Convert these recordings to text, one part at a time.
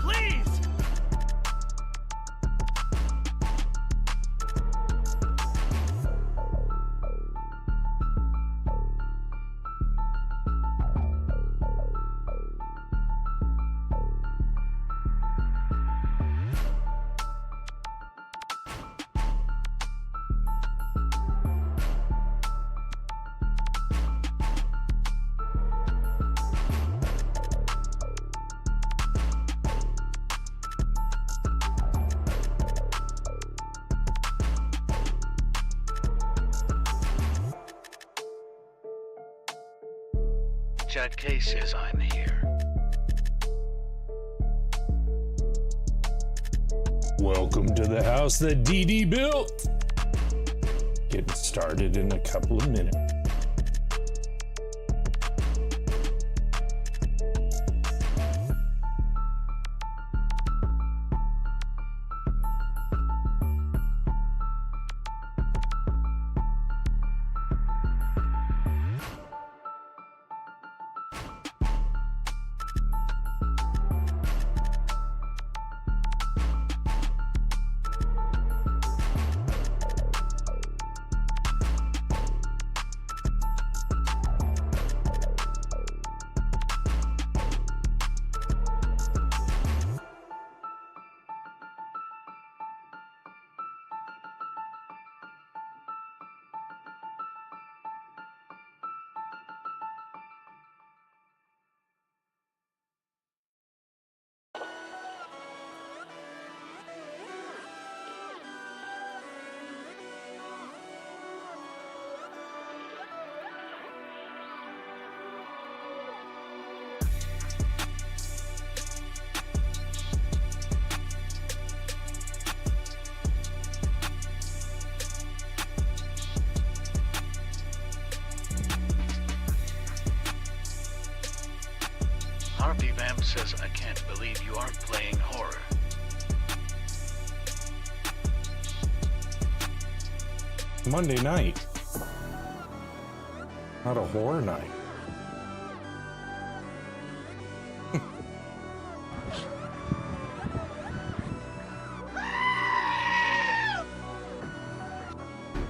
please! Chad K says I'm here. Welcome to the house that DD built. Getting started in a couple of minutes. Harvey Vamp says I can't believe you aren't playing horror. Monday night. Not a horror night.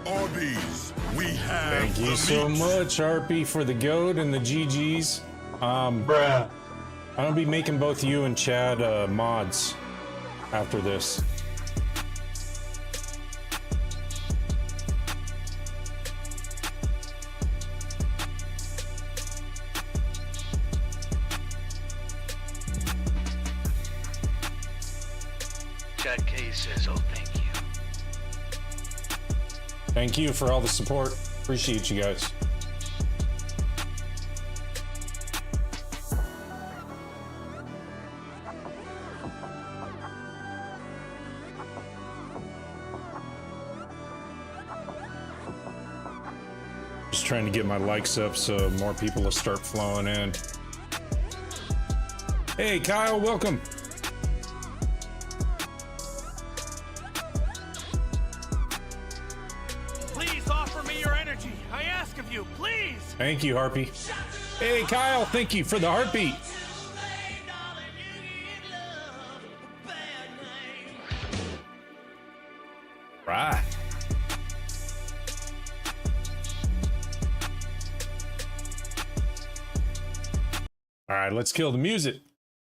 Arby's, we have. Thank you so much, Harpy, for the goat and the GGs. Bruh. I'm gonna be making both you and Chad mods after this. Chad K says, oh, thank you. Thank you for all the support. Appreciate you guys. Just trying to get my likes up so more people will start flowing in. Hey, Kyle, welcome. Please offer me your energy. I ask of you, please! Thank you, Harpy. Hey, Kyle, thank you for the heartbeat. Right. All right, let's kill the music.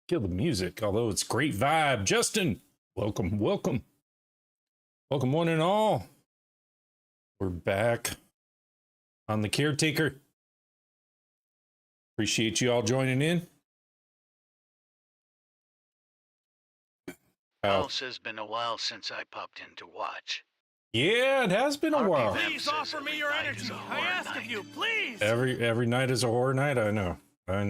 Kill the music, although it's great vibe. Justin, welcome, welcome. Welcome one and all. We're back on the Caretaker. Appreciate you all joining in. Al says been a while since I popped in to watch. Yeah, it has been a while. Please offer me your energy. I ask of you, please! Every night is a horror night. I know. I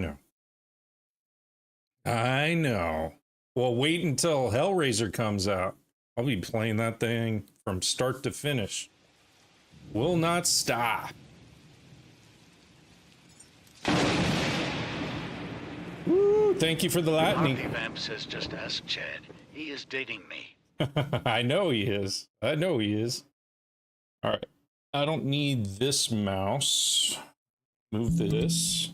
know. Well, wait until Hellraiser comes out. I'll be playing that thing from start to finish. Will not stop. Woo, thank you for the lightning. Harvey Vamp says just ask Chad. He is dating me. I know he is. I know he is. All right. I don't need this mouse. Move this.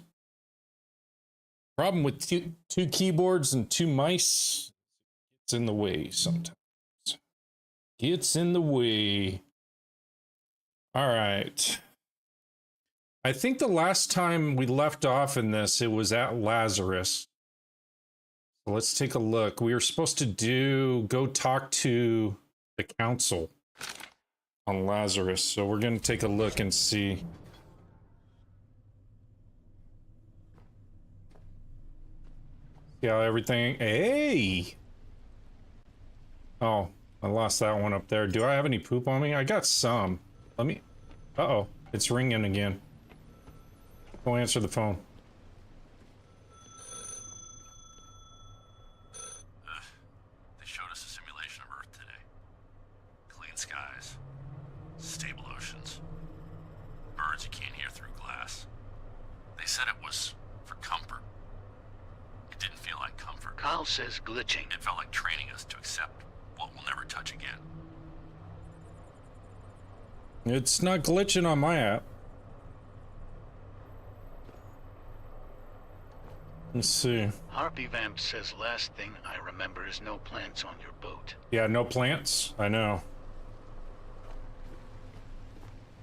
Problem with two keyboards and two mice It's in the way sometimes. Gets in the way. All right. I think the last time we left off in this, it was at Lazarus. So let's take a look. We were supposed to go talk to the council on Lazarus. So we're going to take a look and see. See how everything. Hey! Oh, I lost that one up there. Do I have any poop on me? I got some. Let me. Uh-oh. It's ringing again. Go answer the phone. They showed us a simulation of Earth today. Clean skies. Stable oceans. Birds you can't hear through glass. They said it was for comfort. It didn't feel like comfort. Kyle says glitching. It felt like training us to accept what we'll never touch again. It's not glitching on my app. Let's see. Harpy Vamp says last thing I remember is no plants on your boat. Yeah, no plants. I know.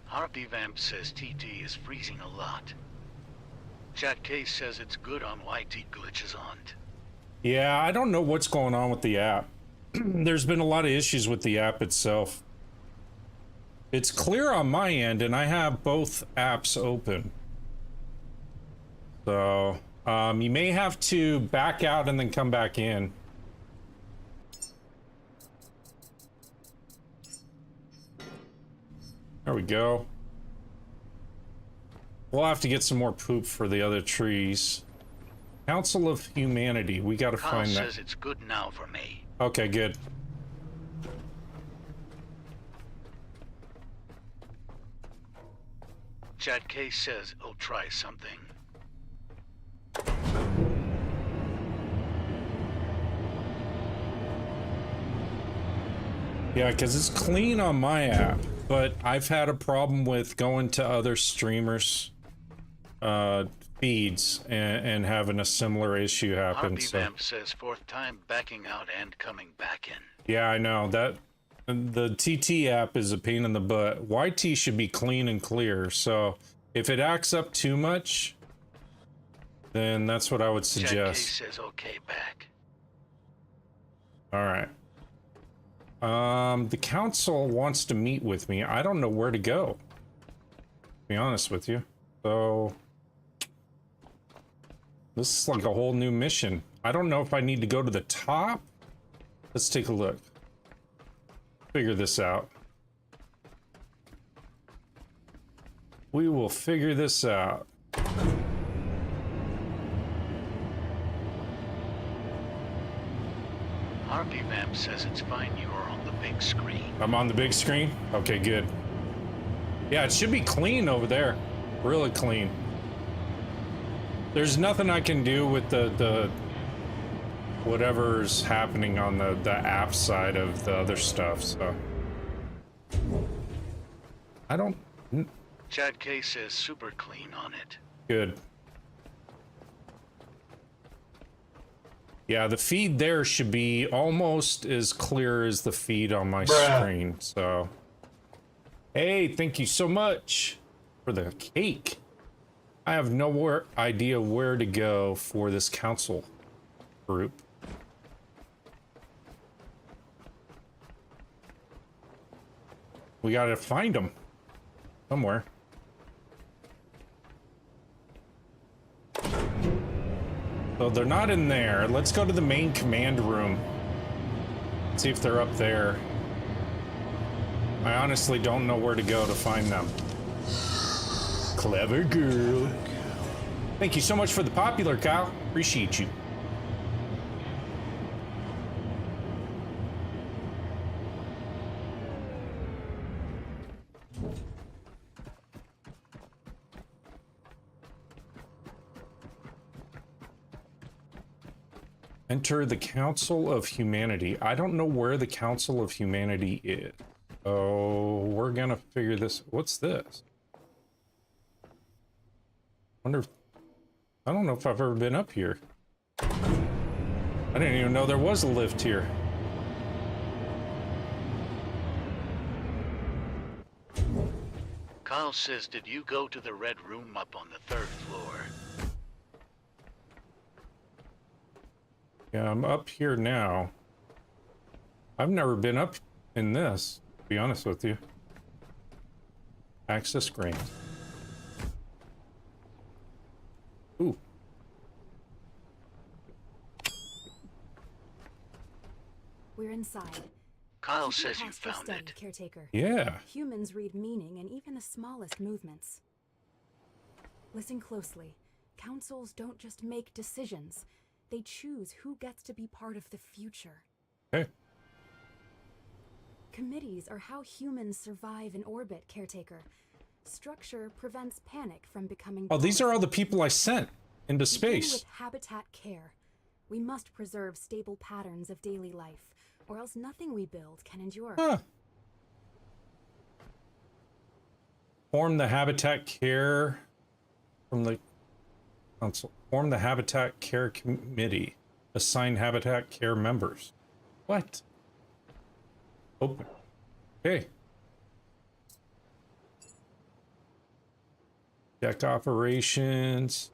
Harpy Vamp says TT is freezing a lot. Chat Case says it's good on YT glitches on. Yeah, I don't know what's going on with the app. There's been a lot of issues with the app itself. It's clear on my end, and I have both apps open. So, you may have to back out and then come back in. There we go. We'll have to get some more poop for the other trees. Council of Humanity. We gotta Kyle find that. says it's good now for me. Okay, good. Chad Case says he'll try something. Yeah, because it's clean on my app, but I've had a problem with going to other streamers' feeds and having a similar issue happen. Harpy So Vamp says fourth time backing out and coming back in. yeah, I know that the TT app is a pain in the butt. YT should be clean and clear. So if it acts up too much, then that's what I would Chad suggest. Case says okay back. All right. The council wants to meet with me. I don't know where to go, to be honest with you. So this is like a whole new mission. I don't know if I need to go to the top. Let's take a look. Figure this out. We will figure this out. Harpy Vamp says it's fine you are on the big screen. I'm on the big screen? Okay, good. Yeah, it should be clean over there. Really clean. There's nothing I can do with the whatever's happening on the app side of the other stuff, so. I don't... Chad Case says super clean on it. Good. Yeah, the feed there should be almost as clear as the feed on my screen, so. Hey, thank you so much for the cake. I have no idea where to go for this council group. We gotta find them somewhere. So they're not in there. Let's go to the main command room. See if they're up there. I honestly don't know where to go to find them. Clever girl. Thank you so much for the popular, Kyle. Appreciate you. Enter the Council of Humanity. I don't know where the Council of Humanity is. So we're gonna figure this. What's this? Wonder if, I don't know if I've ever been up here. I didn't even know there was a lift here. Kyle says, did you go to the red room up on the 3rd floor? Yeah, I'm up here now. I've never been up in this, to be honest with you. Access grant. Ooh. We're inside. Kyle Keep your says you posture found steady, it. Caretaker. Yeah. Humans read meaning in even the smallest movements. Listen closely. Councils don't just make decisions. They choose who gets to be part of the future. Okay. Committees are how humans survive in orbit, Caretaker. Structure prevents panic from becoming Oh, these are all policy. the people I sent into Begin space. with habitat care. We must preserve stable patterns of daily life, or else nothing we build can endure. Huh. Form the habitat care from the council. Form the habitat care committee. Assign habitat care members. What? Open. Okay. Deck operations.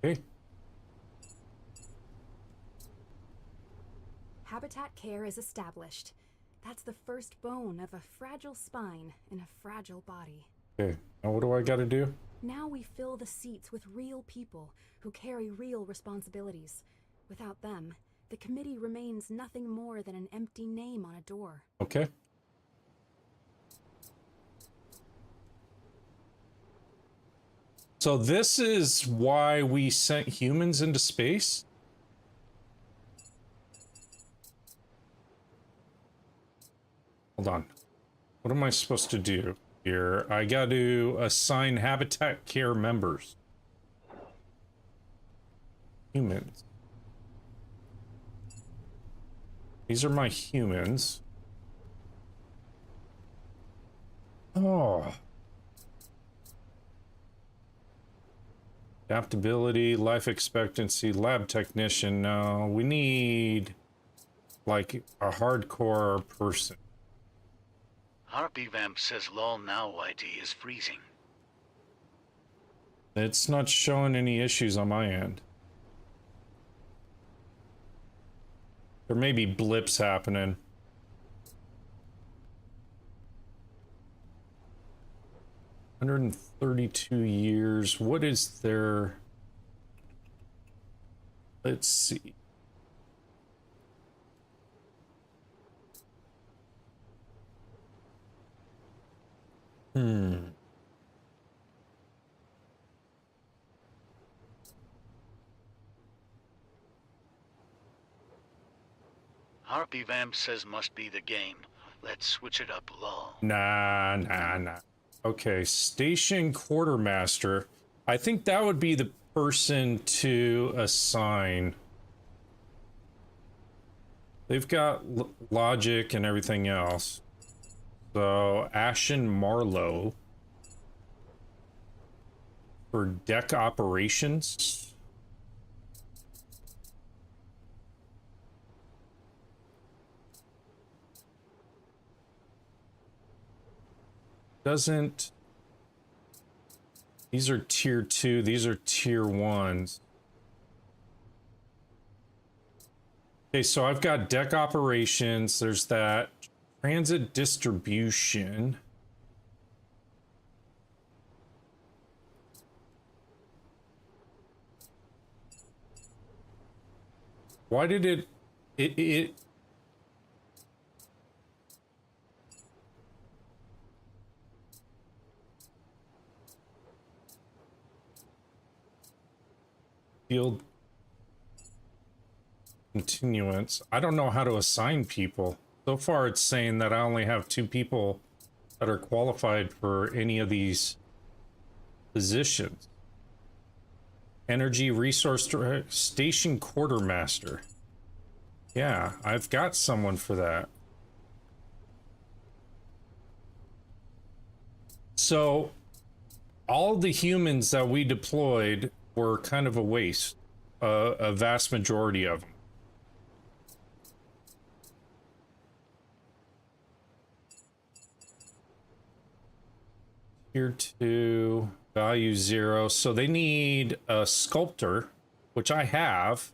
Okay. Habitat care is established. That's the first bone of a fragile spine in a fragile body. Okay. Now what do I got to do? Now we fill the seats with real people who carry real responsibilities. Without them, the committee remains nothing more than an empty name on a door. Okay. So this is why we sent humans into space? Hold on. What am I supposed to do here? I got to assign habitat care members. Humans. These are my humans. Oh. Adaptability, life expectancy, lab technician. No, we need like a hardcore person. Harpy Vamp says lol now YT is freezing. It's not showing any issues on my end. There may be blips happening. 132 years. What is their... Let's see. Harpy Vamp says must be the game. Let's switch it up, lol. Nah. Okay, station quartermaster. I think that would be the person to assign. They've got logic and everything else. So, Ashen Marlowe for deck operations. Doesn't... These are tier 2, these are tier 1s. Okay, so I've got deck operations, there's that transit distribution. Why did it field continuance? I don't know how to assign people. So far it's saying that I only have 2 people that are qualified for any of these positions. Energy resource station quartermaster. Yeah, I've got someone for that. So all the humans that we deployed were kind of a waste, a vast majority of them. Here to value 0. So they need a sculptor, which I have.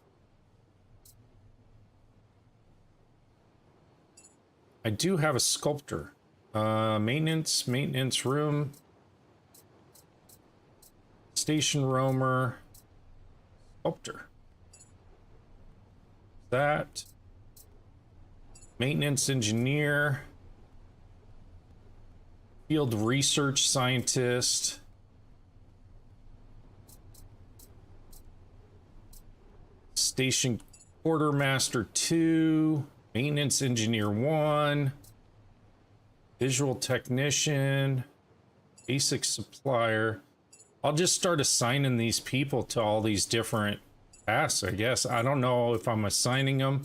I do have a sculptor. Maintenance room. Station roamer. Sculptor. That. Maintenance engineer. Field research scientist. Station quartermaster 2. Maintenance engineer 1. Visual technician. Basic supplier. I'll just start assigning these people to all these different tasks, I guess. I don't know if I'm assigning them.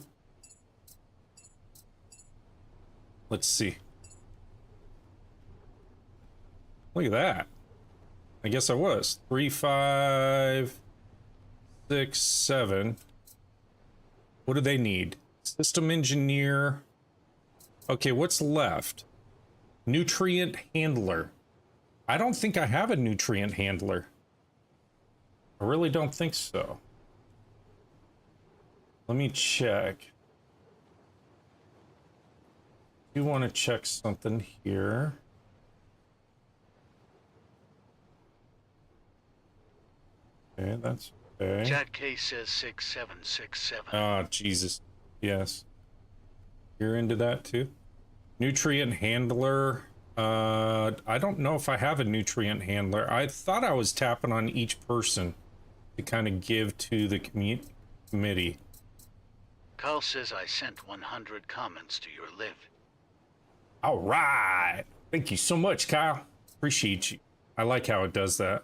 Let's see. Look at that. I guess I was. 3, 5, 6, 7. What do they need? System engineer. Okay, what's left? Nutrient handler. I don't think I have a nutrient handler. I really don't think so. Let me check. I do want to check something here. Okay, that's okay. Chat K says 6767. Ah, Jesus. Yes. You're into that too? Nutrient handler. I don't know if I have a nutrient handler. I thought I was tapping on each person to kind of give to the committee. Carl says I sent 100 comments to your live. All right. Thank you so much, Kyle. Appreciate you. I like how it does that.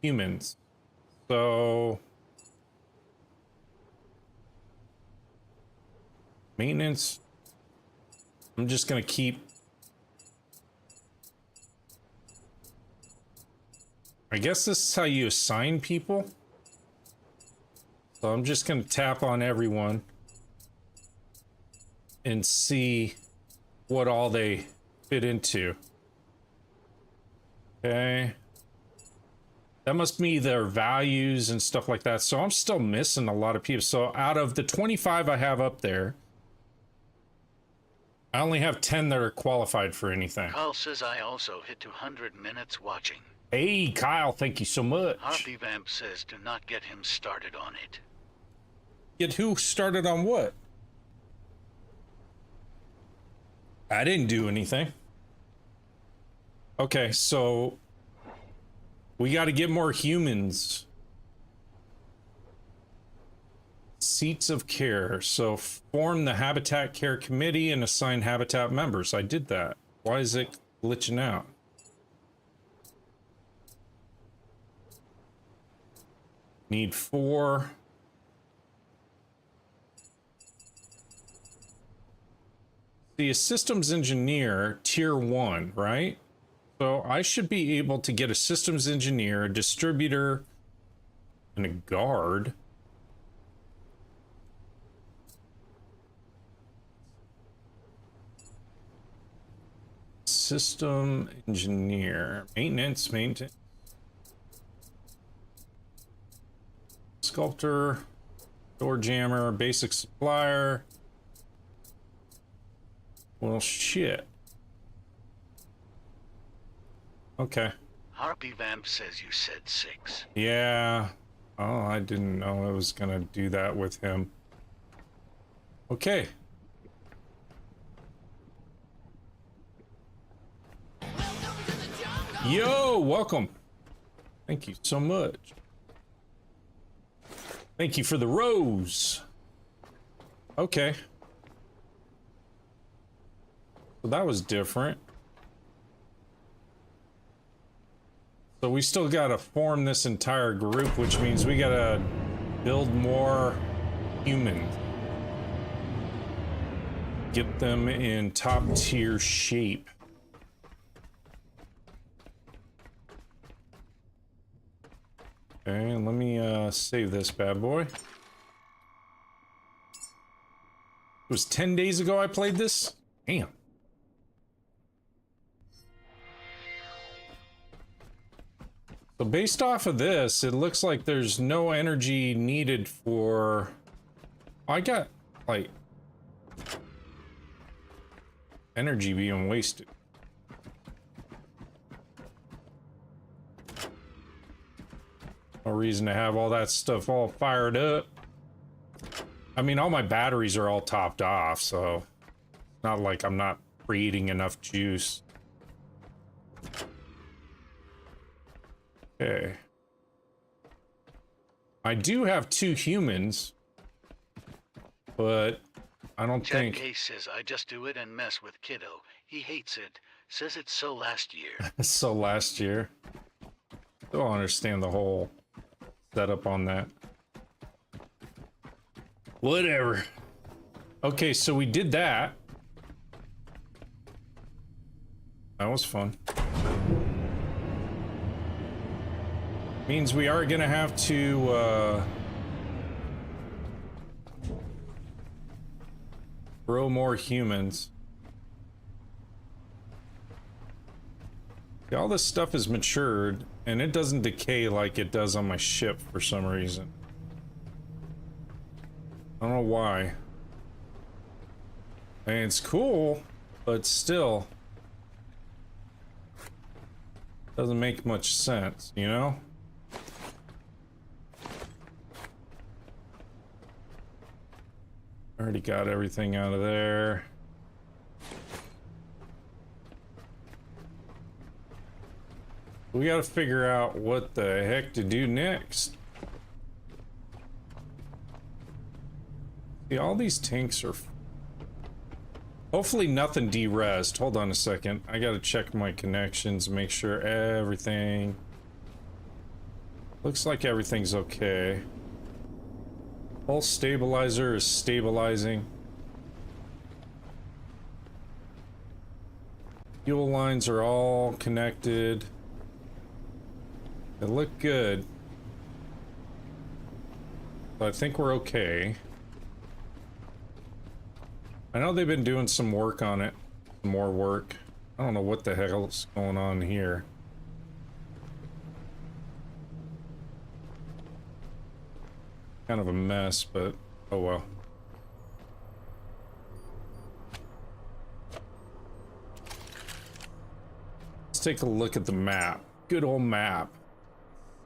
Humans. So maintenance. I'm just gonna keep. I guess this is how you assign people. So I'm just gonna tap on everyone and see what all they fit into. Okay. That must be their values and stuff like that. So I'm still missing a lot of people. So out of the 25 I have up there, I only have 10 that are qualified for anything. Carl says I also hit 200 minutes watching. Hey, Kyle, thank you so much. Harpy Vamp says do not get him started on it. Get who started on what? I didn't do anything. Okay, so we got to get more humans. Seats of care. So form the Habitat Care Committee and assign Habitat members. I did that. Why is it glitching out? Need 4. The systems engineer, tier 1, right? So I should be able to get a systems engineer, a distributor, and a guard. System engineer, maintenance. Sculptor, door jammer, basic supplier. Well, shit. Okay. Harpy Vamp says you said 6. Yeah. Oh, I didn't know I was gonna do that with him. Okay. Yo, welcome. Thank you so much. Thank you for the rose. Okay. So that was different. So we still gotta form this entire group, which means we gotta build more humans. Get them in top tier shape. Okay, let me save this bad boy. It was 10 days ago I played this? Damn. So based off of this, it looks like there's no energy needed for... I got, like... energy being wasted. No reason to have all that stuff all fired up. I mean, all my batteries are all topped off, so... not like I'm not creating enough juice. Okay. I do have 2 humans, but I don't Jack think... Case says I just do it and mess with Kiddo. He hates it. Says it's so last year. So last year. Don't understand the whole setup on that. Whatever. Okay, so we did that. That was fun. Means we are gonna have to grow more humans. All this stuff is matured and it doesn't decay like it does on my ship for some reason. I don't know why. I mean, it's cool, but still doesn't make much sense, you know? Already got everything out of there. We gotta figure out what the heck to do next. See, all these tanks are... hopefully nothing de-rezzed. Hold on a second. I gotta check my connections, make sure everything... looks like everything's okay. Pulse stabilizer is stabilizing. Fuel lines are all connected. They look good. I think we're okay. I know they've been doing some work on it. More work. I don't know what the hell's going on here. Kind of a mess, but oh well. Let's take a look at the map. Good old map.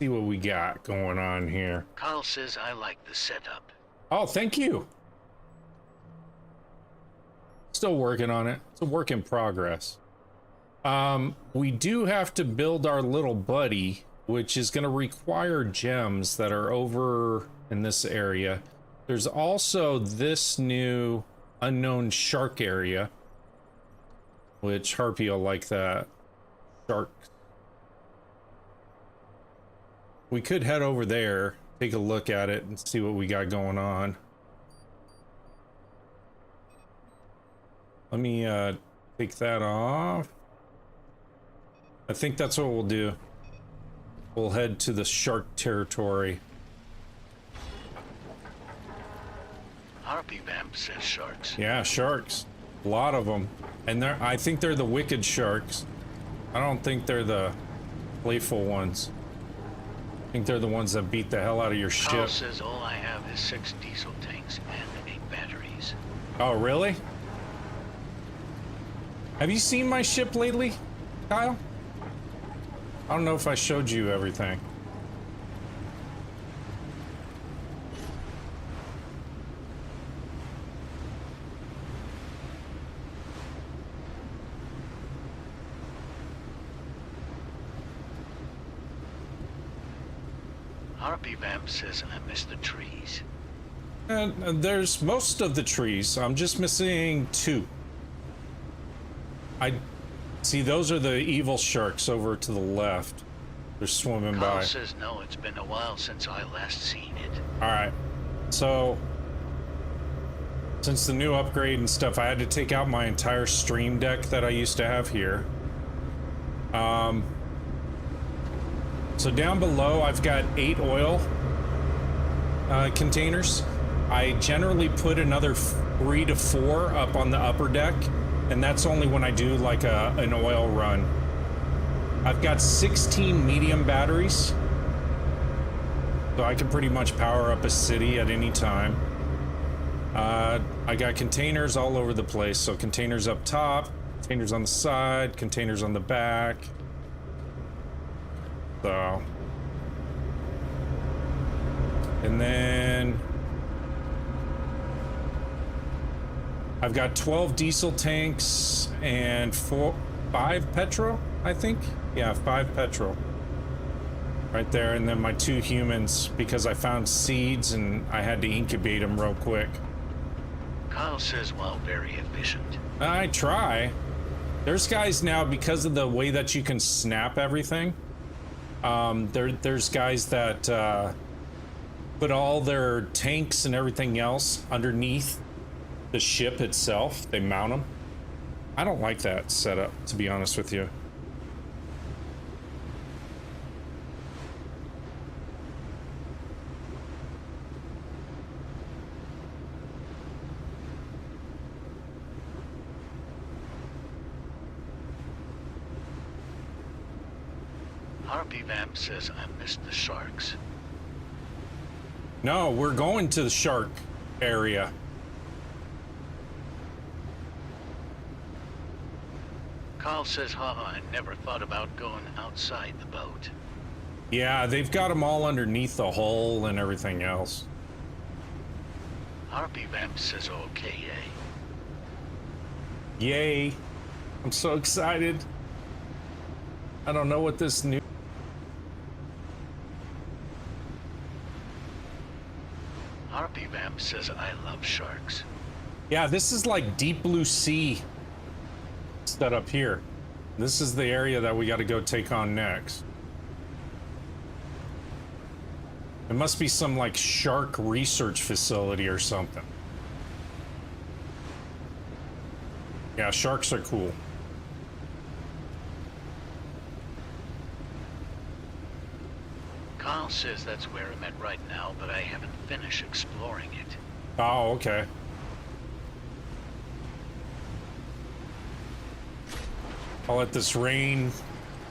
See what we got going on here. Carl says I like the setup. Oh, thank you. Still working on it. It's a work in progress. We do have to build our little buddy, which is going to require gems that are over in this area. There's also this new unknown shark area, which Harpy will like that. Shark. We could head over there, take a look at it, and see what we got going on. Let me take that off. I think that's what we'll do. We'll head to the shark territory. Harpy Vamp says sharks. Yeah, sharks. A lot of them. And I think they're the wicked sharks. I don't think they're the playful ones. I think they're the ones that beat the hell out of your Carl ship. says all I have is 6 diesel tanks and 8 batteries. Oh, really? Have you seen my ship lately, Kyle? I don't know if I showed you everything. Harpy Vamp says I miss the trees. And there's most of the trees. I'm just missing 2. I see those are the evil sharks over to the left. They're swimming Carl by. says no, it's been a while since I last seen it. All right. So since the new upgrade and stuff, I had to take out my entire stream deck that I used to have here. So down below, I've got 8 oil containers. I generally put another 3 to 4 up on the upper deck, and that's only when I do like an oil run. I've got 16 medium batteries. So I can pretty much power up a city at any time. I got containers all over the place. So containers up top, containers on the side, containers on the back. So. And then I've got 12 diesel tanks and 5 petrol, I think. Yeah, 5 petrol. Right there, and then my 2 humans, because I found seeds and I had to incubate them real quick. Kyle says, well, very efficient. I try. There's guys now, because of the way that you can snap everything, there's guys that put all their tanks and everything else underneath the ship itself. They mount them. I don't like that setup, to be honest with you. Harpy Vamp says I missed the sharks. No, we're going to the shark area. Kyle says, haha, I never thought about going outside the boat. Yeah, they've got them all underneath the hull and everything else. Harpy Vamp says, okay, yay. Yay. I'm so excited. I don't know what this new... Harpy Vamp says, I love sharks. Yeah, this is like deep blue sea set up here. This is the area that we got to go take on next. It must be some like shark research facility or something. Yeah, sharks are cool. Kyle says that's where I'm at right now, but I haven't finished exploring it. Oh, okay. I'll let this rain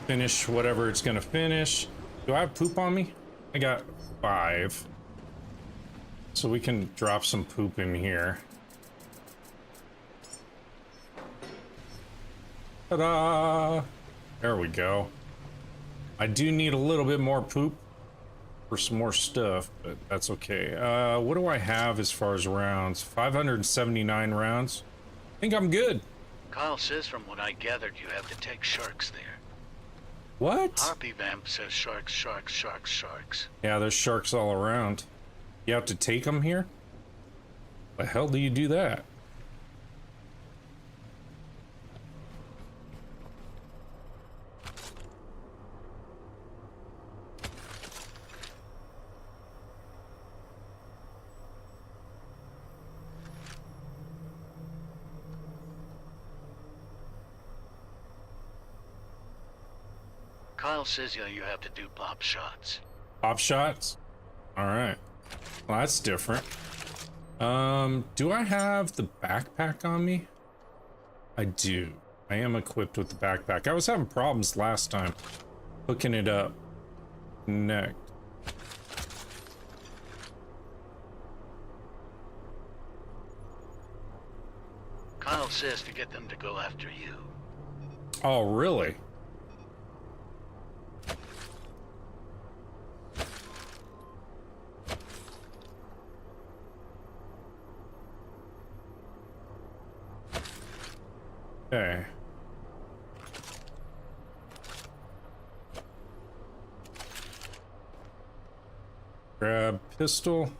finish whatever it's gonna finish. Do I have poop on me? I got 5. So we can drop some poop in here. Ta-da! There we go. I do need a little bit more poop for some more stuff, but that's okay. What do I have as far as rounds? 579 rounds. I think I'm good. Kyle says from what I gathered you have to take sharks there. What? Harpy Vamp says sharks, sharks, sharks, sharks. Yeah, there's sharks all around. You have to take them here? The hell do you do that? Kyle says you have to do pop shots. Pop shots? Alright. Well, that's different. Do I have the backpack on me? I do. I am equipped with the backpack. I was having problems last time hooking it up. Connect. Kyle says to get them to go after you. Oh, really? Okay. Grab pistol.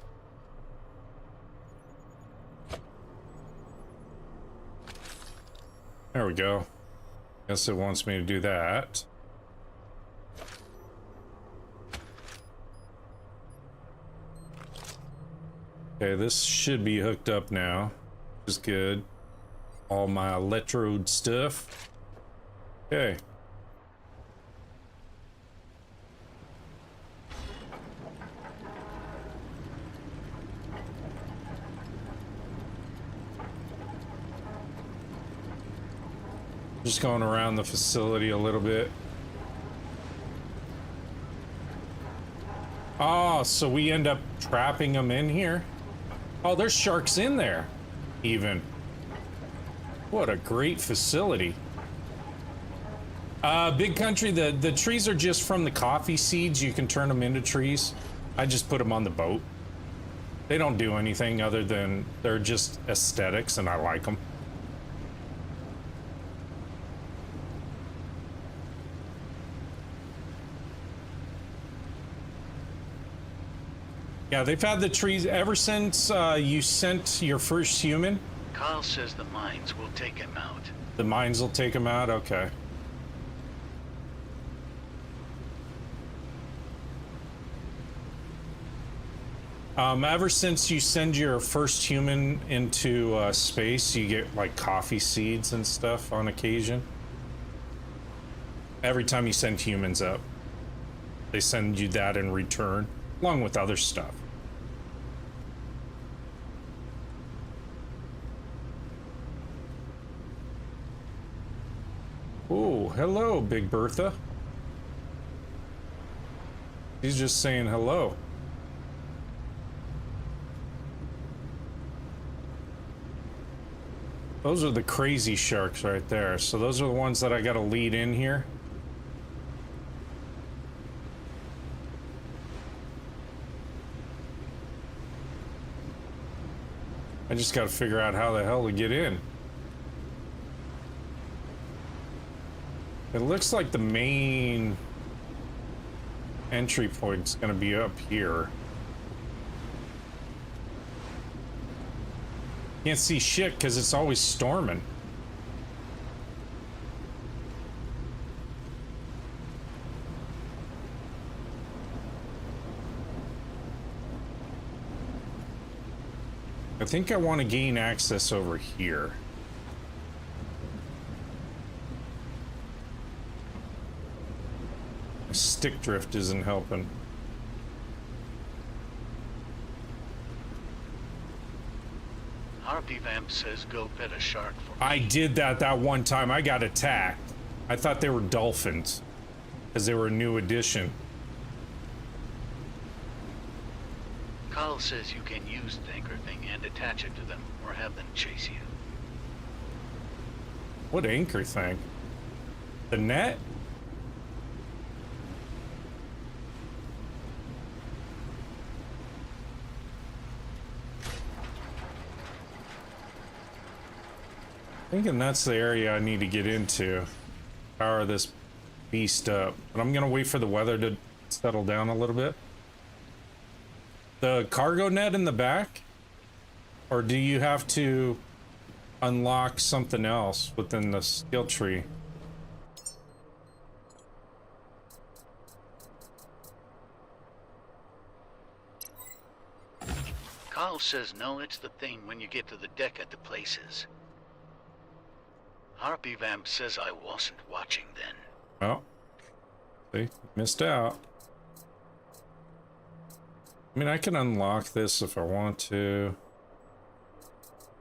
There we go. Guess it wants me to do that. Okay, this should be hooked up now, which is good. All my electrode stuff. Okay. Just going around the facility a little bit. Oh, so we end up trapping them in here? Oh, there's sharks in there, even. What a great facility. Big Country, the trees are just from the coffee seeds. You can turn them into trees. I just put them on the boat. They don't do anything other than they're just aesthetics, and I like them. Yeah, they've had the trees ever since you sent your first human. Kyle says the mines will take him out. The mines will take them out? Okay. Ever since you send your first human into space, you get like coffee seeds and stuff on occasion. Every time you send humans up, they send you that in return, along with other stuff. Oh, hello, Big Bertha. He's just saying hello. Those are the crazy sharks right there. So those are the ones that I gotta lead in here. I just gotta figure out how the hell to get in. It looks like the main entry point's gonna be up here. Can't see shit because it's always storming. I think I want to gain access over here. My stick drift isn't helping. Harpy Vamp says go pet a shark for me. I did that one time. I got attacked. I thought they were dolphins because they were a new addition. Kyle says you can use the anchor thing and attach it to them, or have them chase you. What anchor thing? The net? Thinking that's the area I need to get into. Power this beast up. But I'm gonna wait for the weather to settle down a little bit. The cargo net in the back? Or do you have to unlock something else within the skill tree? Kyle says no, it's the thing when you get to the deck at the places. Harpy Vamp says I wasn't watching then. Well, see, missed out. I mean, I can unlock this if I want to.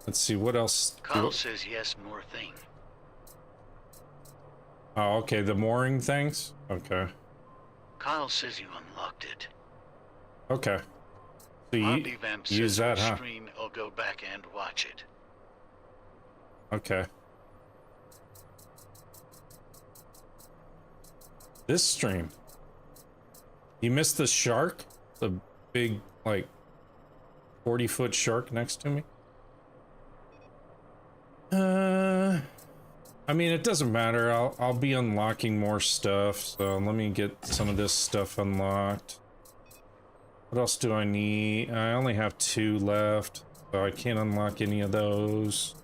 Let's see, what else? Kyle says yes, more thing. Oh, okay, the mooring things? Okay. Kyle says you unlocked it. Okay. So you Harpy Vamp use says that, we'll huh? stream, I'll go back and watch it. Okay. This stream. You missed the shark? The big, like, 40-foot shark next to me? I mean, it doesn't matter. I'll be unlocking more stuff, so let me get some of this stuff unlocked. What else do I need? I only have 2 left, so I can't unlock any of those.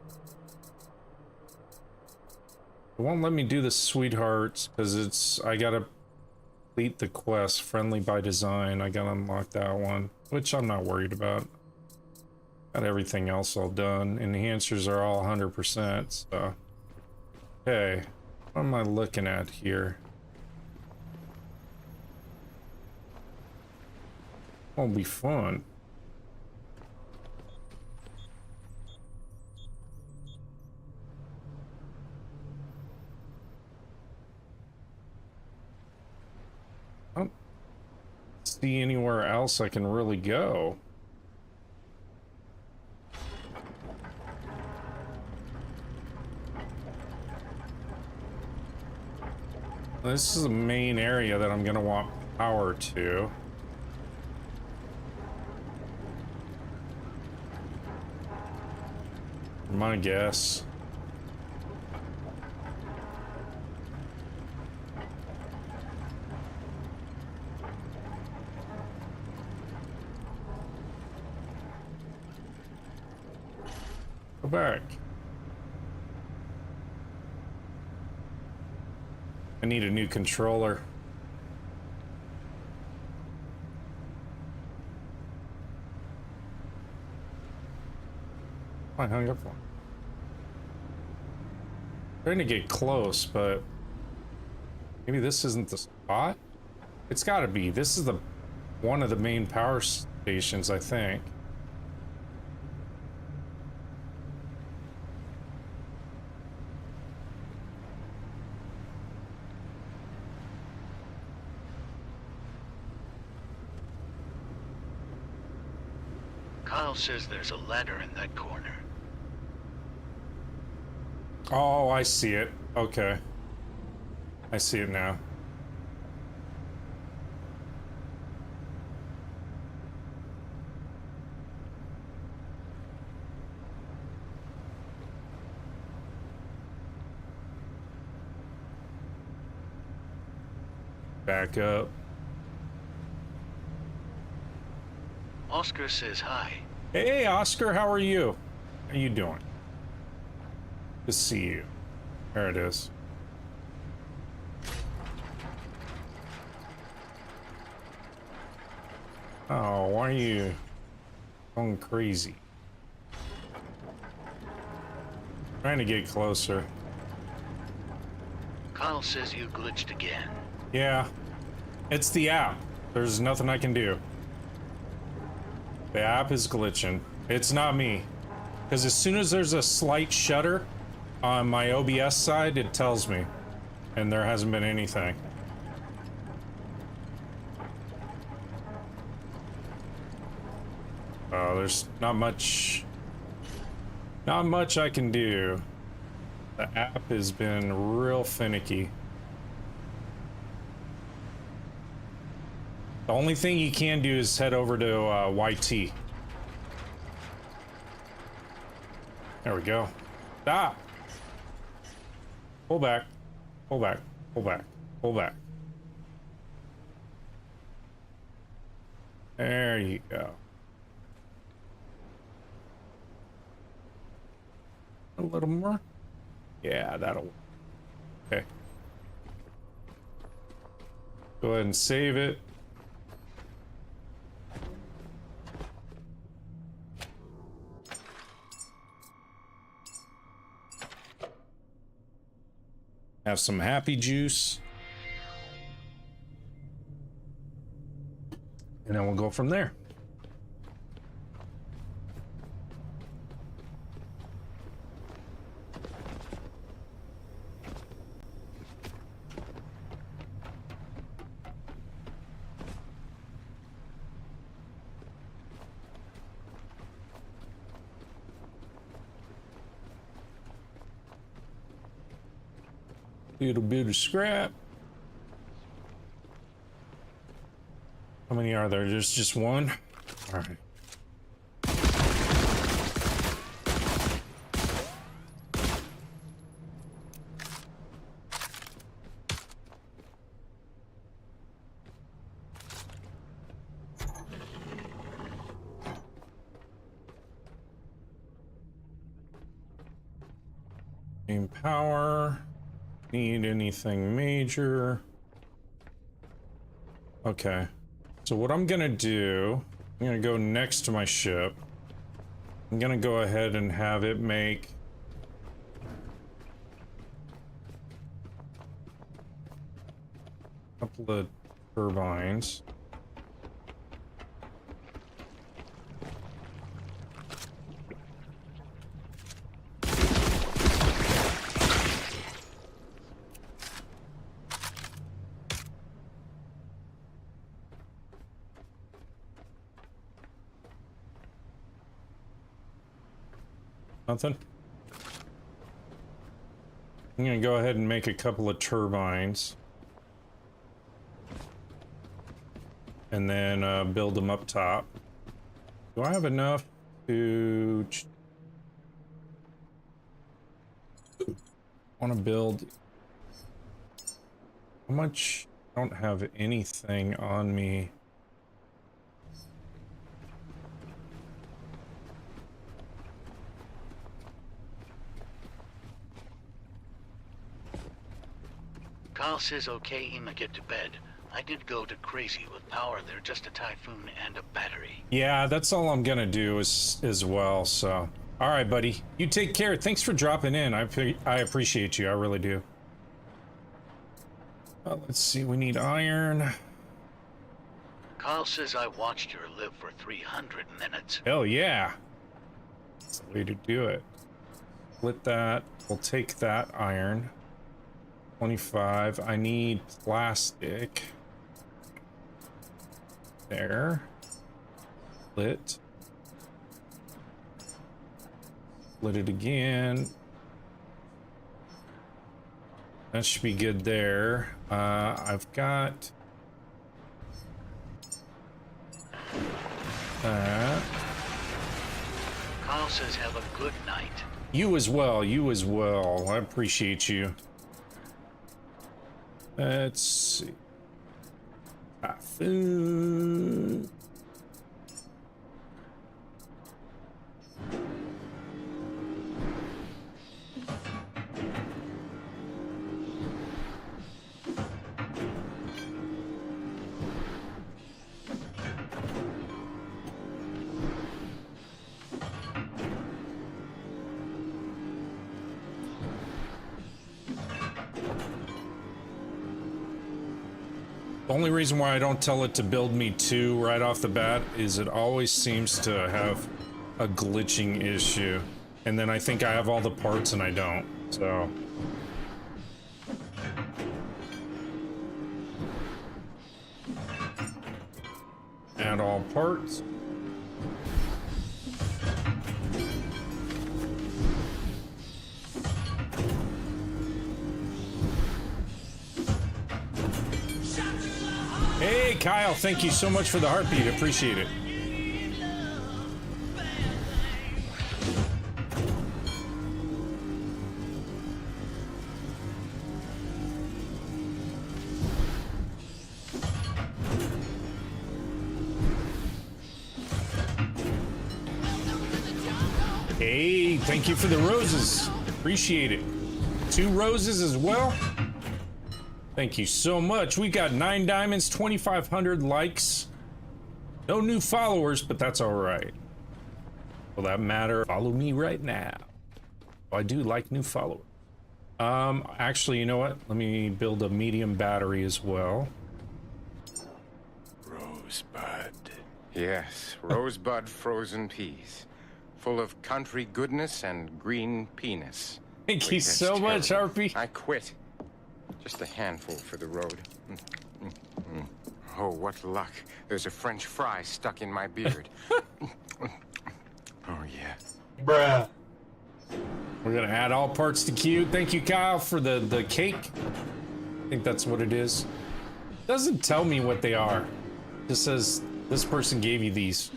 It won't let me do the sweethearts because I gotta complete the quest. Friendly by design. I gotta unlock that one, which I'm not worried about. Got everything else all done. Enhancers are all 100%. So, okay, what am I looking at here? Won't be fun. see anywhere else I can really go. This is the main area that I'm gonna want power to. My guess. Go back. I need a new controller. I hung up on. Trying to get close, but maybe this isn't the spot. It's got to be. This is the one of the main power stations, I think. Kyle says there's a ladder in that corner. Oh, I see it. Okay. I see it now. Back up. Oscar says hi. Hey, Oscar, how are you? How you doing? Good to see you. There it is. Oh, why are you going crazy? Trying to get closer. Kyle says you glitched again. Yeah, it's the app. There's nothing I can do. The app is glitching. It's not me. Because as soon as there's a slight shudder on my OBS side, it tells me. And there hasn't been anything. Oh, there's not much I can do. The app has been real finicky. The only thing you can do is head over to YT. There we go. Stop. Pull back. Pull back. Pull back. Pull back. There you go. A little more. Yeah, that'll work. Okay. Go ahead and save it. Have some happy juice. And then we'll go from there. Little bit of scrap. How many are there? There's just one? All right. Main power. Need anything major? Okay. So what I'm gonna do, I'm gonna go next to my ship. I'm gonna go ahead and have it make a couple of turbines. Nothing? I'm gonna go ahead and make a couple of turbines. And then build them up top. Do I have enough to... want to build... How much? I don't have anything on me. Kyle says okay, Ima, get to bed. I did go to crazy with power there, just a typhoon and a battery. Yeah, that's all I'm gonna do as well, so... Alright, buddy. You take care. Thanks for dropping in. I appreciate you. I really do. Let's see. We need iron. Kyle says I watched her live for 300 minutes. Hell yeah. That's the way to do it. Split that. We'll take that iron. 25. I need plastic. There. Split. Split it again. That should be good there. I've got that. Kyle says have a good night. You as well, you as well. I appreciate you. Let's see. Typhoon. The only reason why I don't tell it to build me 2 right off the bat is it always seems to have a glitching issue. And then I think I have all the parts and I don't, so... Add all parts. Hey, Kyle, thank you so much for the heartbeat. Appreciate it. Hey, thank you for the roses. Appreciate it. 2 roses as well. Thank you so much. We got 9 diamonds, 2,500 likes. No new followers, but that's all right. Will that matter? Follow me right now. I do like new followers. Actually, you know what? Let me build a medium battery as well. Rosebud. Yes, rosebud frozen peas. Full of country goodness and green penis. Thank Wait, you that's so much, terrible. Harpy. I quit. Just a handful for the road. Oh, what luck. There's a French fry stuck in my beard. Oh, yeah. Bruh. We're gonna add all parts to queue. Thank you, Kyle, for the cake. I think that's what it is. Doesn't tell me what they are. Just says this person gave you these.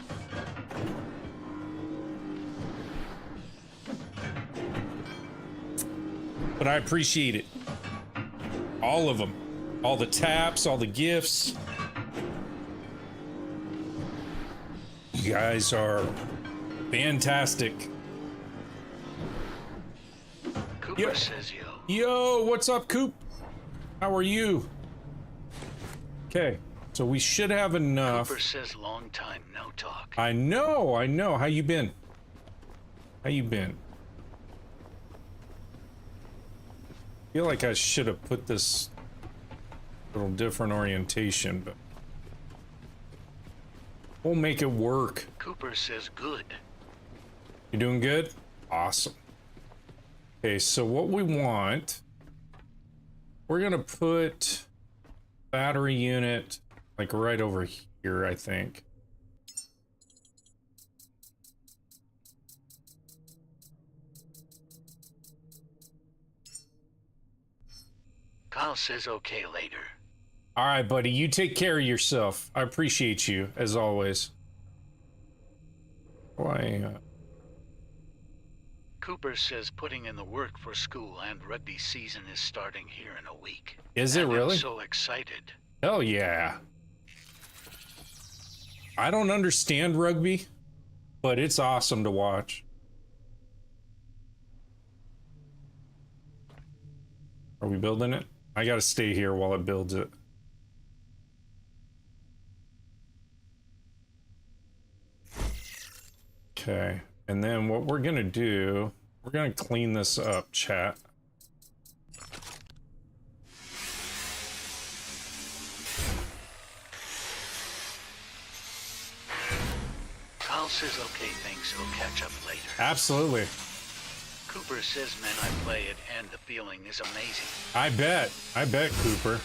But I appreciate it. All of them. All the taps, all the gifts. You guys are fantastic. Cooper Yo. says yo. Yo, what's up, Coop? How are you? Okay, so we should have enough. Cooper says long time, no talk. I know. How you been? How you been? Feel like I should have put this little different orientation, but we'll make it work. Cooper says good. You doing good? Awesome. Okay, so what we want, we're gonna put battery unit like right over here, I think. Kyle says okay later. All right, buddy. You take care of yourself. I appreciate you, as always. Why, Cooper says putting in the work for school and rugby season is starting here in a week. Is it And really? I'm so excited. Hell yeah. I don't understand rugby, but it's awesome to watch. Are we building it? I gotta stay here while it builds it. Okay, and then what we're gonna do, we're gonna clean this up, chat. Kyle says okay, thanks, he'll catch up later. Absolutely. Cooper says men I play it and the feeling is amazing. I bet Cooper.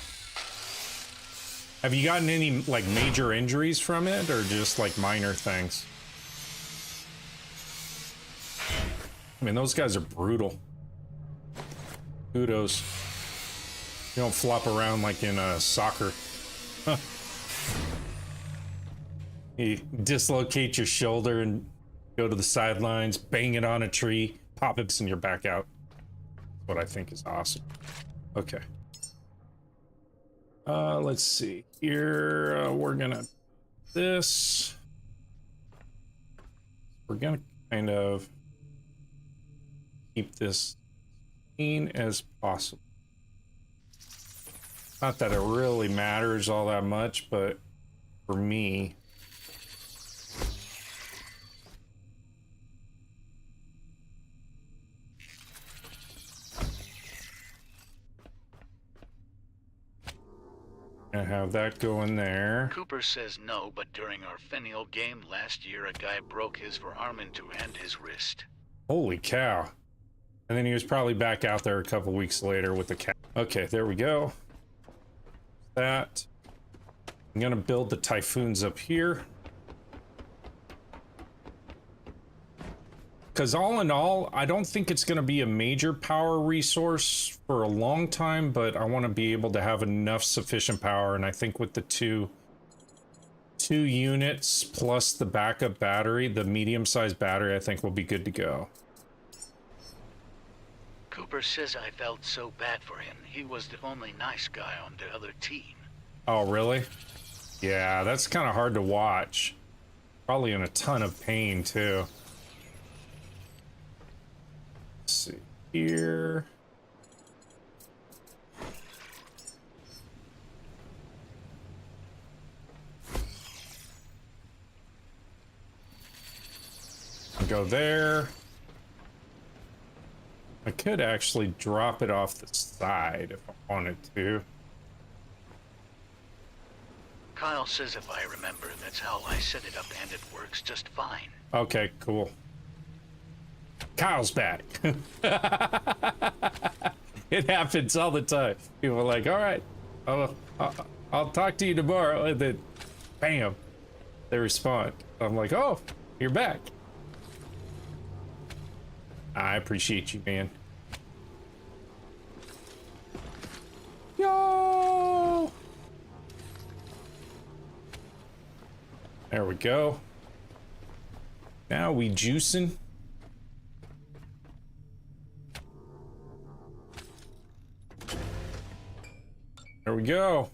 Have you gotten any like major injuries from it or just like minor things? I mean, those guys are brutal. Kudos. You don't flop around like in soccer. Huh. You dislocate your shoulder and go to the sidelines, bang it on a tree, pop it and you're back out. What I think is awesome. Okay. Let's see. Here, we're gonna this. We're gonna kind of keep this clean as possible. Not that it really matters all that much, but for me, gonna have that go in there. Cooper says no, but during our fennial game last year, a guy broke his forearm in two and his wrist. Holy cow. And then he was probably back out there a couple weeks later with the cat. Okay, there we go. That. I'm gonna build the typhoons up here. Because all in all, I don't think it's going to be a major power resource for a long time, but I want to be able to have enough sufficient power, and I think with the two units plus the backup battery, the medium-sized battery, I think will be good to go. Cooper says I felt so bad for him. He was the only nice guy on the other team. Oh, really? Yeah, that's kind of hard to watch. Probably in a ton of pain, too. Let's see here. Go there. I could actually drop it off the side if I wanted to. Kyle says if I remember, that's how I set it up and it works just fine. Okay, cool. Kyle's back. It happens all the time. People are like, all right, I'll talk to you tomorrow. And then, bam, they respond. I'm like, oh, you're back. I appreciate you, man. Yo! There we go. Now we juicing. There we go.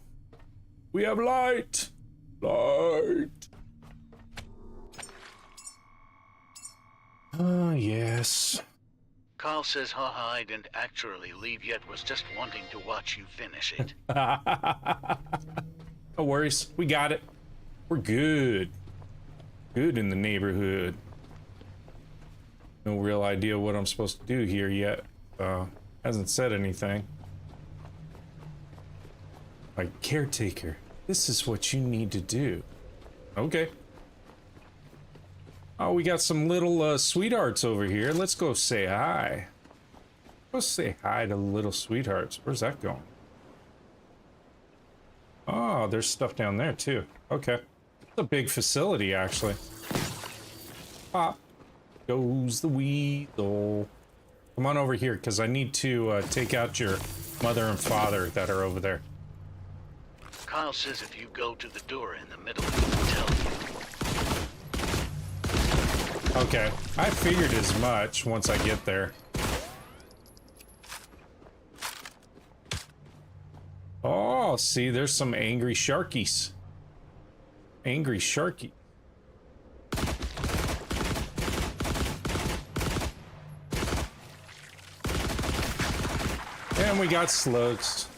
We have light. Light. Oh, yes. Kyle says, haha, I didn't actually leave yet, was just wanting to watch you finish it. No worries. We got it. We're good. Good in the neighborhood. No real idea what I'm supposed to do here yet. Hasn't said anything. Like, caretaker, this is what you need to do. Okay. Oh, we got some little sweethearts over here. Let's go say hi. Go say hi to the little sweethearts. Where's that going? Oh, there's stuff down there too. Okay. It's a big facility, actually. Pop goes the weasel. Come on over here, because I need to take out your mother and father that are over there. Kyle says if you go to the door in the middle, he will tell you. Okay, I figured as much once I get there. Oh, see, there's some angry sharkies. Angry sharky. And we got slugs.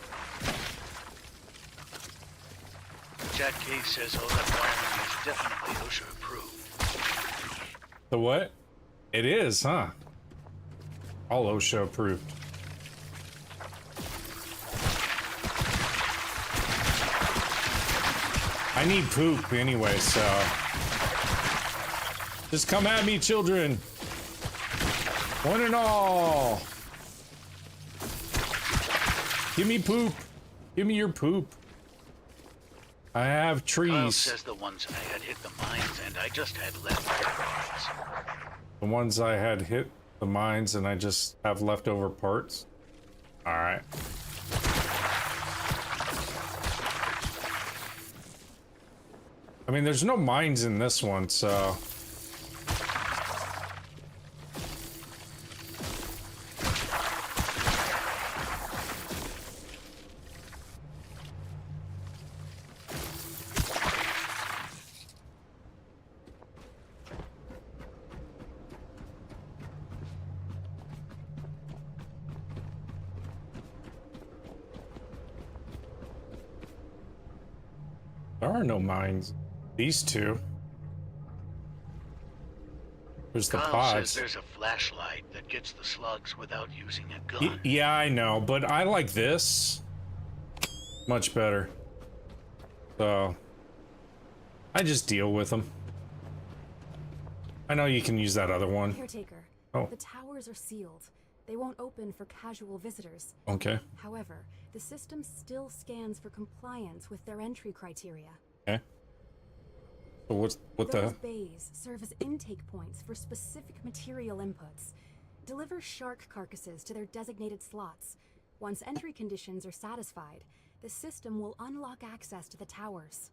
Jack Case says all that wiring is definitely OSHA approved. The what? It is, huh? All OSHA approved. I need poop anyway, so just come at me, children. One and all. Give me poop. Give me your poop. I have Kyle trees. says the ones I had hit the mines and I just had leftover parts. The ones I had hit the mines and I just have leftover parts. All right. I mean, there's no mines in this one, so. There are no mines. These two. There's the Kyle pods. says there's a flashlight that gets the slugs without using a gun. Yeah, I know, but I like this much better. So I just deal with them. I know you can use that other one. Caretaker, Oh. the towers are sealed. They won't open for casual visitors. Okay. However, the system still scans for compliance with their entry criteria. Okay. So what Those the? bays serve as intake points for specific material inputs. Deliver shark carcasses to their designated slots. Once entry conditions are satisfied, the system will unlock access to the towers.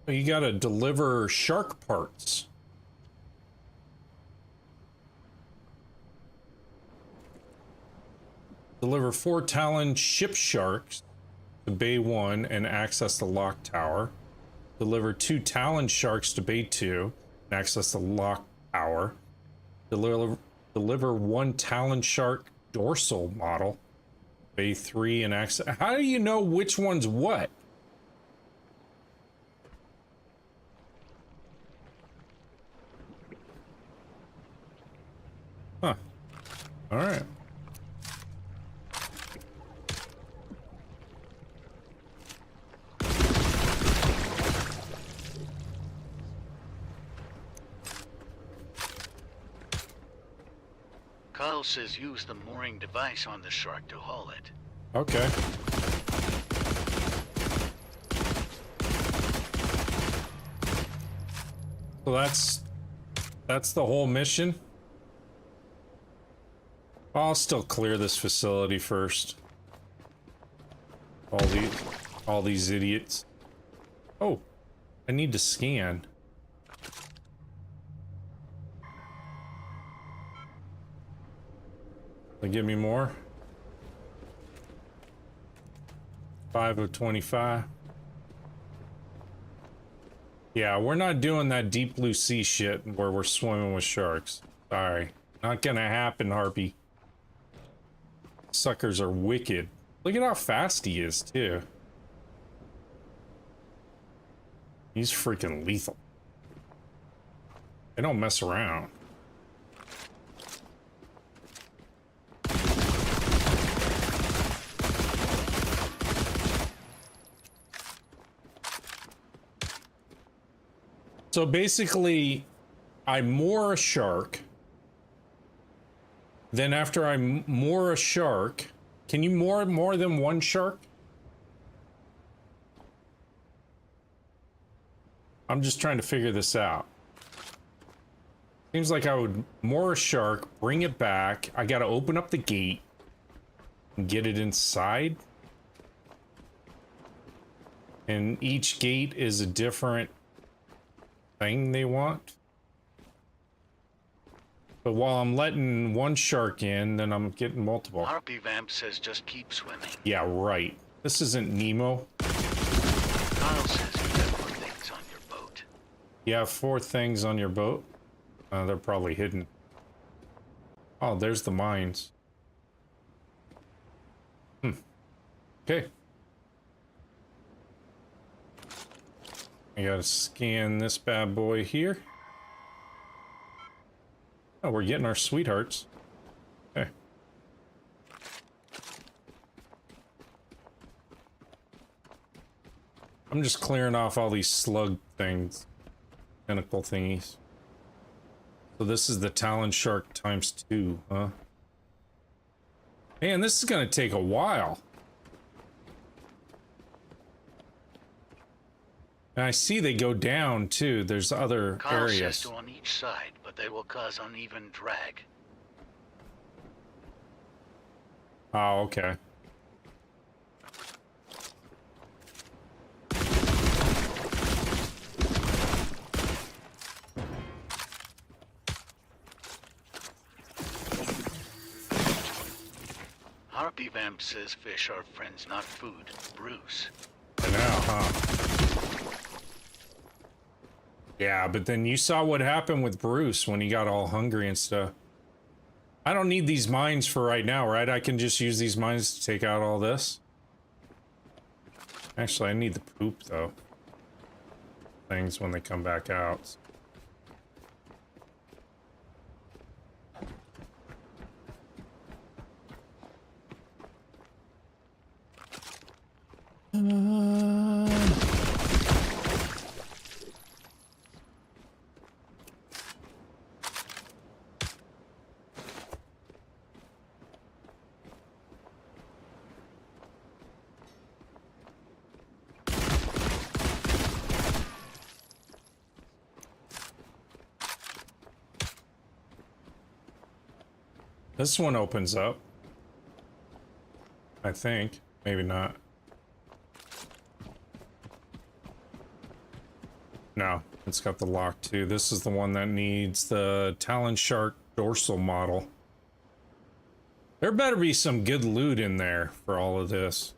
You gotta deliver shark parts. Deliver 4 Talon ship sharks to Bay 1 and access the lock tower. Deliver 2 Talon sharks to Bay 2 and access the lock tower. Deliver 1 Talon shark dorsal model. Bay 3 and access. How do you know which one's what? Huh. All right. Kyle says use the mooring device on the shark to haul it. Okay. So that's the whole mission. I'll still clear this facility first. All these idiots. Oh, I need to scan. They give me more. 5 of 25. Yeah, we're not doing that deep blue sea shit where we're swimming with sharks. Sorry. Not gonna happen, Harpy. Suckers are wicked. Look at how fast he is, too. He's freaking lethal. They don't mess around. So basically, I moor a shark. Then after I moor a shark, can you moor more than one shark? I'm just trying to figure this out. Seems like I would moor a shark, bring it back. I gotta open up the gate and get it inside. And each gate is a different thing they want. But while I'm letting one shark in, then I'm getting multiple. Harpy Vamp says just keep swimming. Yeah, right. This isn't Nemo. Kyle says you have 4 things on your boat. You have 4 things on your boat. They're probably hidden. Oh, there's the mines. Okay. I gotta scan this bad boy here. Oh, we're getting our sweethearts. Okay. I'm just clearing off all these slug things. Tentacle thingies. So this is the Talon Shark ×2, huh? Man, this is gonna take a while. And I see they go down too. There's other Kyle areas. says to on each side, but they will cause uneven drag. Oh, okay. Harpy Vamp says fish are friends, not food. Bruce. Now, huh? Yeah, but then you saw what happened with Bruce when he got all hungry and stuff. I don't need these mines for right now, right? I can just use these mines to take out all this. Actually, I need the poop, though. Things when they come back out. This one opens up. I think. Maybe not. No, it's got the lock too. This is the one that needs the Talon Shark dorsal model. There better be some good loot in there for all of this.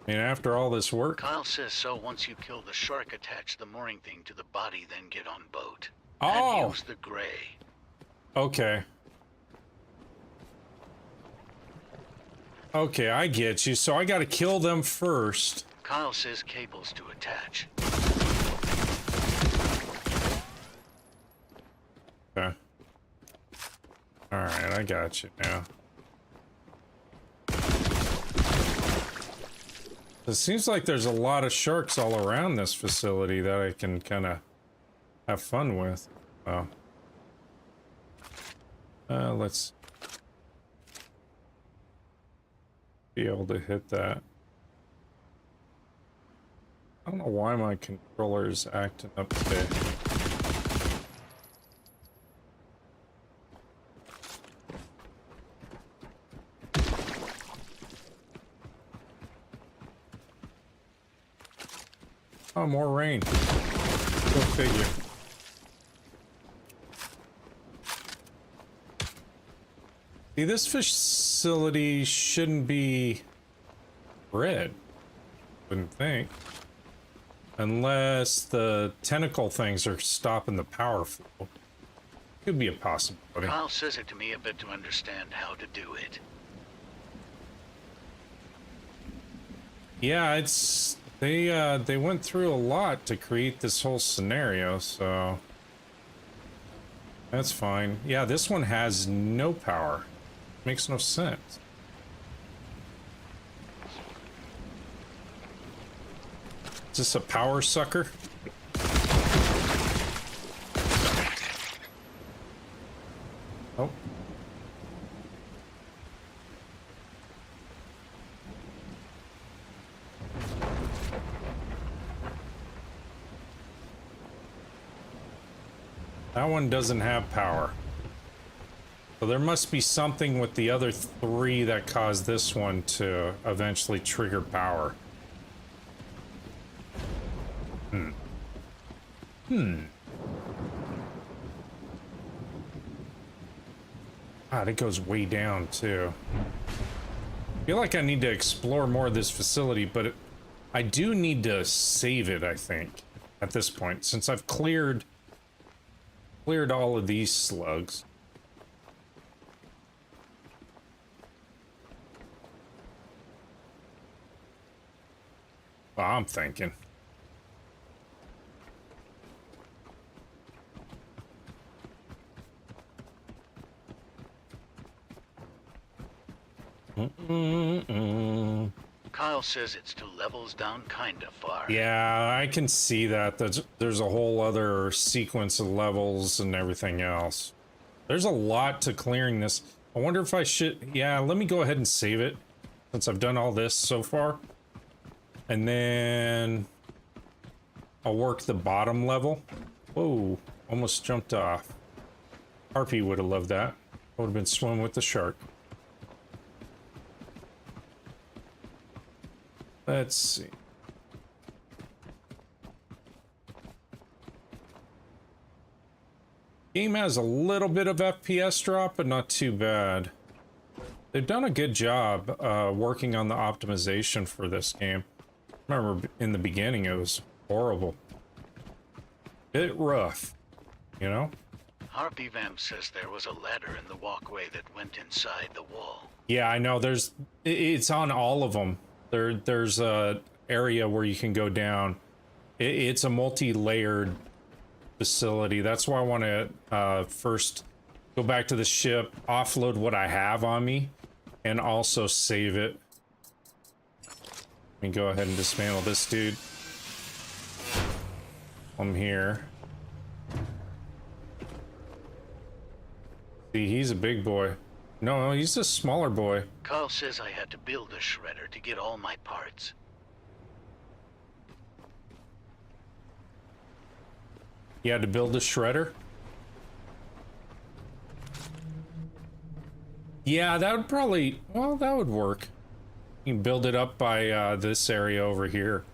I mean, after all this work. Kyle says so once you kill the shark, attach the mooring thing to the body, then get on boat. Oh! And use the gray. Okay. Okay, I get you. So I gotta kill them first. Kyle says cables to attach. Okay. Alright, I got you now. It seems like there's a lot of sharks all around this facility that I can kind of have fun with. Oh. Let's be able to hit that. I don't know why my controller is acting up today. Oh, more rain. Go figure. See, this facility shouldn't be red, wouldn't think. Unless the tentacle things are stopping the power flow. Could be a possibility. Kyle says it to me a bit to understand how to do it. Yeah, it's... They went through a lot to create this whole scenario, so... That's fine. Yeah, this one has no power. Makes no sense. Is this a power sucker? Oh. That one doesn't have power. So there must be something with the other 3 that caused this one to eventually trigger power. God, it goes way down too. I feel like I need to explore more of this facility, but I do need to save it, I think, at this point, since I've cleared all of these slugs. Well, I'm thinking. Kyle says it's 2 levels down kinda far. Yeah, I can see that. There's a whole other sequence of levels and everything else. There's a lot to clearing this. I wonder if I should... Yeah, let me go ahead and save it, since I've done all this so far. And then I'll work the bottom level. Whoa, almost jumped off. Harpy would have loved that. I would have been swimming with the shark. Let's see. Game has a little bit of FPS drop, but not too bad. They've done a good job working on the optimization for this game. I remember in the beginning it was horrible. Bit rough, you know? Harpy Vamp says there was a ladder in the walkway that went inside the wall. Yeah, I know. It's on all of them. There's a area where you can go down. It's a multi-layered facility. That's why I want to first go back to the ship, offload what I have on me, and also save it. Let me go ahead and dismantle this dude. I'm here. See, he's a big boy. No, he's a smaller boy. Kyle says I had to build a shredder to get all my parts. You had to build a shredder? Yeah, that would probably... Well, that would work. You can build it up by this area over here.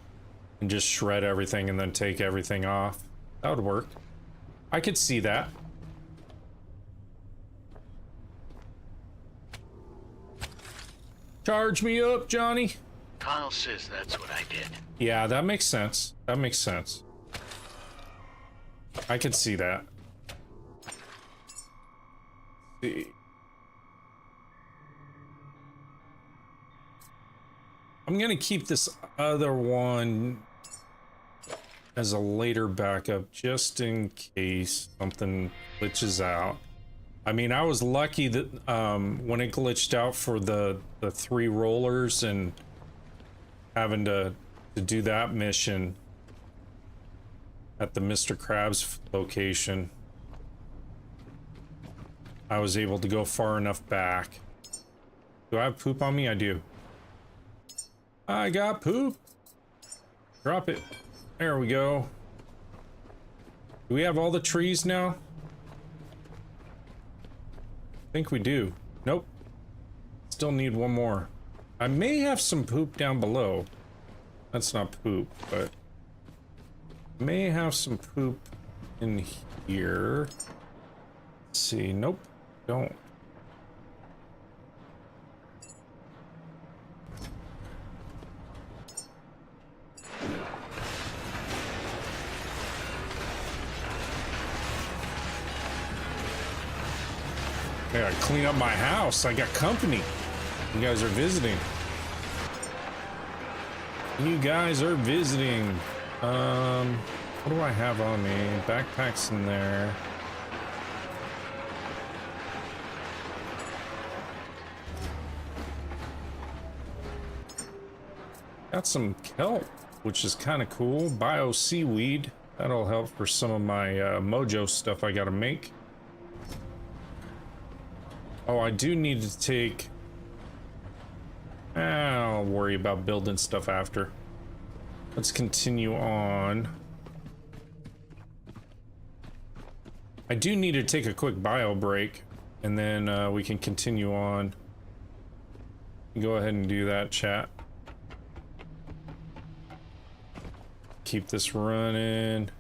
And just shred everything and then take everything off. That would work. I could see that. Charge me up, Johnny. Kyle says that's what I did. Yeah, that makes sense. That makes sense. I could see that. See. I'm gonna keep this other one as a later backup, just in case something glitches out. I mean, I was lucky that when it glitched out for the 3 rollers and having to do that mission at the Mr. Krabs location, I was able to go far enough back. Do I have poop on me? I do. I got poop. Drop it. There we go. Do we have all the trees now? I think we do. Nope. Still need one more. I may have some poop down below. That's not poop, but may have some poop in here. Let's see. Nope. Don't. I gotta clean up my house. I got company. You guys are visiting. You guys are visiting. What do I have on me? Backpack's in there. Got some kelp, which is kind of cool. Bio seaweed. That'll help for some of my mojo stuff I gotta make. Oh, I do need to take... I'll worry about building stuff after. Let's continue on. I do need to take a quick bio break, and then we can continue on. Go ahead and do that, chat. Keep this running.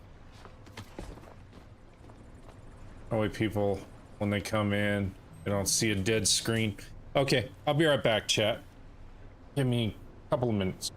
That way people, when they come in, they don't see a dead screen. Okay, I'll be right back, chat. Give me a couple of minutes.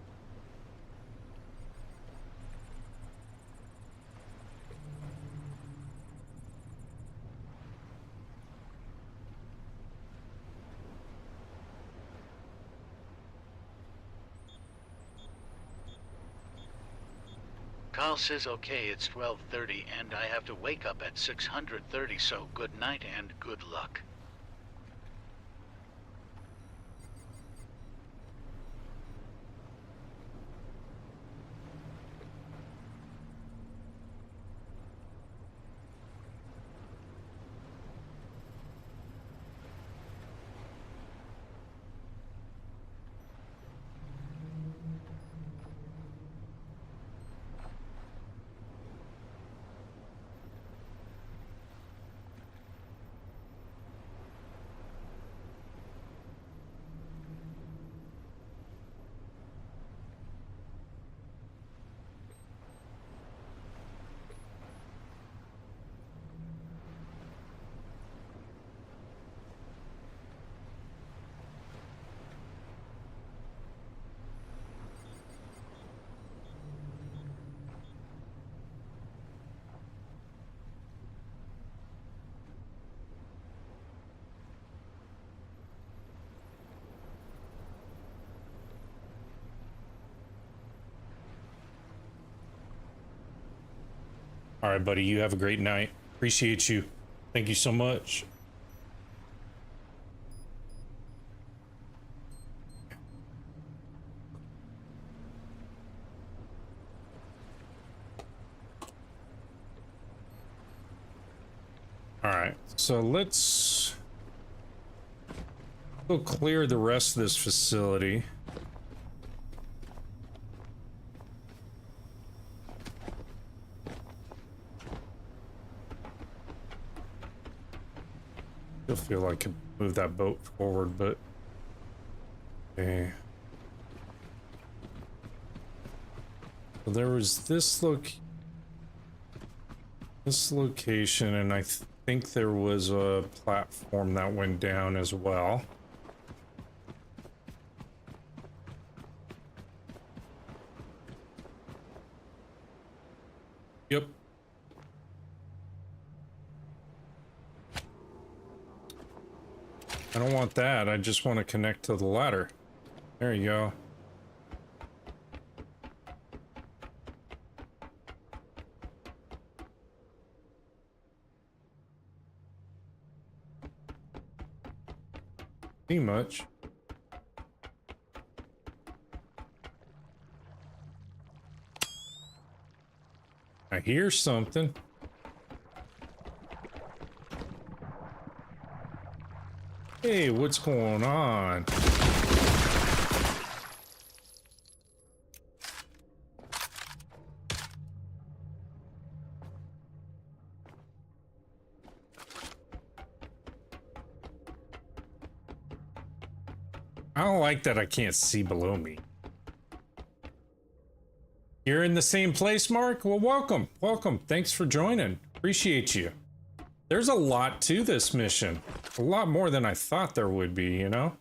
Kyle says okay, it's 12:30 and I have to wake up at 6:30, so good night and good luck. All right, buddy, you have a great night. Appreciate you. Thank you so much. All right, so let's go clear the rest of this facility. Still feel like I could move that boat forward, but okay. So there was this location, and I think there was a platform that went down as well. Yep. I don't want that. I just want to connect to the ladder. There you go. See much. I hear something. Hey, what's going on? I don't like that I can't see below me. You're in the same place, Mark? Well, welcome. Welcome. Thanks for joining. Appreciate you. There's a lot to this mission. A lot more than I thought there would be, you know?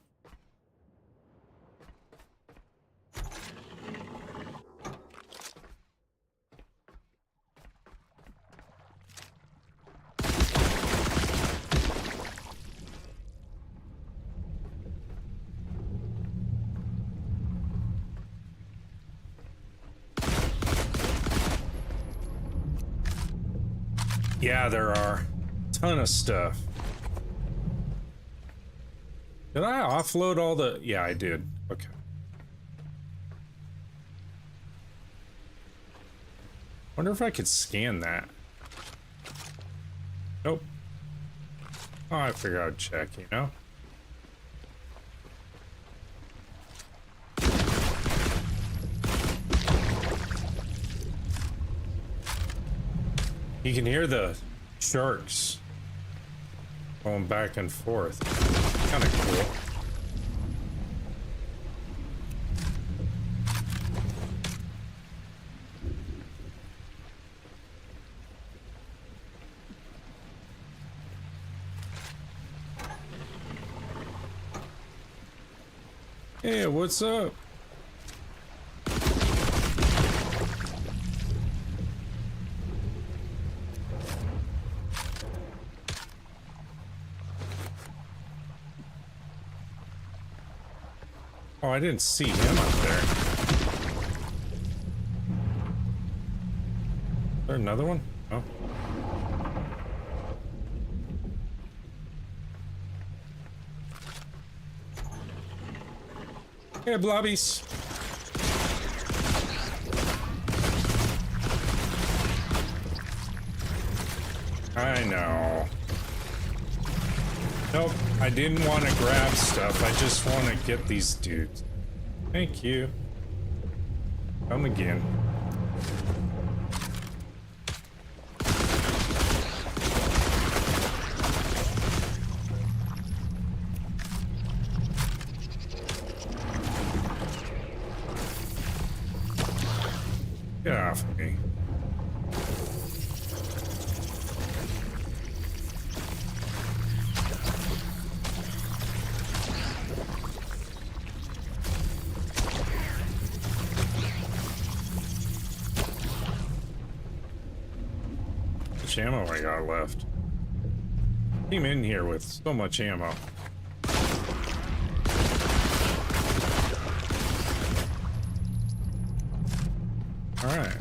Yeah, there are a ton of stuff. Did I offload all the... Yeah, I did. Okay. Wonder if I could scan that. Nope. Oh, I figured I'd check, you know? You can hear the sharks going back and forth. Kind of cool. Hey, what's up? Oh, I didn't see him up there. Is there another one? Oh. Hey, blobbies. I know. Nope, I didn't want to grab stuff. I just want to get these dudes. Thank you. Come again. Get off me. How much ammo I got left? Came in here with so much ammo. All right.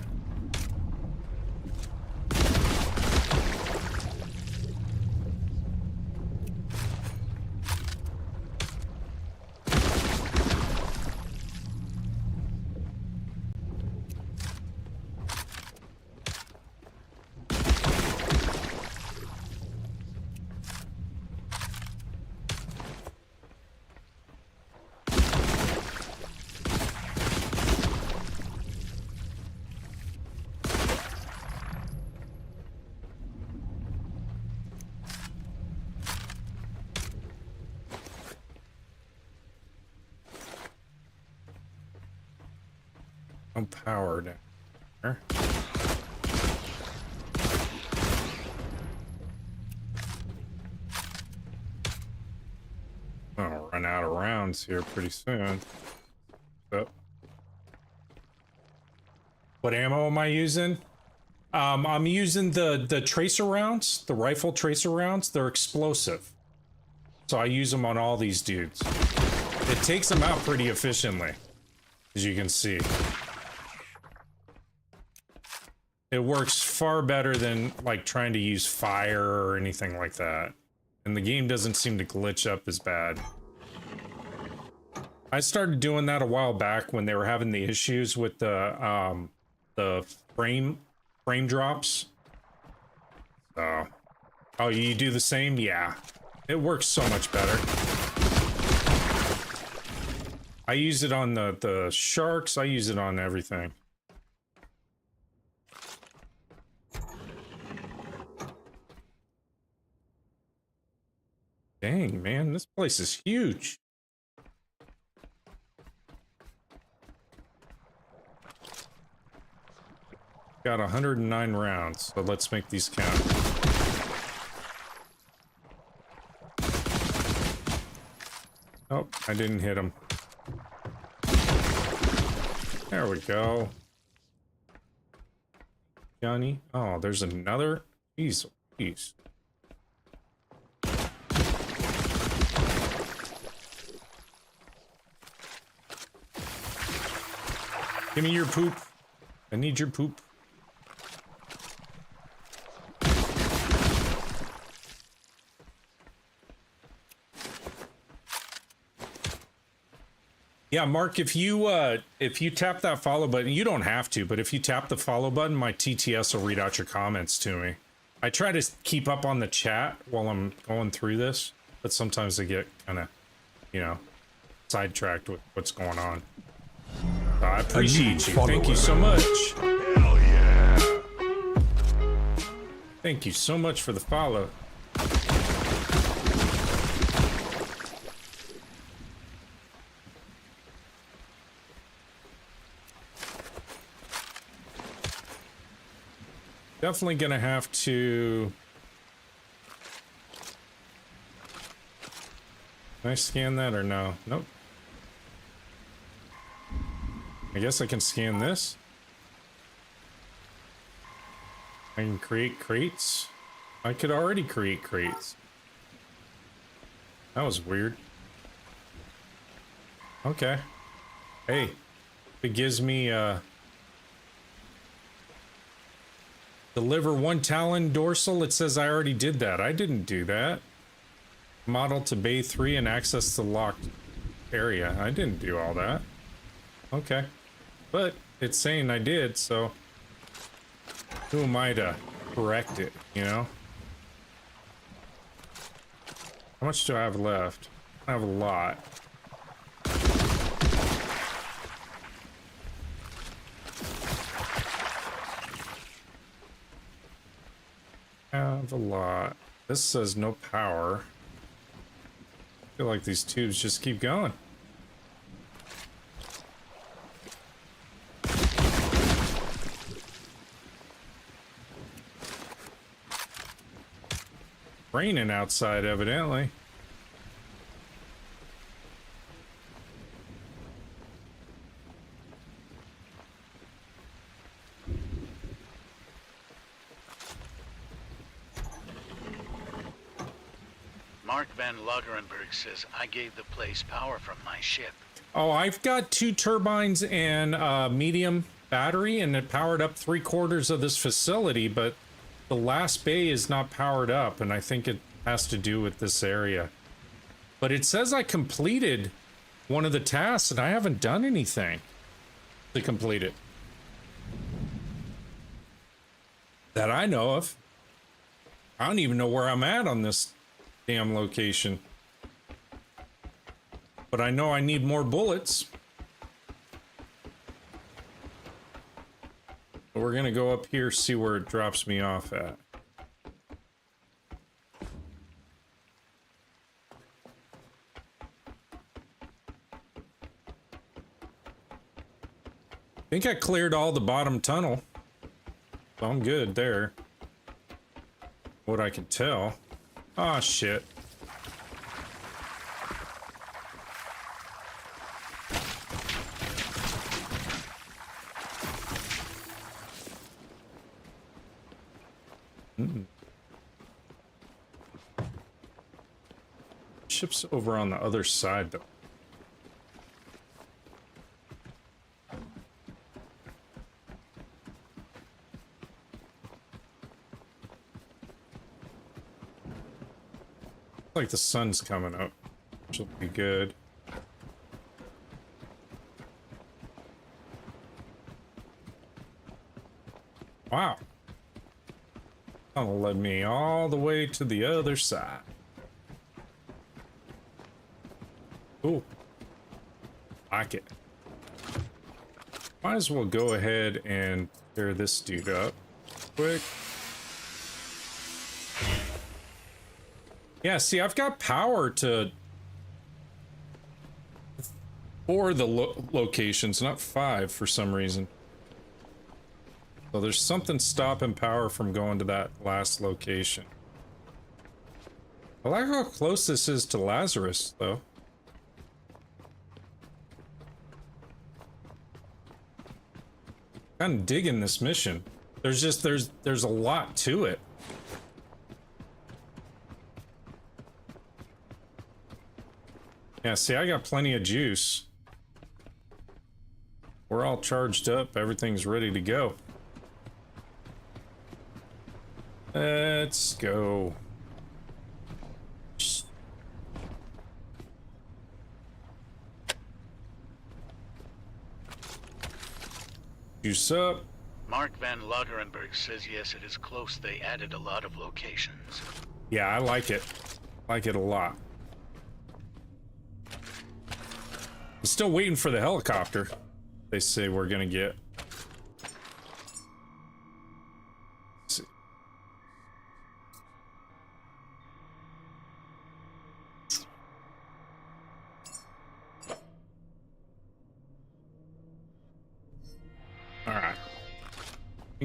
No power down there. I'll run out of rounds here pretty soon. So, what ammo am I using? I'm using the tracer rounds, the rifle tracer rounds. They're explosive, so I use them on all these dudes. It takes them out pretty efficiently, as you can see. It works far better than like trying to use fire or anything like that. And the game doesn't seem to glitch up as bad. I started doing that a while back when they were having the issues with the frame drops. So, oh, you do the same? Yeah. It works so much better. I use it on the sharks, I use it on everything. Dang, man, this place is huge. Got 109 rounds, so let's make these count. Oh, I didn't hit him. There we go. Johnny. Oh, there's another. Jeez, jeez. Give me your poop. I need your poop. Yeah, Mark, if you tap that follow button, you don't have to, but if you tap the follow button, my TTS will read out your comments to me. I try to keep up on the chat while I'm going through this, but sometimes I get kind of, you know, sidetracked with what's going on. So I appreciate you. Thank you so much. Hell yeah. Thank you so much for the follow. Definitely gonna have to... Can I scan that or no? Nope. I guess I can scan this. I can create crates. I could already create crates. That was weird. Okay. Hey, it gives me deliver 1 Talon dorsal. It says I already did that. I didn't do that. Model to Bay 3 and access the locked area. I didn't do all that. Okay. But it's saying I did, so who am I to correct it, you know? How much do I have left? I have a lot. I have a lot. This says no power. I feel like these tubes just keep going. Raining outside, evidently. Mark Van Lagerenberg says I gave the place power from my ship. Oh, I've got 2 turbines and a medium battery, and it powered up 3/4 of this facility, but the last bay is not powered up, and I think it has to do with this area. But it says I completed one of the tasks, and I haven't done anything to complete it. That I know of. I don't even know where I'm at on this damn location. But I know I need more bullets. But we're gonna go up here, see where it drops me off at. I think I cleared all the bottom tunnel. So I'm good there. What I can tell. Ah, shit. Ship's over on the other side, though. Like the sun's coming up, which will be good. Wow. That'll lead me all the way to the other side. Cool. Like it. Might as well go ahead and tear this dude up quick. Yeah, see, I've got power to... for the locations, not 5 for some reason. So there's something stopping power from going to that last location. I like how close this is to Lazarus, though. Kind of digging this mission. There's just, there's a lot to it. Yeah, see, I got plenty of juice. We're all charged up. Everything's ready to go. Let's go. Juice up. Mark Van Lagerenberg says yes, it is close. They added a lot of locations. Yeah, I like it. Like it a lot. I'm still waiting for the helicopter. They say we're gonna get. Let's see. All right.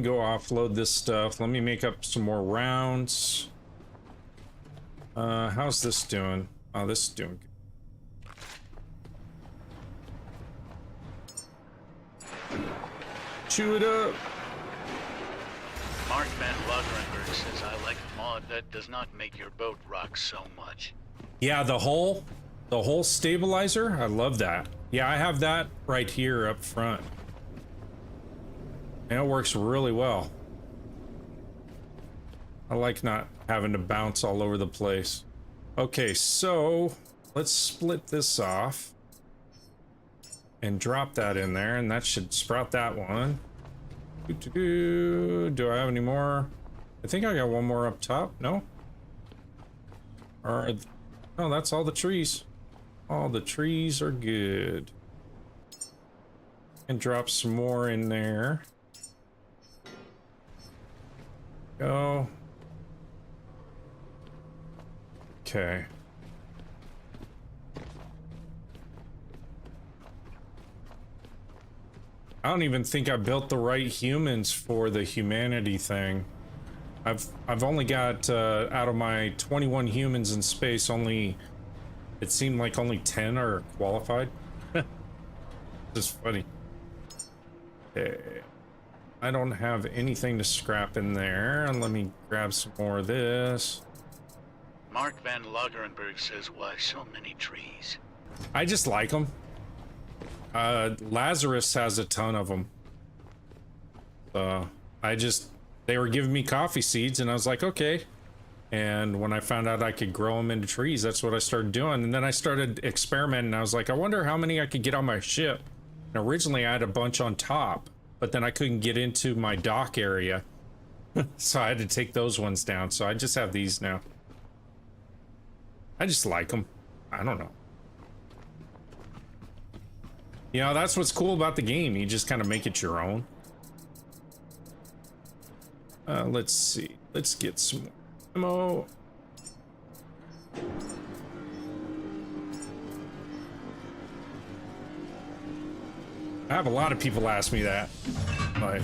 Go offload this stuff. Let me make up some more rounds. How's this doing? Oh, this is doing good. Chew it up. Mark Van Lagerenberg says I like a mod that does not make your boat rock so much. Yeah, the whole stabilizer. I love that. Yeah, I have that right here up front. And it works really well. I like not having to bounce all over the place. Okay, so let's split this off and drop that in there, and that should sprout that one. Do I have any more? I think I got one more up top. No? Or, oh, that's all the trees. All the trees are good. And drop some more in there. Go. Okay. I don't even think I built the right humans for the humanity thing. I've only got out of my 21 humans in space, only it seemed like only 10 are qualified. Just funny. Okay. I don't have anything to scrap in there, and let me grab some more of this. Mark Van Lagerenberg says why so many trees? I just like them. Lazarus has a ton of them. They were giving me coffee seeds, and I was like, okay. And when I found out I could grow them into trees, that's what I started doing. And then I started experimenting. I was like, I wonder how many I could get on my ship. And originally I had a bunch on top, but then I couldn't get into my dock area. So I had to take those ones down. So I just have these now. I just like them. I don't know. You know, that's what's cool about the game. You just kind of make it your own. Let's see. Let's get some ammo. I have a lot of people ask me that. Like,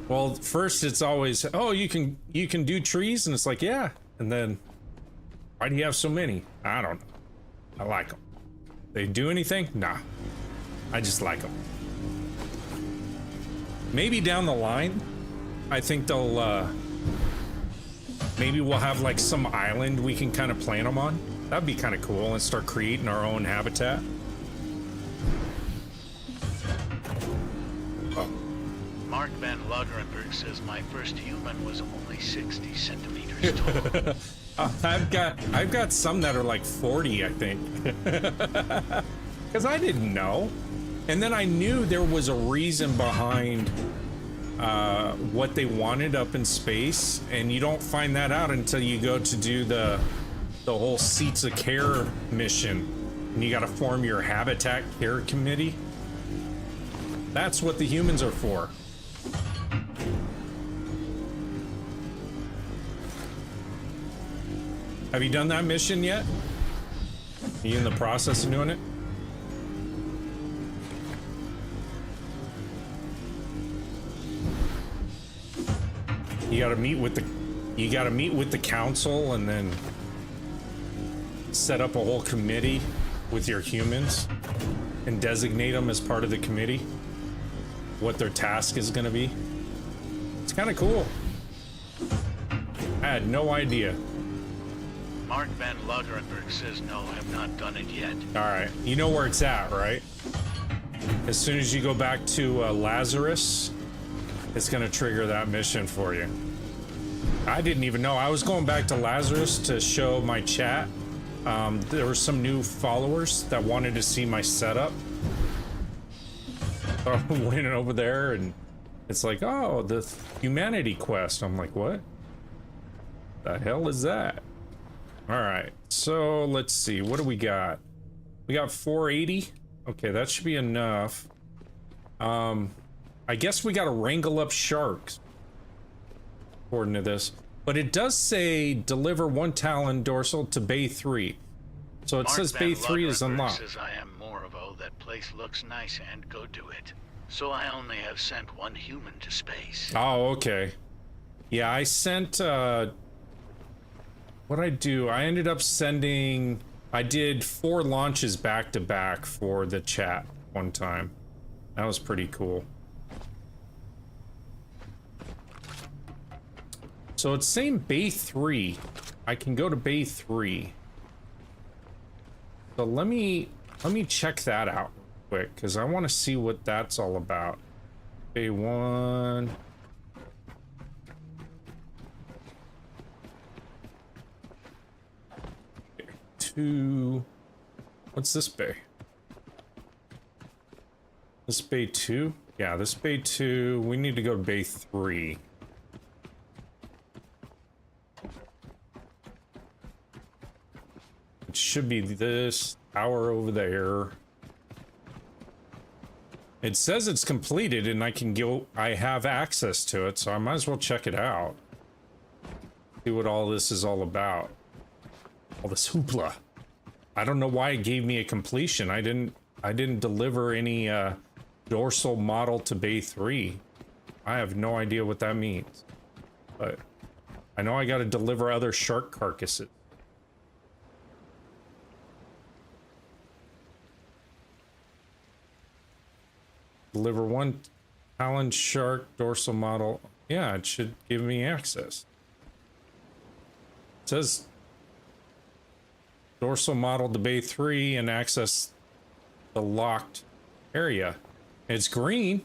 well, first it's always, oh, you can do trees, and it's like, yeah. And then, why do you have so many? I don't know. I like them. They do anything? Nah. I just like them. Maybe down the line, I think they'll, maybe we'll have like some island we can kind of plant them on. That'd be kind of cool, and start creating our own habitat. Mark Van Lagerenberg says my first human was only 60 centimeters tall. I've got some that are like 40, I think. Because I didn't know. And then I knew there was a reason behind what they wanted up in space, and you don't find that out until you go to do the whole Seats of Care mission, and you got to form your habitat care committee. That's what the humans are for. Have you done that mission yet? Are you in the process of doing it? You gotta meet with the council, and then set up a whole committee with your humans and designate them as part of the committee, what their task is gonna be. It's kind of cool. I had no idea. Mark Van Lagerenberg says no, I have not done it yet. All right, you know where it's at, right? As soon as you go back to Lazarus, it's gonna trigger that mission for you. I didn't even know. I was going back to Lazarus to show my chat. There were some new followers that wanted to see my setup. So I went over there and It's like, oh, the humanity quest. I'm like, what? The hell is that? All right, so let's see. What do we got? We got 480. Okay, that should be enough. I guess we gotta wrangle up sharks, according to this. But it does say deliver 1 Talon dorsal to Bay 3. So it says Bay 3 is unlocked. Says I am Morvo. That place looks nice and go do it. So I only have sent 1 human to space. Oh, okay. Yeah, I sent, what'd I do? I ended up sending... I did 4 launches back to back for the chat one time. That was pretty cool. So it's saying Bay 3. I can go to Bay 3. So let me check that out quick, because I want to see what that's all about. Bay 1. Bay 2. What's this bay? This Bay 2? Yeah, this Bay 2. We need to go to Bay 3. It should be this tower over there. It says it's completed and I can go, I have access to it, so I might as well check it out. See what all this is all about. All this hoopla. I don't know why it gave me a completion. I didn't deliver any dorsal model to Bay 3. I have no idea what that means. But I know I gotta deliver other shark carcasses. Deliver 1 Talon shark dorsal model. Yeah, it should give me access. It says dorsal model to Bay 3 and access the locked area. It's green.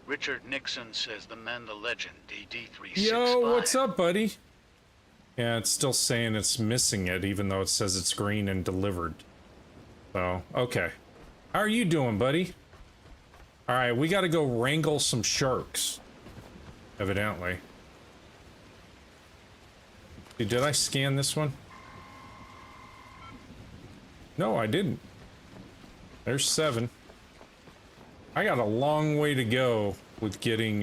Richard Nixon says the man, the legend, DD365. Yo, what's up, buddy? Yeah, it's still saying it's missing it, even though it says it's green and delivered. So, okay. How are you doing, buddy? All right, we got to go wrangle some sharks, evidently. Did I scan this one? No, I didn't. There's 7. I got a long way to go with getting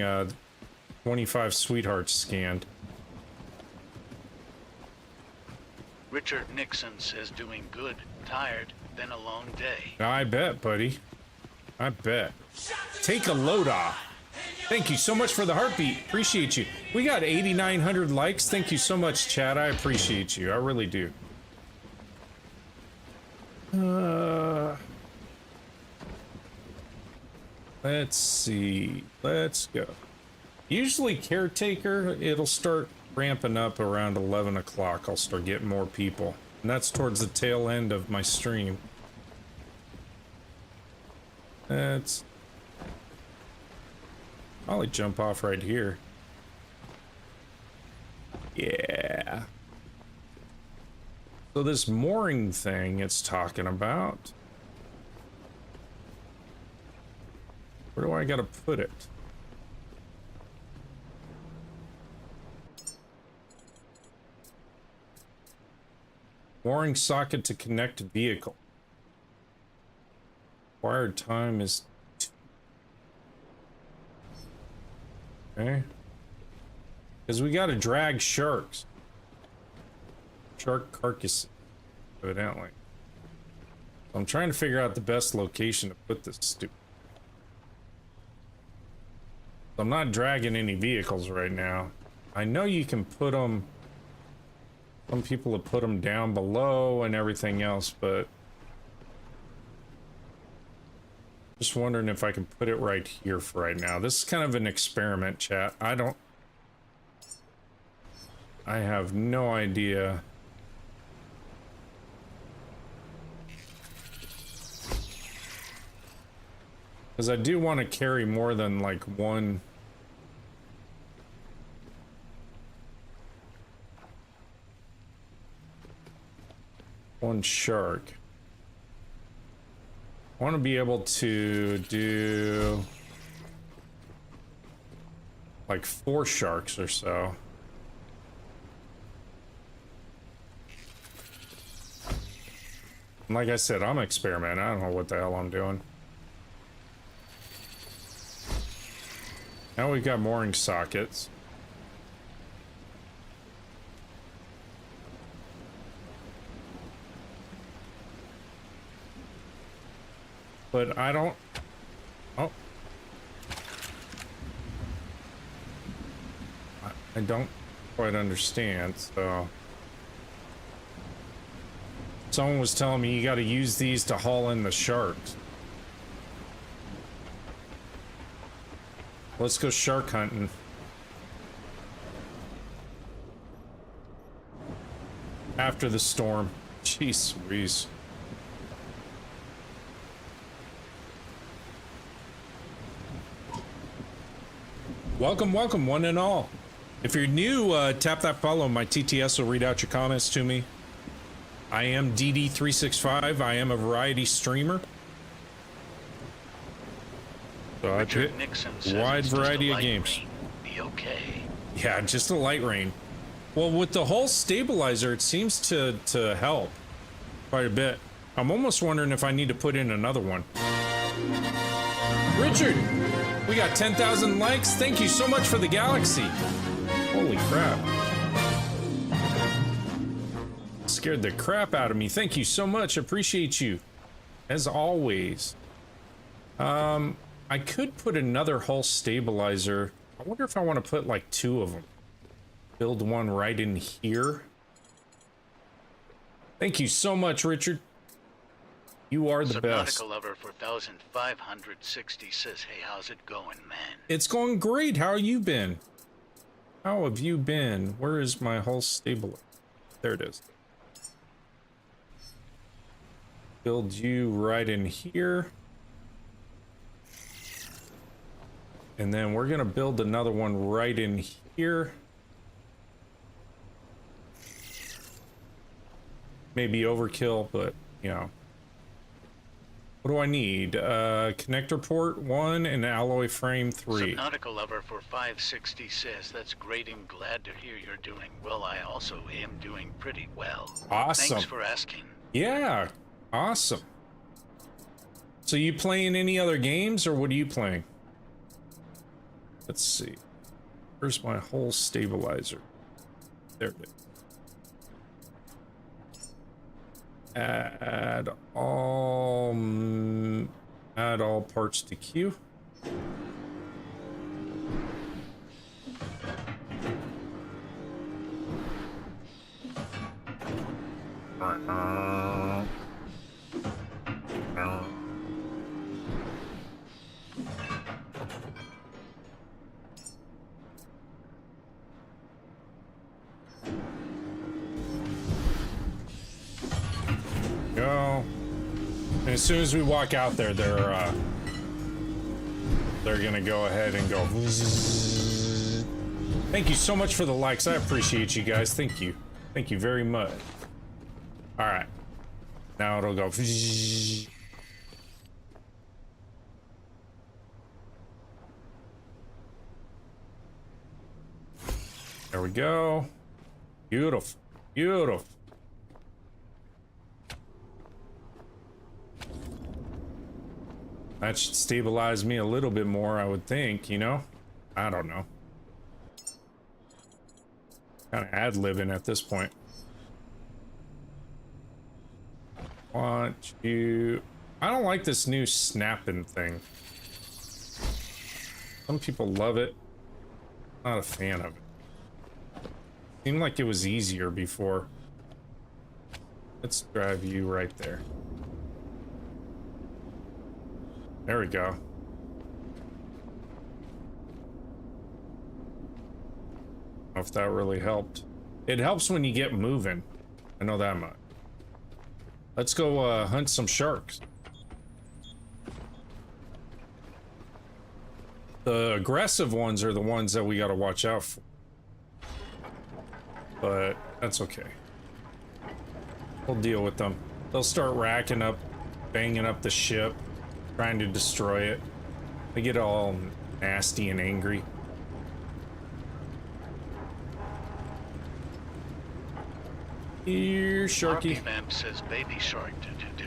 25 sweethearts scanned. Richard Nixon says doing good, tired, then a long day. I bet, buddy. I bet. Take a load off. Thank you so much for the heartbeat. Appreciate you. We got 8,900 likes. Thank you so much, Chad. I appreciate you. I really do. Let's see. Let's go. Usually Caretaker, it'll start ramping up around 11 o'clock. I'll start getting more people. And that's towards the tail end of my stream. Let's probably jump off right here. Yeah. So this mooring thing it's talking about. Where do I gotta put it? Mooring socket to connect vehicle. Required time is 2. Okay. Because we gotta drag sharks. Shark carcass, evidently. I'm trying to figure out the best location to put this stupid. I'm not dragging any vehicles right now. I know you can put them. Some people have put them down below and everything else, but just wondering if I can put it right here for right now. This is kind of an experiment, chat. I have no idea. Because I do want to carry more than like one shark. I want to be able to do like 4 sharks or so. And like I said, I'm experimenting. I don't know what the hell I'm doing. Now we've got mooring sockets. But I don't... Oh. I don't quite understand, so... Someone was telling me you gotta use these to haul in the sharks. Let's go shark hunting. After the storm. Jeez Louise. Welcome, welcome, one and all. If you're new, tap that follow. My TTS will read out your comments to me. I am DD365. I am a variety streamer. So I Richard pick Nixon says wide it's just a variety of light games. rain. Be okay. Yeah, just a light rain. Well, with the whole stabilizer, it seems to help quite a bit. I'm almost wondering if I need to put in another one. Richard, we got 10,000 likes. Thank you so much for the galaxy. Holy crap. Scared the crap out of me. Thank you so much. Appreciate you. As always. I could put another hull stabilizer. I wonder if I want to put like 2 of them. Build one right in here. Thank you so much, Richard. You are the best. Subnautica Lover 4560 says, hey, how's it going, man? It's going great. How have you been? How have you been? Where is my hull stabilizer? There it is. Build you right in here. And then we're gonna build another one right in here. Maybe overkill, but you know. What do I need? Connector port 1 and alloy frame 3. Subnautica Lover for 560 says, that's great, I'm glad to hear you're doing well. I also am doing pretty well. Awesome. Thanks for asking. Yeah, awesome. So you playing any other games or what are you playing? Let's see. Where's my whole stabilizer? There it is. Add all parts to queue. Go. And as soon as we walk out there, they're gonna go ahead and go. Thank you so much for the likes. I appreciate you guys. Thank you. Thank you very much. All right. Now it'll go. There we go. Beautiful. Beautiful. That should stabilize me a little bit more, I would think, you know? I don't know. Kind of ad-libbing at this point. Want you... I don't like this new snapping thing. Some people love it. Not a fan of it. Seemed like it was easier before. Let's drive you right there. There we go. I don't know if that really helped. It helps when you get moving. I know that much. Let's go hunt some sharks. The aggressive ones are the ones that we gotta watch out for. But that's okay. We'll deal with them. They'll start racking up, banging up the ship. Trying to destroy it. They get all nasty and angry. Here, Sharky. Vamp says Baby Shark do.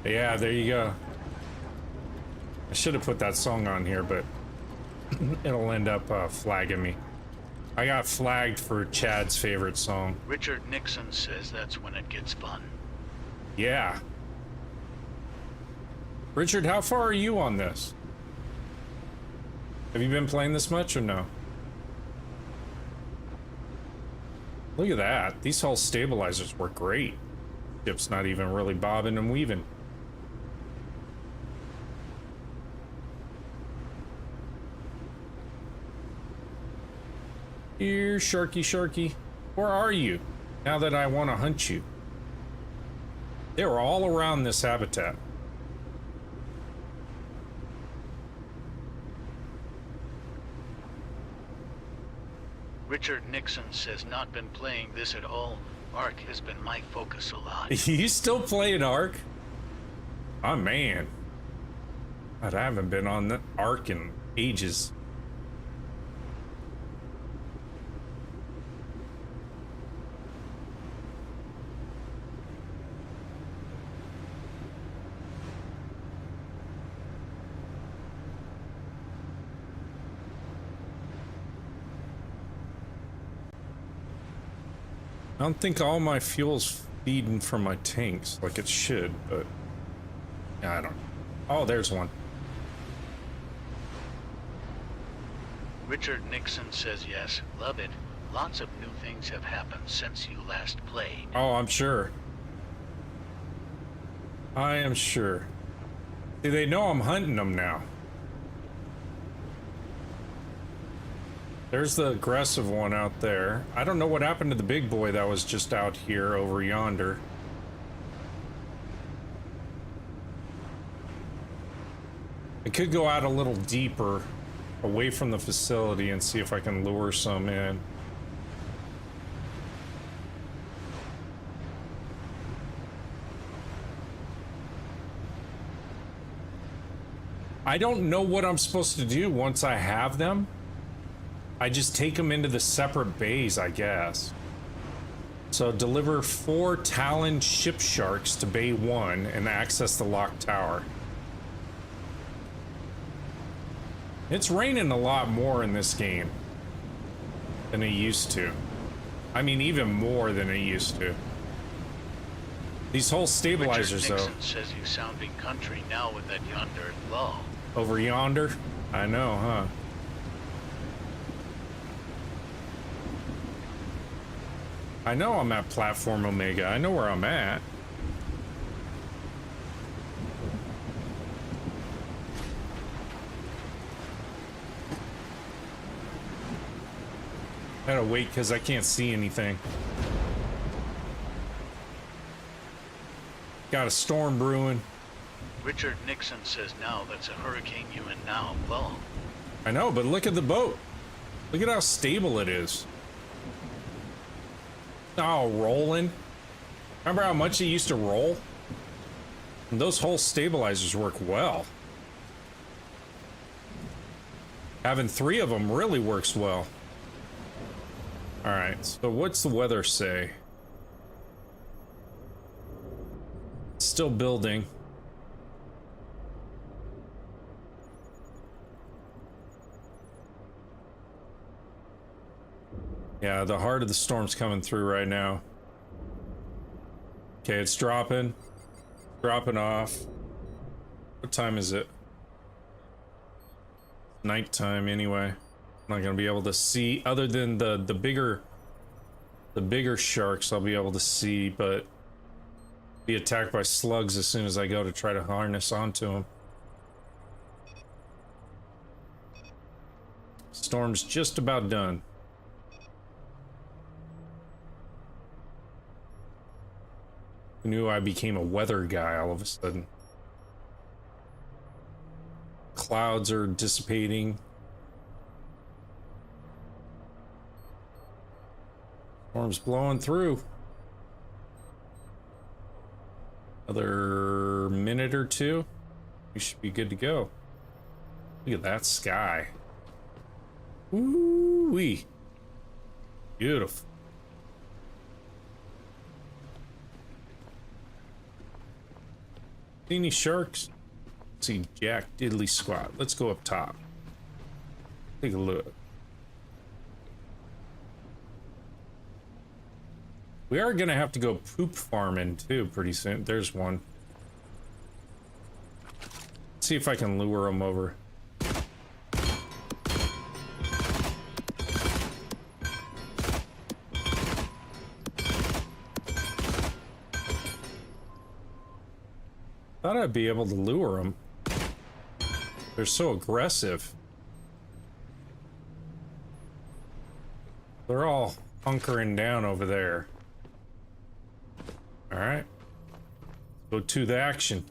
Yeah, there you go. I should have put that song on here, but it'll end up flagging me. I got flagged for Chad's favorite song. Richard Nixon says that's when it gets fun. Yeah. Richard, how far are you on this? Have you been playing this much or no? Look at that. These hull stabilizers work great. Ship's not even really bobbing and weaving. Here, Sharky, Sharky. Where are you? Now that I want to hunt you. They were all around this habitat. Richard Nixon says not been playing this at all. Ark has been my focus a lot. You still playing Ark? Oh man. God, I haven't been on the Ark in ages. I don't think all my fuel's feeding from my tanks like it should, but yeah, I don't. Oh, there's one. Richard Nixon says yes, love it. Lots of new things have happened since you last played. Oh, I'm sure. I am sure. See, they know I'm hunting them now. There's the aggressive one out there. I don't know what happened to the big boy that was just out here over yonder. I could go out a little deeper away from the facility and see if I can lure some in. I don't know what I'm supposed to do once I have them. I just take them into the separate bays, I guess. So deliver 4 Talon ship sharks to Bay 1 and access the locked tower. It's raining a lot more in this game than it used to. I mean, even more than it used to. These whole stabilizers, Richard though. Nixon says you sounding country now with that yonder law. Over yonder? I know, huh? I know I'm at Platform Omega. I know where I'm at. I gotta wait because I can't see anything. Got a storm brewing. Richard Nixon says now that's a hurricane you in now, law. I know, but look at the boat. Look at how stable it is. Oh, rolling. Remember how much it used to roll? And those whole stabilizers work well. Having 3 of them really works well. Alright, so what's the weather say? It's still building. Yeah, the heart of the storm's coming through right now. Okay, it's dropping. Dropping off. What time is it? Nighttime anyway. I'm not gonna be able to see other than the bigger sharks I'll be able to see, but be attacked by slugs as soon as I go to try to harness onto them. Storm's just about done. I knew I became a weather guy all of a sudden. Clouds are dissipating. Storm's blowing through. Another minute or 2. We should be good to go. Look at that sky. Woo-wee. Beautiful. See any sharks? Let's see Jack Diddley Squat. Let's go up top. Take a look. We are gonna have to go poop farming too pretty soon. There's one. Let's see if I can lure them over. Thought I'd be able to lure them. They're so aggressive. They're all hunkering down over there. All right. Go to the action.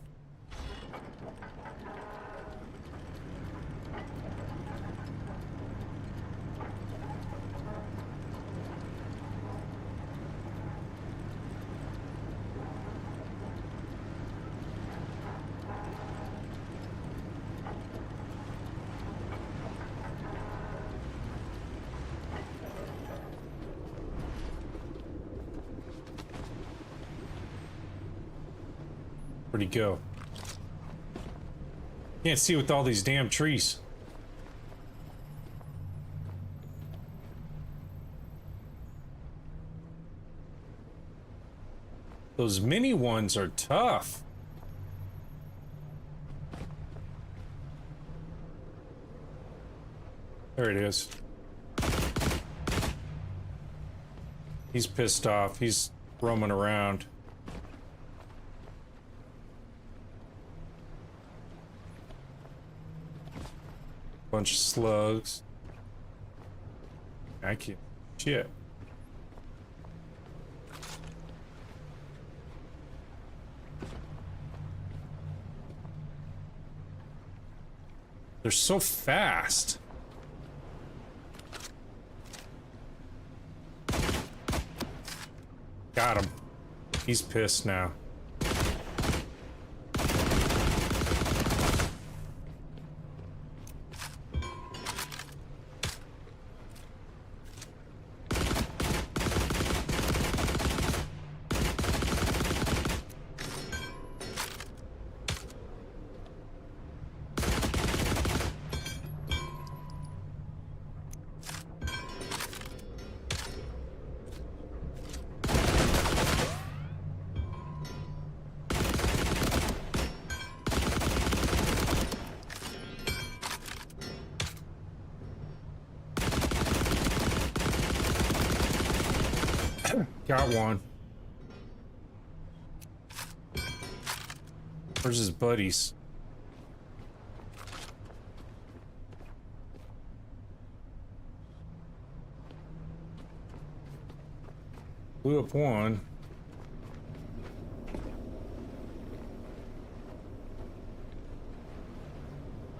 Where'd he go? Can't see with all these damn trees. Those mini ones are tough. There it is. He's pissed off. He's roaming around. Bunch of slugs. I can't. Shit. They're so fast. Got him. He's pissed now. Got one. Where's his buddies? Blew up one.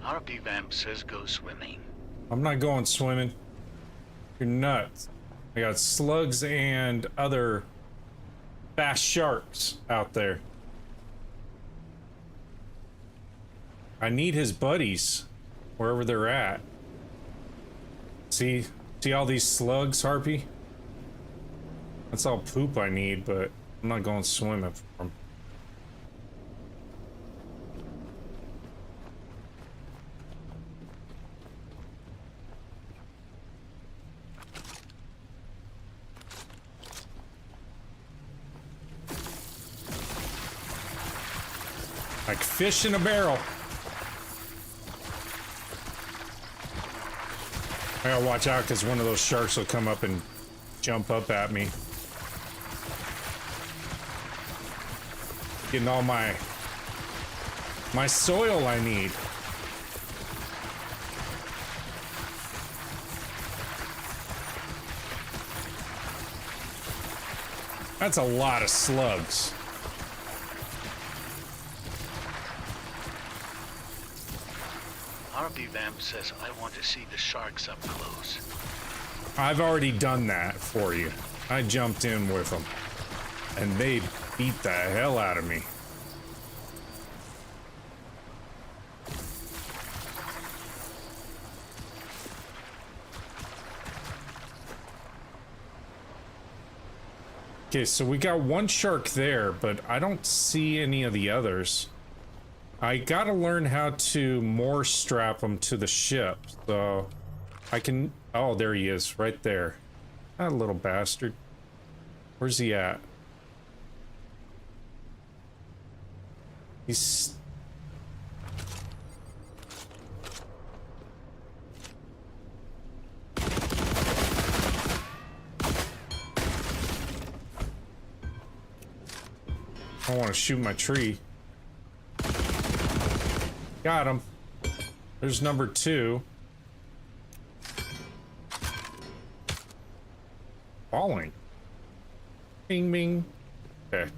RP Vamp says go swimming. I'm not going swimming. You're nuts. I got slugs and other fast sharks out there. I need his buddies wherever they're at. See all these slugs, Harpy? That's all poop I need, but I'm not going swimming for them. Like fish in a barrel. I gotta watch out because one of those sharks will come up and jump up at me. Getting all my soil I need. That's a lot of slugs. RP Vamp says I want to see the sharks up close. I've already done that for you. I jumped in with them, and they beat the hell out of me. Okay, so we got one shark there, but I don't see any of the others. I gotta learn how to more strap him to the ship, so I can... Oh, there he is, right there. That little bastard. Where's he at? He's... I don't want to shoot my tree. Got him. There's number 2. Falling. Bing, bing. Okay.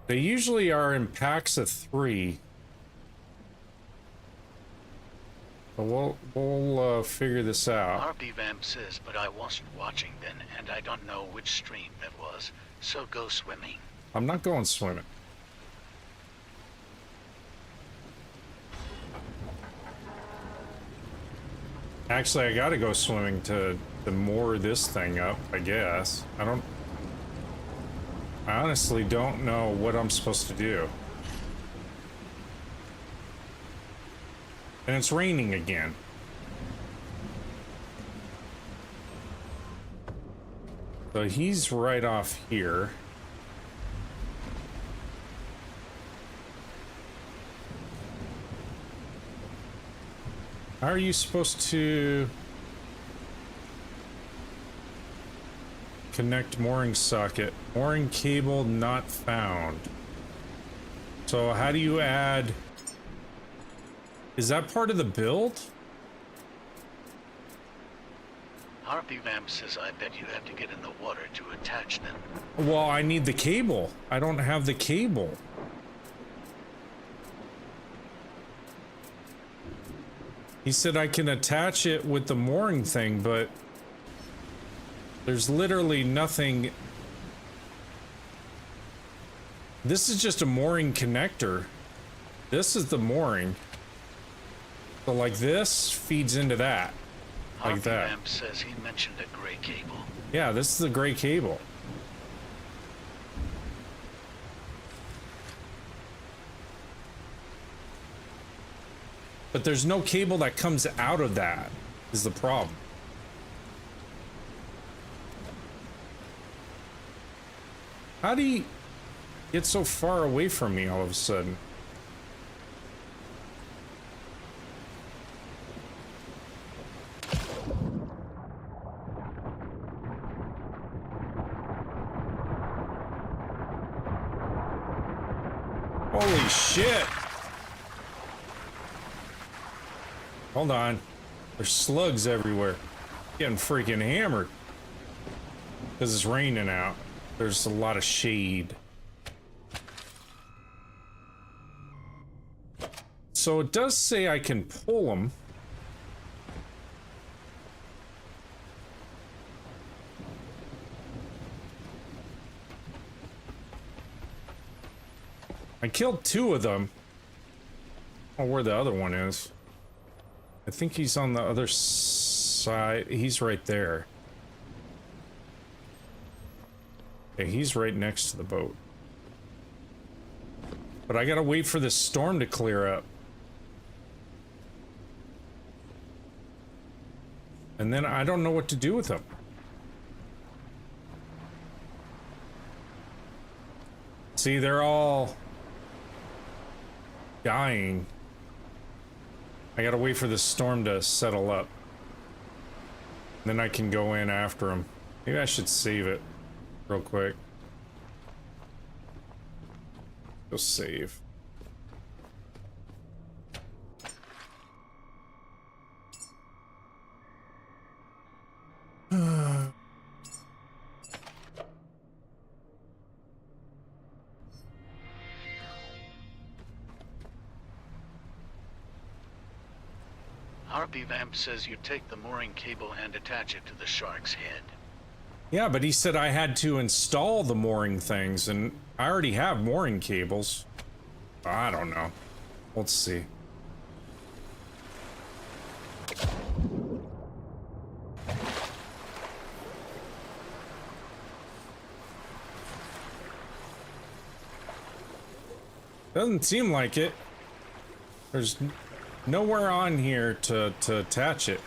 They usually are in packs of 3. But we'll figure this out. RP Vamp says, but I wasn't watching then, and I don't know which stream that was. So go swimming. I'm not going swimming. Actually, I gotta go swimming to moor this thing up, I guess. I honestly don't know what I'm supposed to do. And it's raining again. So he's right off here. How are you supposed to connect mooring socket? Mooring cable not found. So how do you add... Is that part of the build? RP Vamp says I bet you have to get in the water to attach them. Well, I need the cable. I don't have the cable. He said I can attach it with the mooring thing, but there's literally nothing. This is just a mooring connector. This is the mooring. So like this feeds into that. Like that. Vamp says he mentioned a gray cable. Yeah, this is a gray cable. But there's no cable that comes out of that, is the problem. How do you get so far away from me all of a sudden? Holy shit! Hold on. There's slugs everywhere. Getting freaking hammered. Because it's raining out. There's a lot of shade. So it does say I can pull them. I killed 2 of them. Oh, where the other one is. I think he's on the other side. He's right there. Okay, he's right next to the boat. But I gotta wait for this storm to clear up. And then I don't know what to do with them. See, they're all dying. I gotta wait for the storm to settle up. Then I can go in after him. Maybe I should save it real quick. Go save. RP Vamp says you take the mooring cable and attach it to the shark's head. Yeah, but he said I had to install the mooring things, and I already have mooring cables. I don't know. Let's see. Doesn't seem like it. There's nowhere on here to attach it.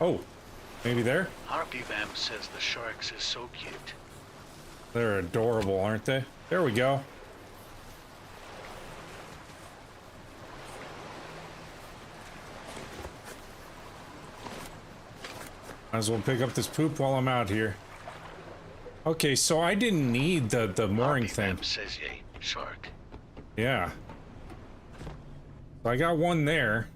Oh, maybe there? Harpy Vamp says the sharks is so cute. They're adorable, aren't they? There we go. Might as well pick up this poop while I'm out here. Okay, so I didn't need the mooring Harpy thing. Vamp says yay, shark. Yeah. So I got one there.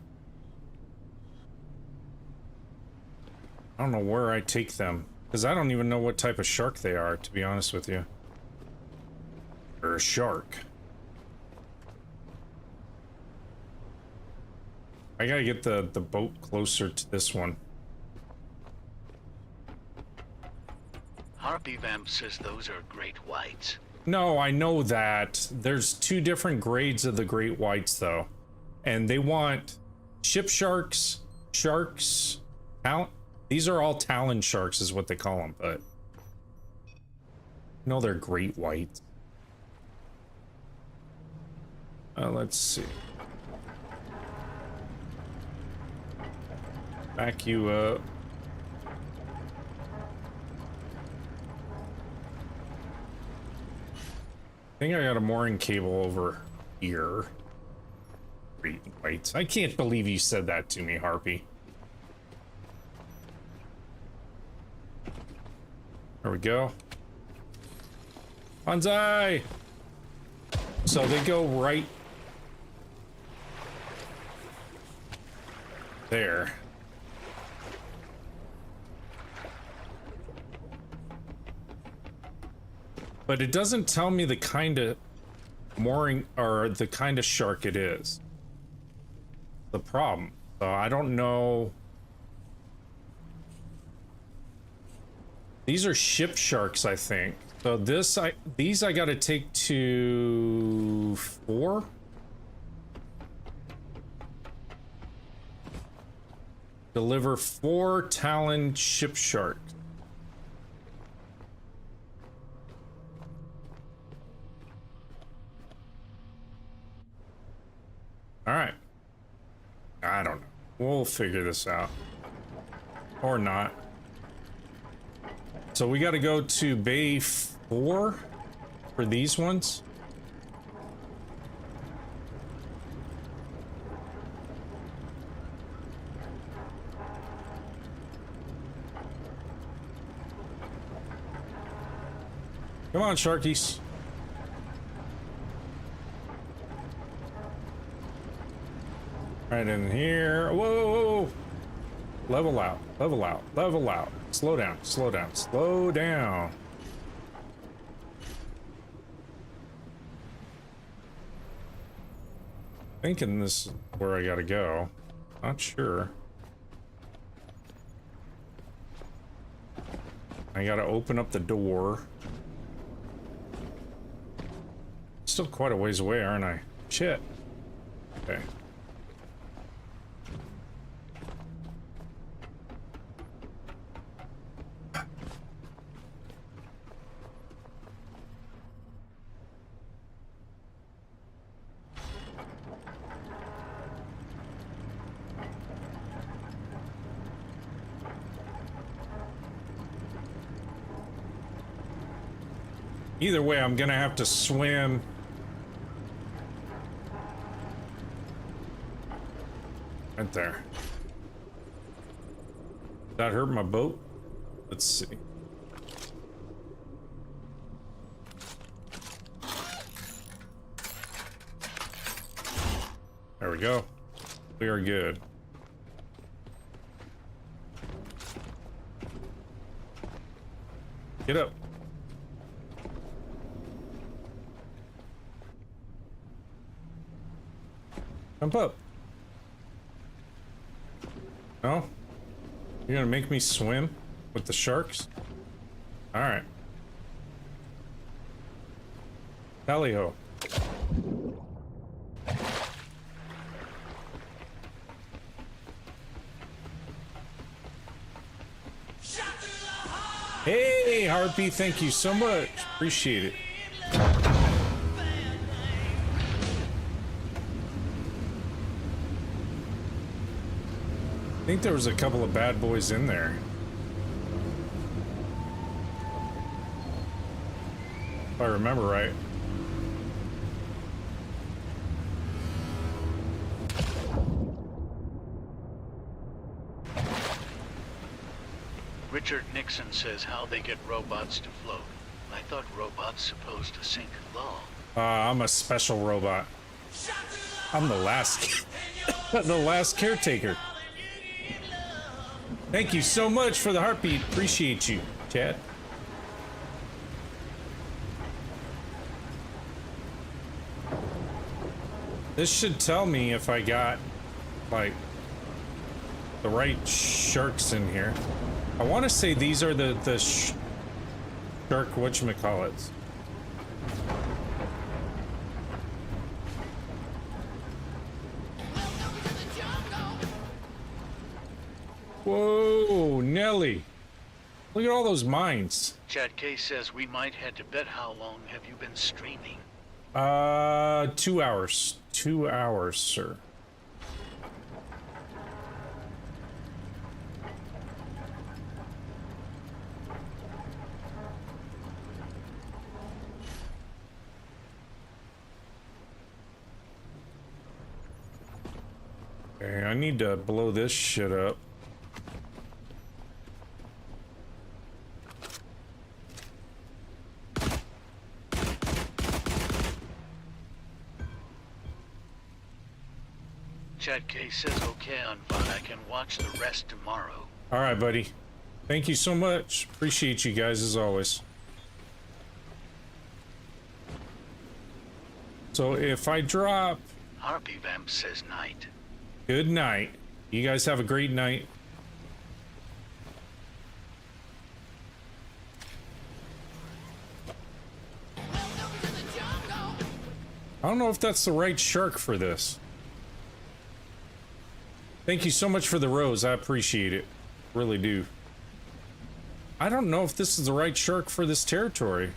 I don't know where I take them, because I don't even know what type of shark they are, to be honest with you. Or a shark. I gotta get the boat closer to this one. Harpy Vamp says those are great whites. No, I know that. There's two different grades of the great whites, though. And they want ship sharks, these are all talon sharks is what they call them, but... No, they're great whites. Let's see. Back you up. I think I got a mooring cable over here. Great whites. I can't believe you said that to me, Harpy. There we go. Banzai! So they go right there. But it doesn't tell me the kind of mooring or the kind of shark it is. The problem. So I don't know. These are ship sharks, I think. So these I gotta take to 4. Deliver 4 talon ship sharks. All right. I don't know. We'll figure this out. Or not. So we got to go to Bay 4 for these ones. Come on, Sharkies. Right in here. Whoa, whoa, whoa. Level out, level out, level out. Slow down, slow down, slow down. Thinking this is where I gotta go. Not sure. I gotta open up the door. Still quite a ways away, aren't I? Shit. Okay. Either way, I'm gonna have to swim. Right there. Did that hurt my boat? Let's see. There we go. We are good. Get up. Jump up. No? You're gonna make me swim with the sharks? Alright. Tally-ho. Hey, Harpy, thank you so much. Appreciate it. I think there was a couple of bad boys in there. If I remember right. Richard Nixon says how they get robots to float. I thought robots supposed to sink low. I'm a special robot. I'm the last, the last caretaker. Thank you so much for the heartbeat. Appreciate you, Chad. This should tell me if I got, like, the right sharks in here. I want to say these are the shark whatchamacallits. Whoa, Nelly. Look at all those mines. Chad K says we might head to bed. How long have you been streaming? 2 hours. 2 hours, sir. Okay, I need to blow this shit up. Chad K says okay on VOD. I can watch the rest tomorrow. All right, buddy. Thank you so much. Appreciate you guys as always. So if I drop... Harpy Vamp says night. Good night. You guys have a great night. I don't know if that's the right shark for this. Thank you so much for the rose. I appreciate it. Really do. I don't know if this is the right shark for this territory.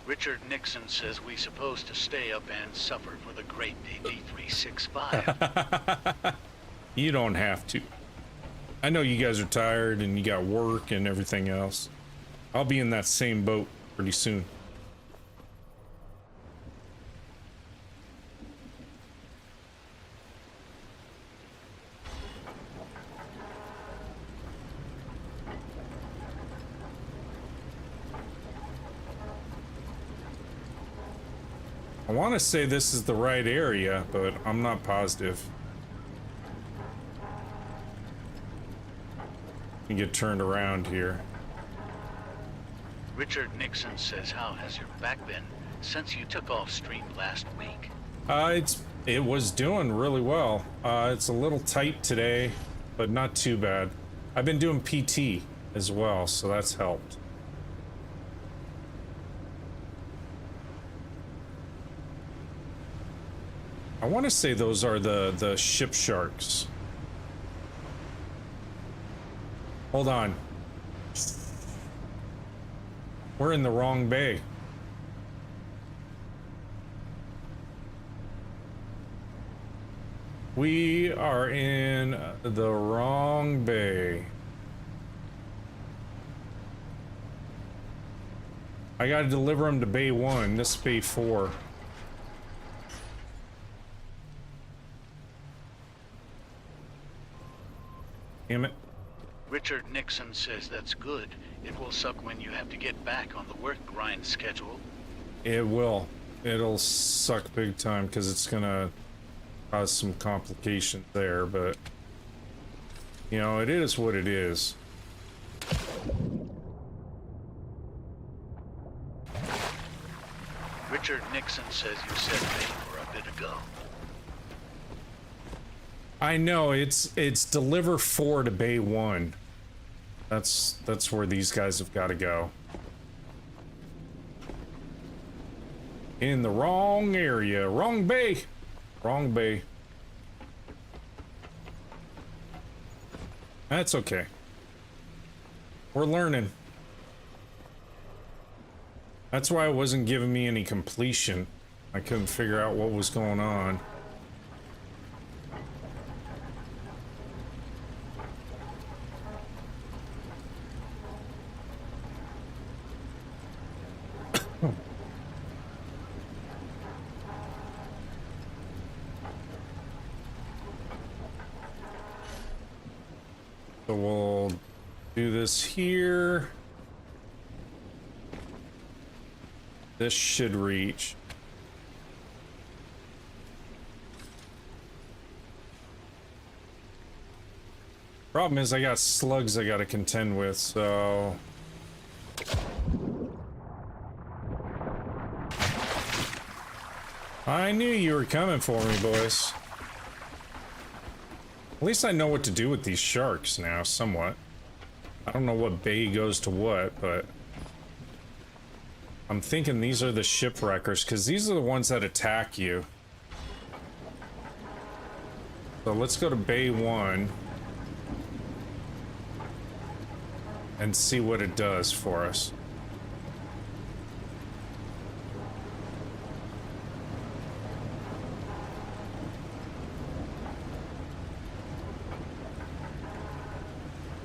Richard Nixon says we supposed to stay up and suffer for the great DD365. You don't have to. I know you guys are tired and you got work and everything else. I'll be in that same boat pretty soon. I want to say this is the right area, but I'm not positive. You get turned around here. Richard Nixon says how has your back been since you took off stream last week? It was doing really well. It's a little tight today, but not too bad. I've been doing PT as well, so that's helped. I want to say those are the ship sharks. Hold on. We're in the wrong bay. We are in the wrong bay. I gotta deliver them to bay 1. This is bay 4. Damn it. Richard Nixon says that's good. It will suck when you have to get back on the work grind schedule. It will. It'll suck big time because it's gonna cause some complications there, but you know, it is what it is. Richard Nixon says you said me for a bit ago. I know it's deliver 4 to bay 1. That's where these guys have got to go. In the wrong area, wrong bay, wrong bay. That's okay. We're learning. That's why it wasn't giving me any completion. I couldn't figure out what was going on. So we'll do this here. This should reach. Problem is I got slugs I gotta contend with, so... I knew you were coming for me, boys. At least I know what to do with these sharks now, somewhat. I don't know what bay goes to what, but... I'm thinking these are the shipwreckers, because these are the ones that attack you. So let's go to Bay 1. And see what it does for us.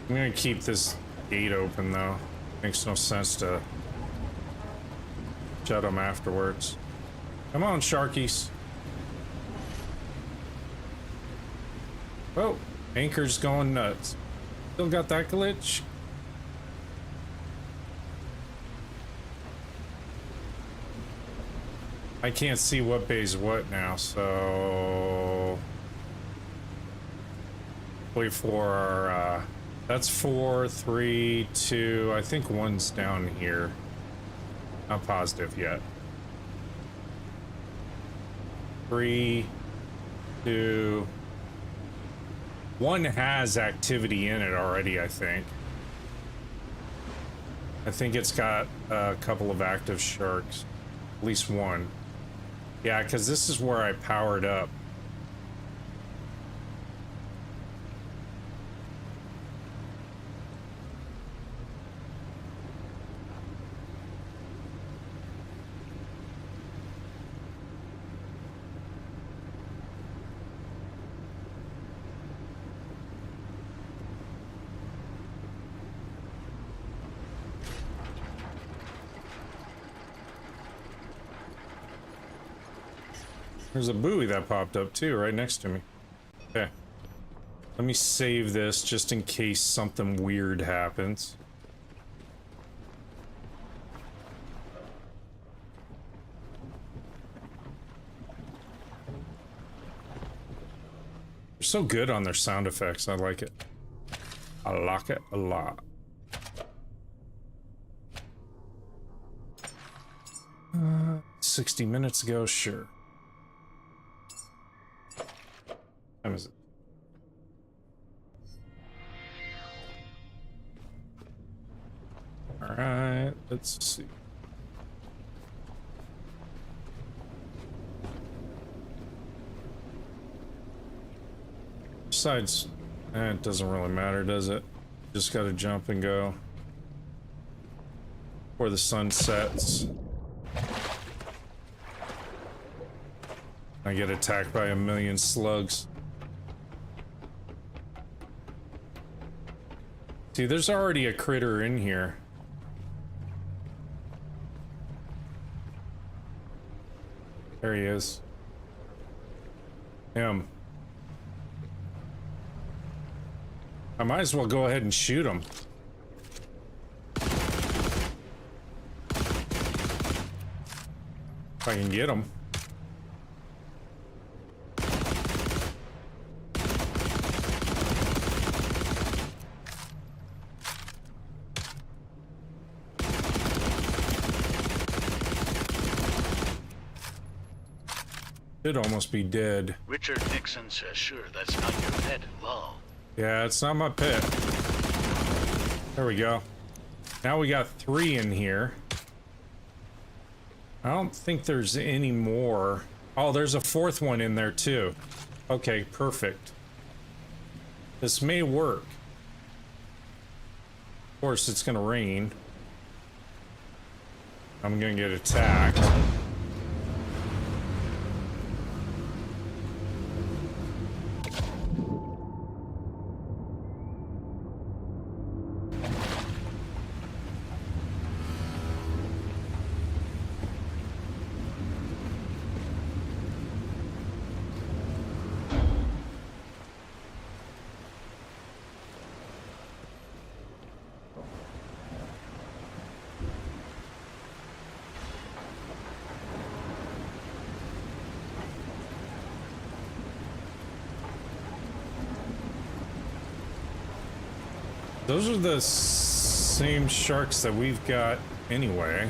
I'm gonna keep this gate open though. Makes no sense to shut them afterwards. Come on, sharkies. Oh, anchor's going nuts. Still got that glitch? I can't see what bay's what now, so... Wait for our, that's 4, 3, 2, I think one's down here. Not positive yet. 3, 2... One has activity in it already, I think. I think it's got a couple of active sharks. At least one. Yeah, because this is where I powered up. There's a buoy that popped up too, right next to me. Okay. Let me save this just in case something weird happens. They're so good on their sound effects, I like it. I like it a lot. 60 minutes ago, sure. Time is it? All right, let's see. Besides, it doesn't really matter, does it? Just gotta jump and go before the sun sets. I get attacked by a million slugs. See, there's already a critter in here. There he is. Him. I might as well go ahead and shoot him. If I can get him. Should almost be dead. Richard Nixon says, sure, that's not your pet, lol. Yeah, it's not my pet. There we go. Now we got 3 in here. I don't think there's any more. Oh, there's a 4th one in there too. Okay, perfect. This may work. Of course, it's gonna rain. I'm gonna get attacked. Those are the same sharks that we've got anyway.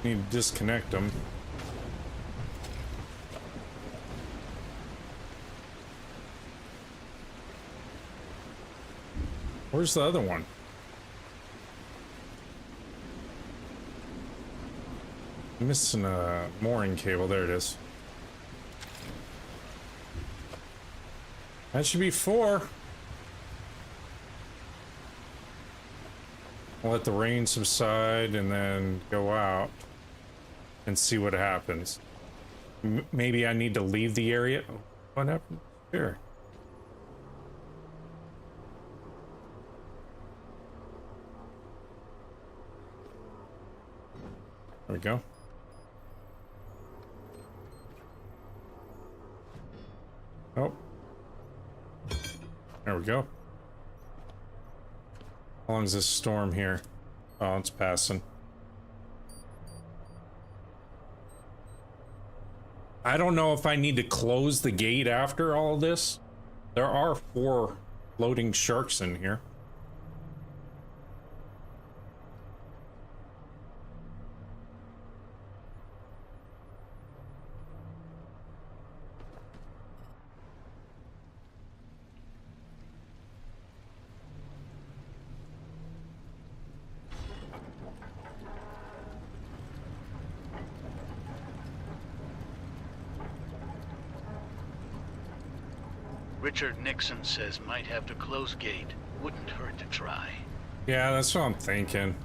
Need to disconnect them. Where's the other one? I'm missing a mooring cable. There it is. That should be 4. I'll let the rain subside and then go out and see what happens. Maybe I need to leave the area. What happened here? There we go. Oh. There we go. How long is this storm here? Oh, it's passing. I don't know if I need to close the gate after all of this. There are 4 floating sharks in here. Richard Nixon says might have to close gate. Wouldn't hurt to try. Yeah, that's what I'm thinking.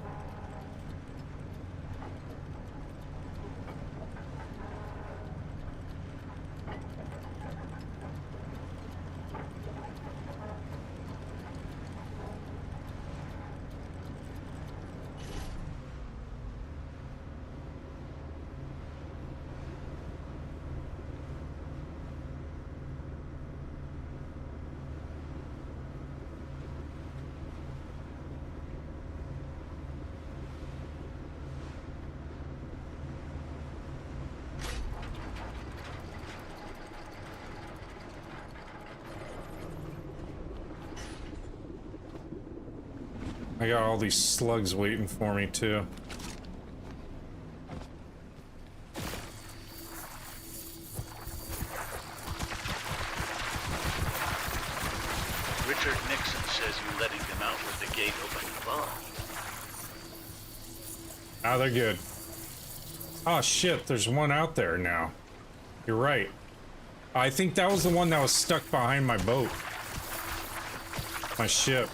I got all these slugs waiting for me too. Richard Nixon says you letting them out with the gate open long. Ah, they're good. Oh shit, there's one out there now. You're right. I think that was the one that was stuck behind my boat. My ship.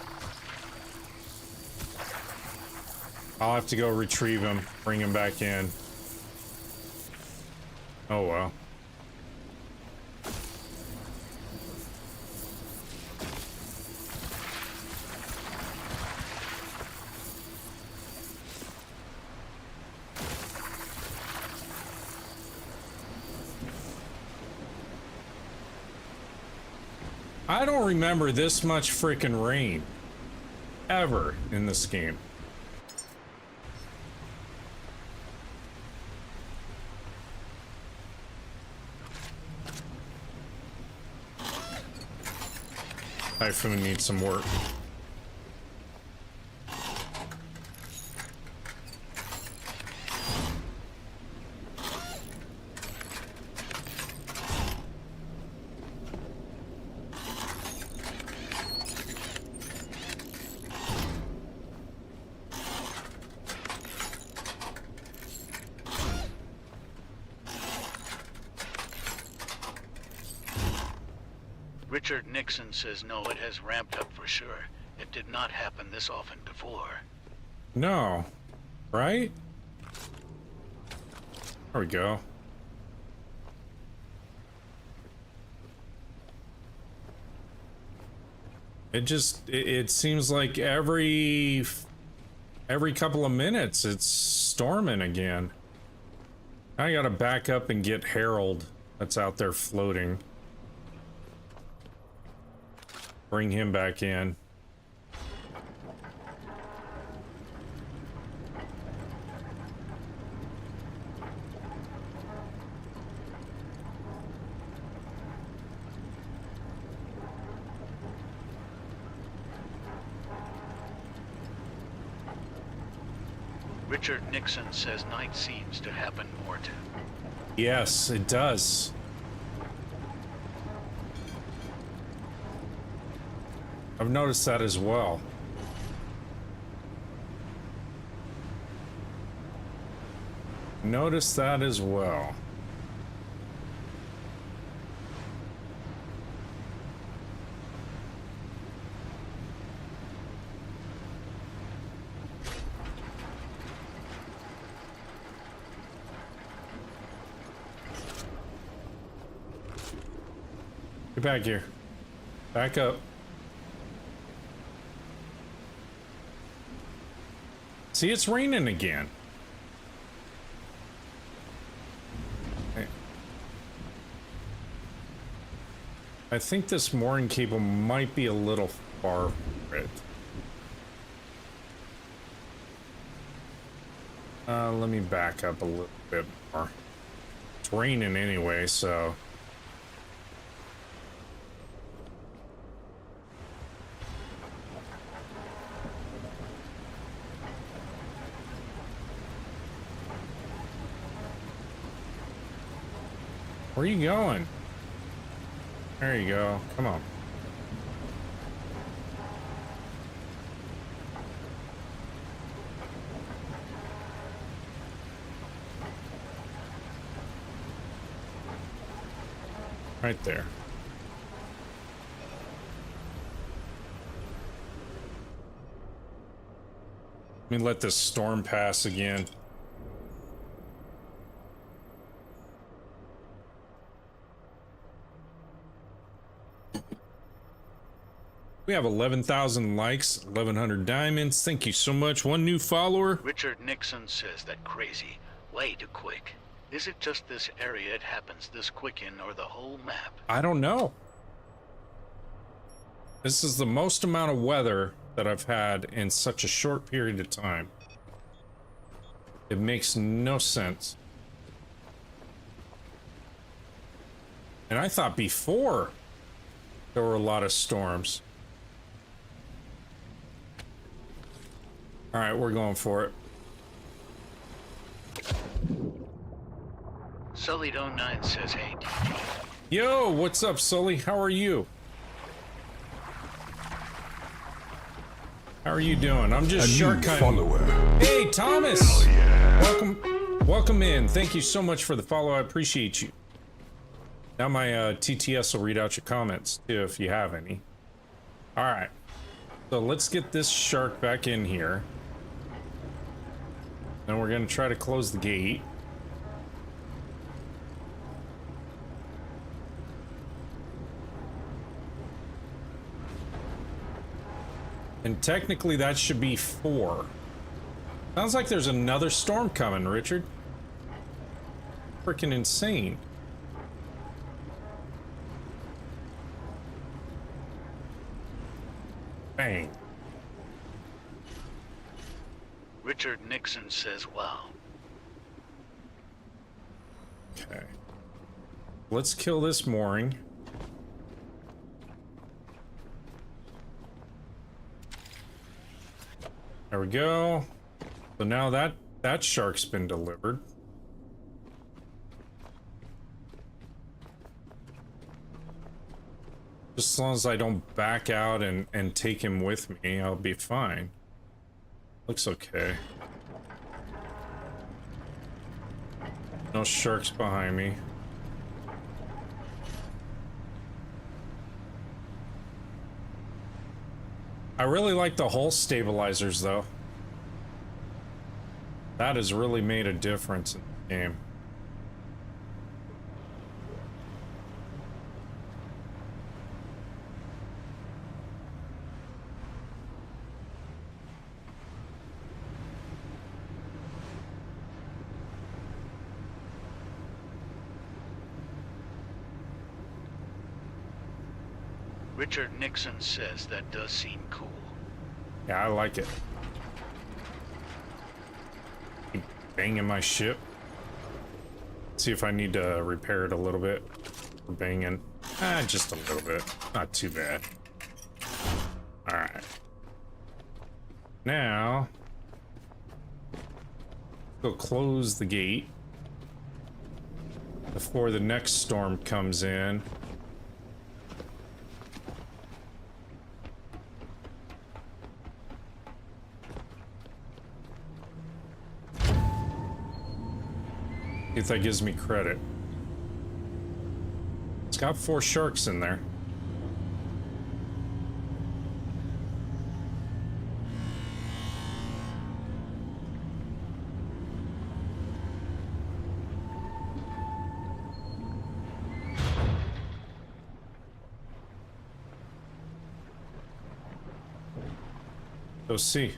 I'll have to go retrieve him, bring him back in. Oh well. I don't remember this much freaking rain ever in this game. Typhoon needs some work. Richard Nixon says no, it has ramped up for sure. It did not happen this often before. No. Right? There we go. It seems like every couple of minutes it's storming again. I gotta back up and get Harold that's out there floating. Bring him back in. Richard Nixon says night seems to happen more too. Yes, it does. I've noticed that as well. Noticed that as well. Get back here. Back up. See, it's raining again. Okay. I think this mooring cable might be a little far for it. Let me back up a little bit more. It's raining anyway, so... Where are you going? There you go. Come on. Right there. Let me let this storm pass again. We have 11,000 likes, 1,100 diamonds. Thank you so much. One new follower. Richard Nixon says that crazy, way too quick. Is it just this area it happens this quick in, or the whole map? I don't know. This is the most amount of weather that I've had in such a short period of time. It makes no sense. And I thought before there were a lot of storms. All right, we're going for it. Sullied09 says, hey, TT. Yo, what's up, Sully? How are you? How are you doing? I'm just shark follower. Hey, Thomas! Yeah. Welcome in. Thank you so much for the follow. I appreciate you. Now my TTS will read out your comments too, if you have any. All right. So let's get this shark back in here. Then we're gonna try to close the gate. And technically that should be 4. Sounds like there's another storm coming, Richard. Freaking insane. Bang. Richard Nixon says, wow. Okay. Let's kill this mooring. There we go. So now that shark's been delivered. Just as long as I don't back out and take him with me, I'll be fine. Looks okay. No sharks behind me. I really like the hull stabilizers though. That has really made a difference in the game. Richard Nixon says that does seem cool. Yeah, I like it. Keep banging my ship. See if I need to repair it a little bit. For banging. Just a little bit. Not too bad. Alright. Now, go close the gate before the next storm comes in. If that gives me credit. It's got 4 sharks in there. Go see.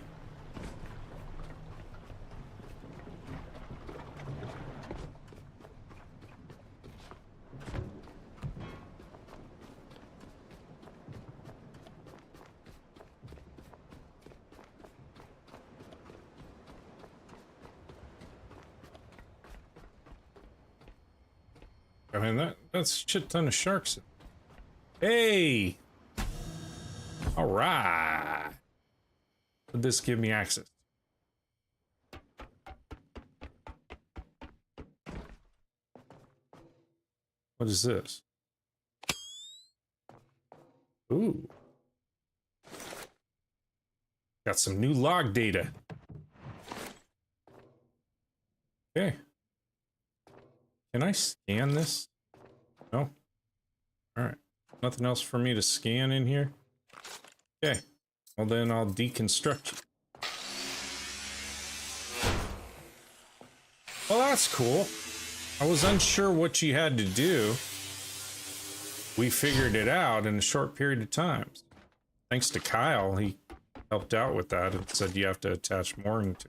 I mean, that's a shit ton of sharks. Hey! Alright. Would this give me access? What is this? Ooh. Got some new log data. Okay. Can I scan this? No? Alright. Nothing else for me to scan in here? Okay. Well then I'll deconstruct you. Well, that's cool. I was unsure what you had to do. We figured it out in a short period of time. Thanks to Kyle, he helped out with that and said you have to attach mooring to.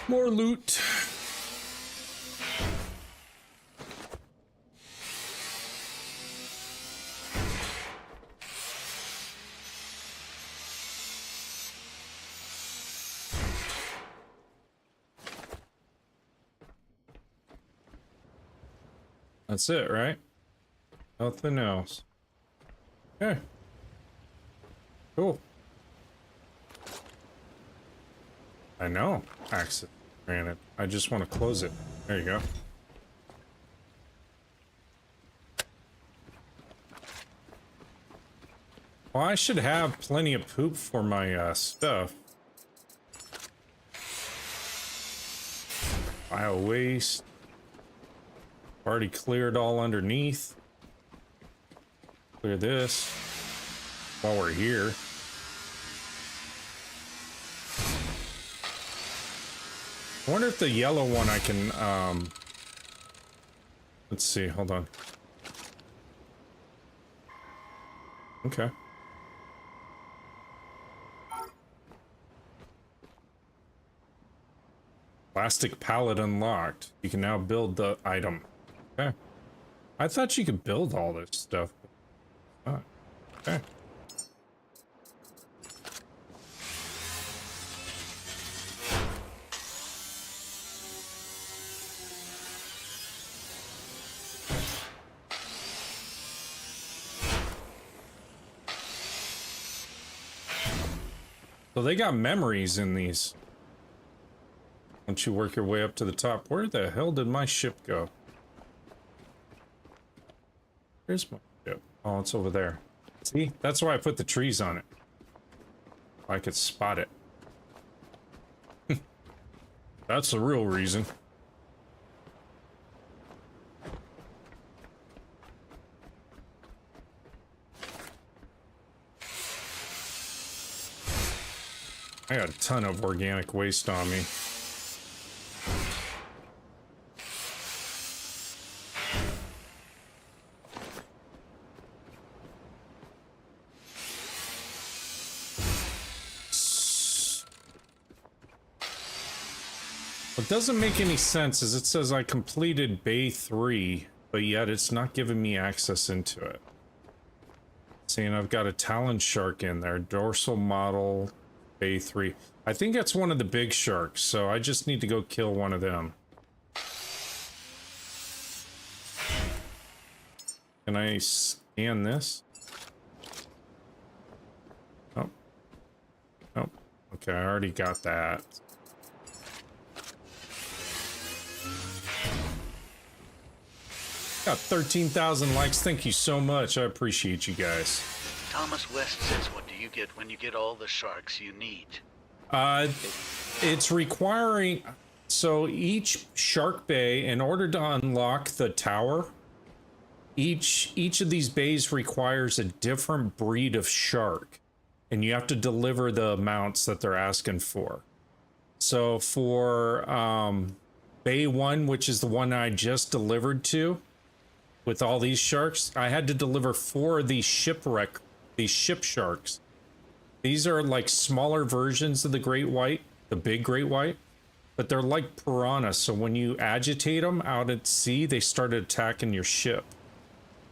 More loot. That's it, right? Nothing else. Okay. Cool. I know. Access granted. I just want to close it. There you go. Well, I should have plenty of poop for my stuff. Bio waste. Already cleared all underneath. Clear this while we're here. I wonder if the yellow one I can, let's see, hold on. Okay. Plastic pallet unlocked. You can now build the item. Okay. I thought you could build all this stuff. Oh, okay. So they got memories in these. Once you work your way up to the top. Where the hell did my ship go? Where's my ship? Oh, it's over there. See, that's why I put the trees on it. I could spot it. That's the real reason. I got a ton of organic waste on me. What doesn't make any sense is it says I completed Bay 3, but yet it's not giving me access into it. Saying I've got a talon shark in there, dorsal model, Bay 3. I think that's one of the big sharks, so I just need to go kill one of them. Can I scan this? Oh. Oh. Okay, I already got that. Got 13,000 likes. Thank you so much. I appreciate you guys. Thomas West says, what do you get when you get all the sharks you need? It's requiring... So each shark bay, in order to unlock the tower, each of these bays requires a different breed of shark. And you have to deliver the amounts that they're asking for. So for Bay 1, which is the one I just delivered to, with all these sharks, I had to deliver 4 of these ship sharks. These are like smaller versions of the great white, the big great white, but they're like piranhas. So when you agitate them out at sea, they started attacking your ship.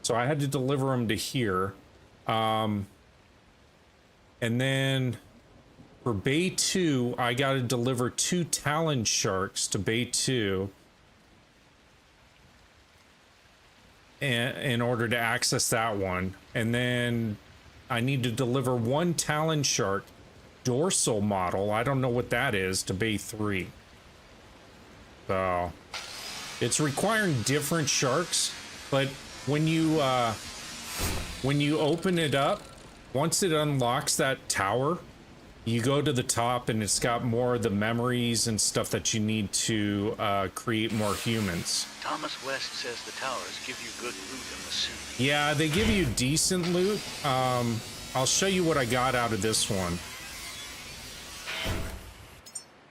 So I had to deliver them to here. And then for Bay 2, I got to deliver 2 talon sharks to Bay 2. In order to access that one. And then I need to deliver 1 talon shark dorsal model, I don't know what that is, to Bay 3. So it's requiring different sharks, but when you open it up, once it unlocks that tower, you go to the top and it's got more of the memories and stuff that you need to create more humans. Thomas West says the towers give you good loot in the suit. Yeah, they give you decent loot. I'll show you what I got out of this one.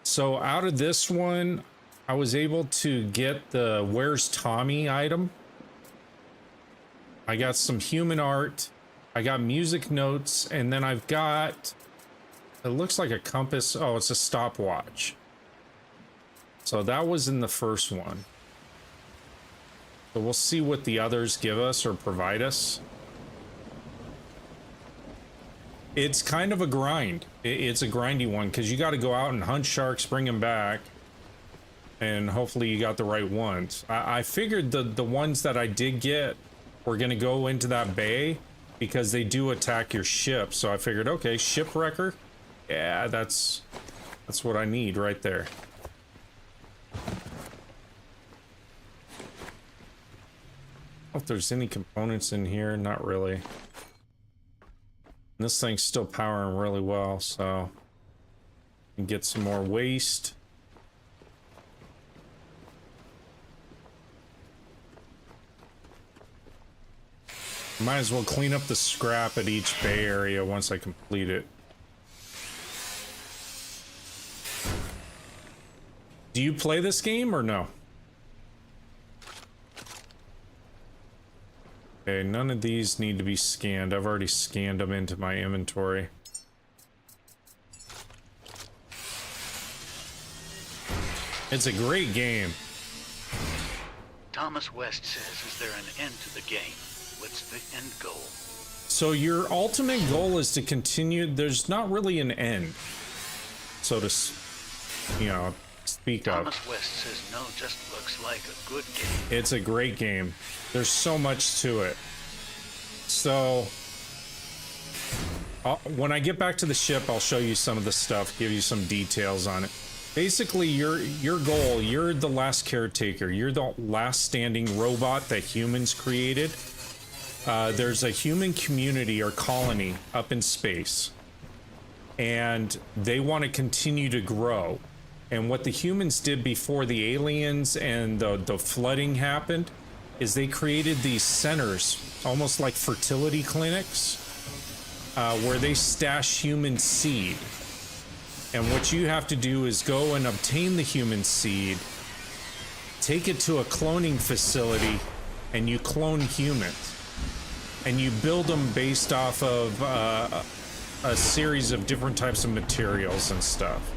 So out of this one, I was able to get the Where's Tommy item. I got some human art. I got music notes, and then I've got... It looks like a compass. Oh, it's a stopwatch. So that was in the first one. So we'll see what the others give us or provide us. It's kind of a grind. It's a grindy one because you got to go out and hunt sharks, bring them back, and hopefully you got the right ones. I figured the ones that I did get were going to go into that bay because they do attack your ship. So I figured, okay, shipwrecker. Yeah, that's what I need right there. If there's any components in here, not really. This thing's still powering really well, so I can get some more waste. Might as well clean up the scrap at each bay area once I complete it. Do you play this game or no? Okay, none of these need to be scanned. I've already scanned them into my inventory. It's a great game. Thomas West says, is there an end to the game? What's the end goal? So your ultimate goal is to continue. There's not really an end, so to, speak of. Thomas West says no, just looks like a good game. It's a great game. There's so much to it. So when I get back to the ship, I'll show you some of the stuff, give you some details on it. Basically, your goal, you're the last caretaker. You're the last standing robot that humans created. there's a human community or colony up in space, and they want to continue to grow. And what the humans did before the aliens and the flooding happened is they created these centers, almost like fertility clinics, where they stash human seed. And what you have to do is go and obtain the human seed, take it to a cloning facility, and you clone humans. And you build them based off of a series of different types of materials and stuff.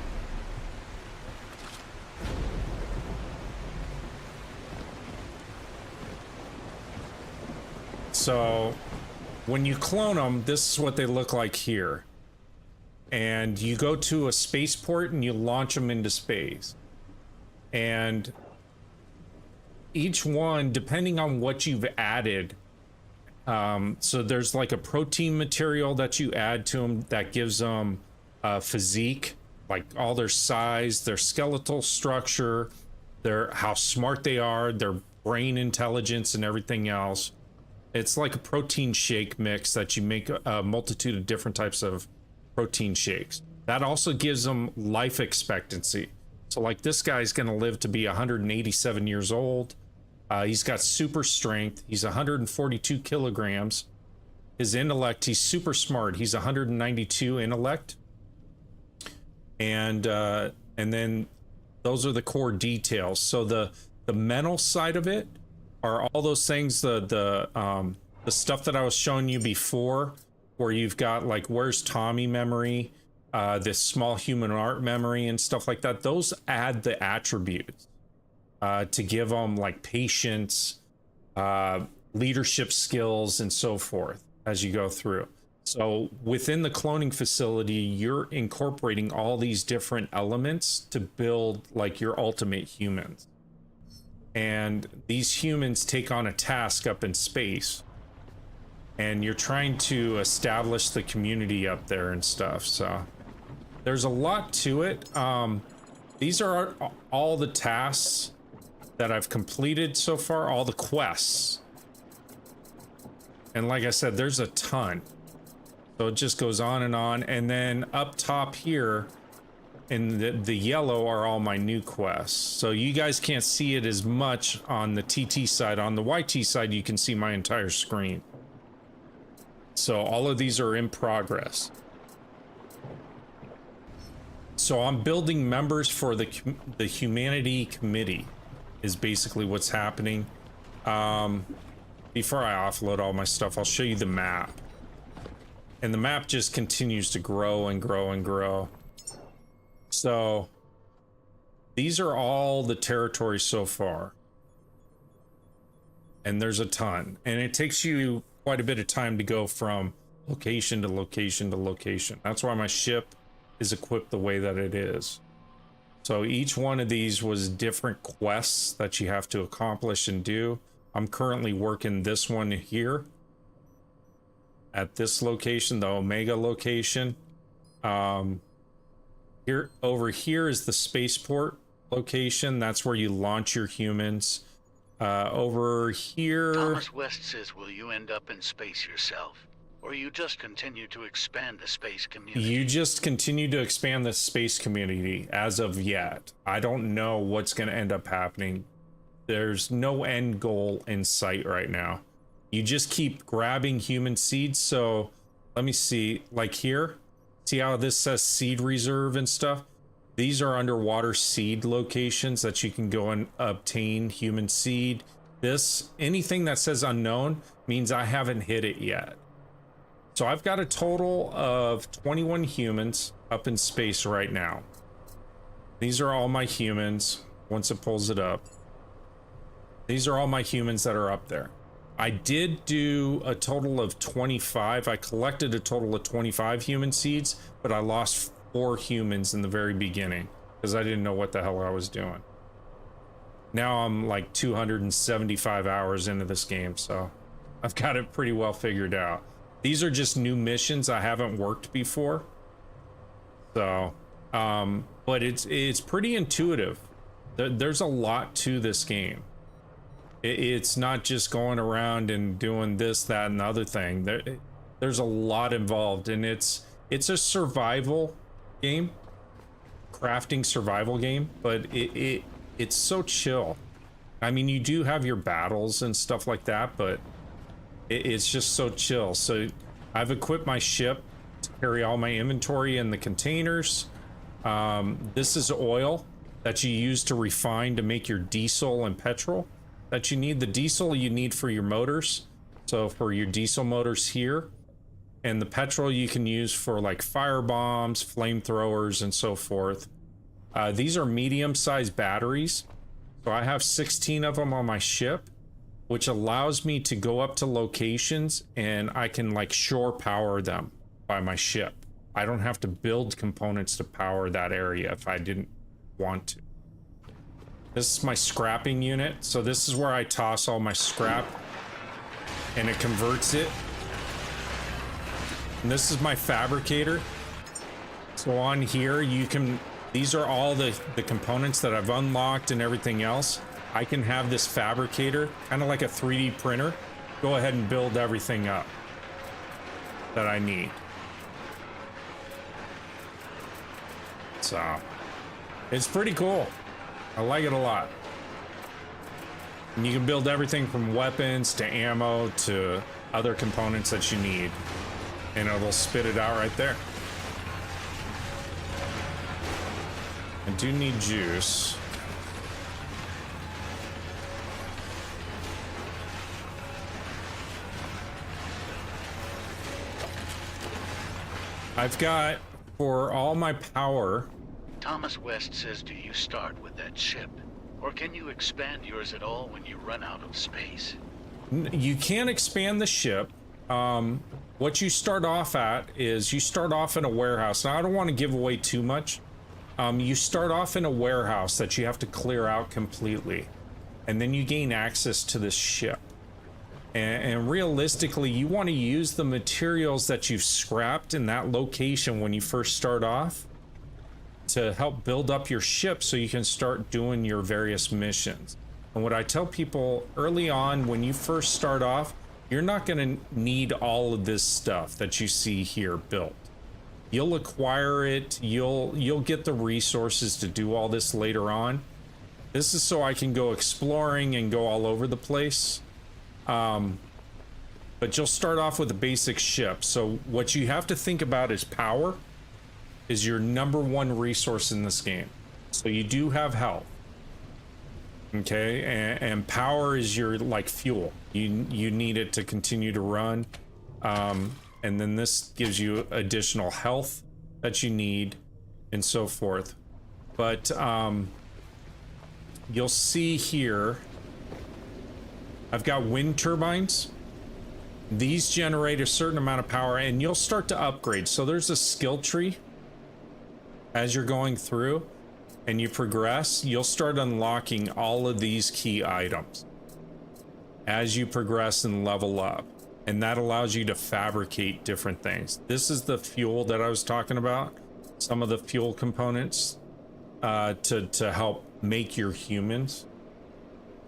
So when you clone them, this is what they look like here. And you go to a spaceport and you launch them into space. And each one, depending on what you've added, so there's like a protein material that you add to them that gives them physique, like all their size, their skeletal structure, how smart they are, their brain intelligence and everything else. It's like a protein shake mix that you make a multitude of different types of protein shakes. That also gives them life expectancy. So like this guy's going to live to be 187 years old. He's got super strength. He's 142 kilograms. His intellect, he's super smart. He's 192 intellect. And then those are the core details. So the mental side of it are all those things, the stuff that I was showing you before, where you've got like where's Tommy memory, this small human art memory and stuff like that. Those add the attributes to give them like patience, leadership skills, and so forth as you go through. So within the cloning facility, you're incorporating all these different elements to build like your ultimate humans. And these humans take on a task up in space, and you're trying to establish the community up there and stuff. So there's a lot to it. These are all the tasks that I've completed so far, all the quests. And like I said, there's a ton. So it just goes on. And then up top here in the yellow are all my new quests. So you guys can't see it as much on the TT side. On the YT side, you can see my entire screen. So all of these are in progress. So I'm building members for the Humanity Committee is basically what's happening. Before I offload all my stuff, I'll show you the map. And the map just continues to grow and grow and grow. So these are all the territories so far. And there's a ton. And it takes you quite a bit of time to go from location to location to location. That's why my ship is equipped the way that it is. So each one of these was different quests that you have to accomplish and do. I'm currently working this one here at this location, the Omega location. Here, over here is the spaceport location. That's where you launch your humans. Over here... Thomas West says, will you end up in space yourself? Or you just continue to expand the space community? You just continue to expand the space community as of yet. I don't know what's going to end up happening. There's no end goal in sight right now. You just keep grabbing human seeds. So let me see, like here, see how this says seed reserve and stuff? These are underwater seed locations that you can go and obtain human seed. Anything that says unknown means I haven't hit it yet. So I've got a total of 21 humans up in space right now. These are all my humans once it pulls it up. These are all my humans that are up there. I did do a total of 25. I collected a total of 25 human seeds, but I lost 4 humans in the very beginning because I didn't know what the hell I was doing. Now I'm like 275 hours into this game, so I've got it pretty well figured out. These are just new missions I haven't worked before. So, but it's pretty intuitive. There's a lot to this game. It's not just going around and doing this, that, and the other thing. There's a lot involved, and it's a survival game, crafting survival game, but it's so chill. I mean, you do have your battles and stuff like that, but it's just so chill. So I've equipped my ship to carry all my inventory in the containers. This is oil that you use to refine to make your diesel and petrol that you need. The diesel you need for your motors, so for your diesel motors here, and the petrol you can use for like fire bombs, flamethrowers, and so forth. These are medium-sized batteries, so I have 16 of them on my ship, which allows me to go up to locations and I can like shore power them by my ship. I don't have to build components to power that area if I didn't want to. This is my scrapping unit. So this is where I toss all my scrap and it converts it. And this is my fabricator. So on here, you can, these are all the components that I've unlocked and everything else. I can have this fabricator, kind of like a 3D printer, go ahead and build everything up that I need. So it's pretty cool. I like it a lot. And you can build everything from weapons to ammo to other components that you need, and it'll spit it out right there. I do need juice. I've got, for all my power... Thomas West says, do you start with that ship? Or can you expand yours at all when you run out of space? You can expand the ship. What you start off at is you start off in a warehouse. Now, I don't want to give away too much. You start off in a warehouse that you have to clear out completely. And then you gain access to this ship. And realistically, you want to use the materials that you've scrapped in that location when you first start off to help build up your ship so you can start doing your various missions. And what I tell people early on, when you first start off, you're not going to need all of this stuff that you see here built. You'll acquire it, you'll get the resources to do all this later on. This is so I can go exploring and go all over the place. But you'll start off with a basic ship. So what you have to think about is power is your #1 resource in this game. So you do have health. Okay, and power is your like fuel. You need it to continue to run. And then this gives you additional health that you need and so forth. But you'll see here I've got wind turbines. These generate a certain amount of power and you'll start to upgrade. So there's a skill tree as you're going through and you progress. You'll start unlocking all of these key items as you progress and level up. And that allows you to fabricate different things. This is the fuel that I was talking about. Some of the fuel components to help make your humans.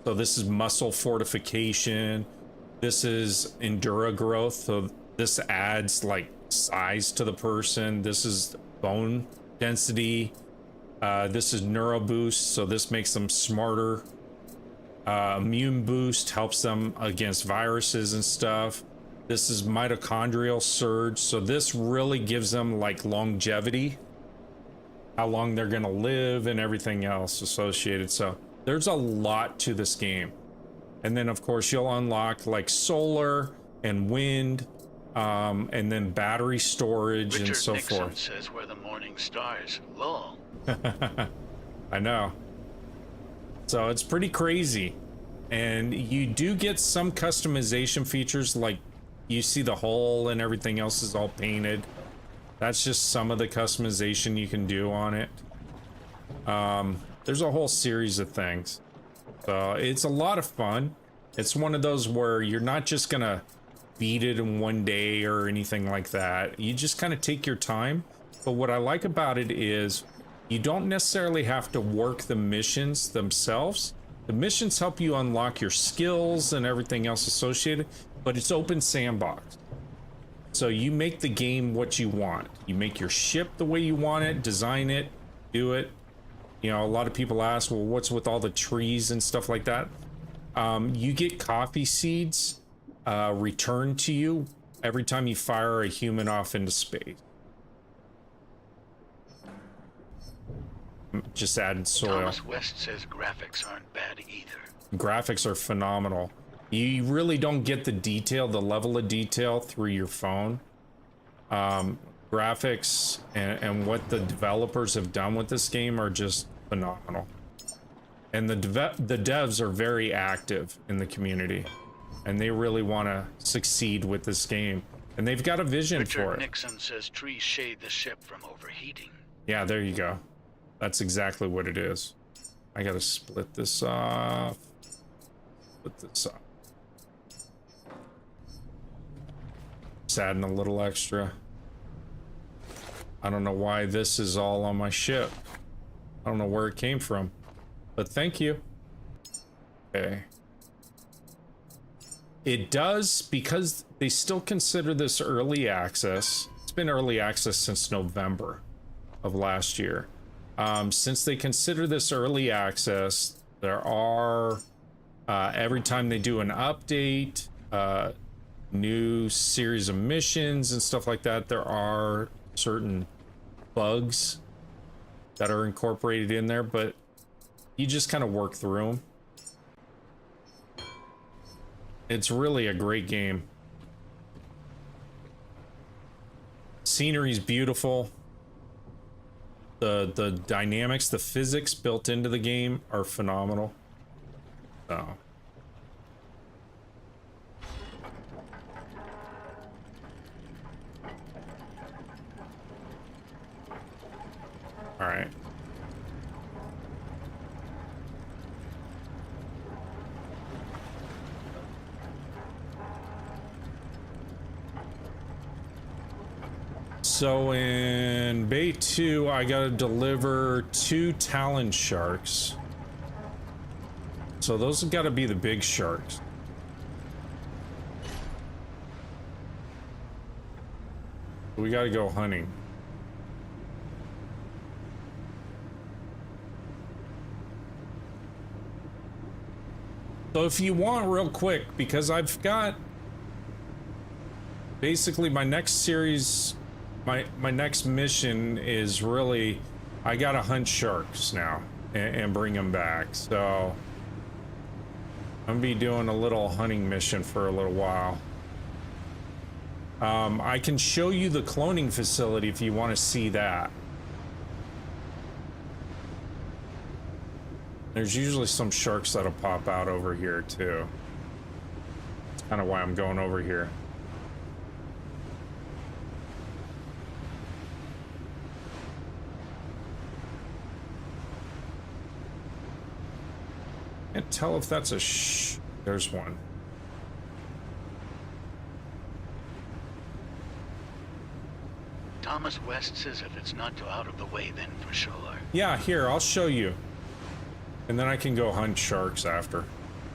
So this is muscle fortification. This is endura growth. So this adds like size to the person. This is bone density. This is neuro boost. So this makes them smarter. Immune boost helps them against viruses and stuff. This is mitochondrial surge. So this really gives them like longevity, how long they're gonna live and everything else associated. So there's a lot to this game. And then of course you'll unlock like solar and wind, and then battery storage Richard and so Nixon forth. Says where the morning stars. Lol. I know. So it's pretty crazy. And you do get some customization features, like you see the hull and everything else is all painted. That's just some of the customization you can do on it. There's a whole series of things. So it's a lot of fun. It's one of those where you're not just gonna beat it in one day or anything like that. You just kind of take your time. But what I like about it is you don't necessarily have to work the missions themselves. The missions help you unlock your skills and everything else associated, but it's open sandbox. So you make the game what you want. You make your ship the way you want it, design it, do it. You know, a lot of people ask, well, what's with all the trees and stuff like that? You get coffee seeds returned to you every time you fire a human off into space. Just added soil. Thomas West says graphics aren't bad either. Graphics are phenomenal. You really don't get the detail, the level of detail through your phone. Graphics and what the developers have done with this game are just phenomenal. And the devs are very active in the community, and they really want to succeed with this game. And they've got a vision for it. Nixon says trees shade the ship from overheating. Yeah, there you go. That's exactly what it is. I gotta split this off. Split this off. Just adding a little extra. I don't know why this is all on my ship. I don't know where it came from, but thank you. Okay. It does, because they still consider this early access. It's been early access since November of last year. Since they consider this early access, there are, every time they do an update, new series of missions and stuff like that, there are certain bugs that are incorporated in there, but you just kind of work through them. It's really a great game. Scenery's beautiful. The dynamics, the physics built into the game are phenomenal. So. All right. So in Bay 2, I gotta deliver 2 Talon sharks. So those have gotta be the big sharks. We gotta go hunting. So if you want, real quick, because I've got basically my next series, my next mission is really, I gotta hunt sharks now and bring them back. So I'm gonna be doing a little hunting mission for a little while. I can show you the cloning facility if you want to see that. There's usually some sharks that'll pop out over here too. That's kind of why I'm going over here. Can't tell if that's a there's one. Thomas West says if it's not too out of the way, then for sure. Yeah, here, I'll show you. And then I can go hunt sharks after.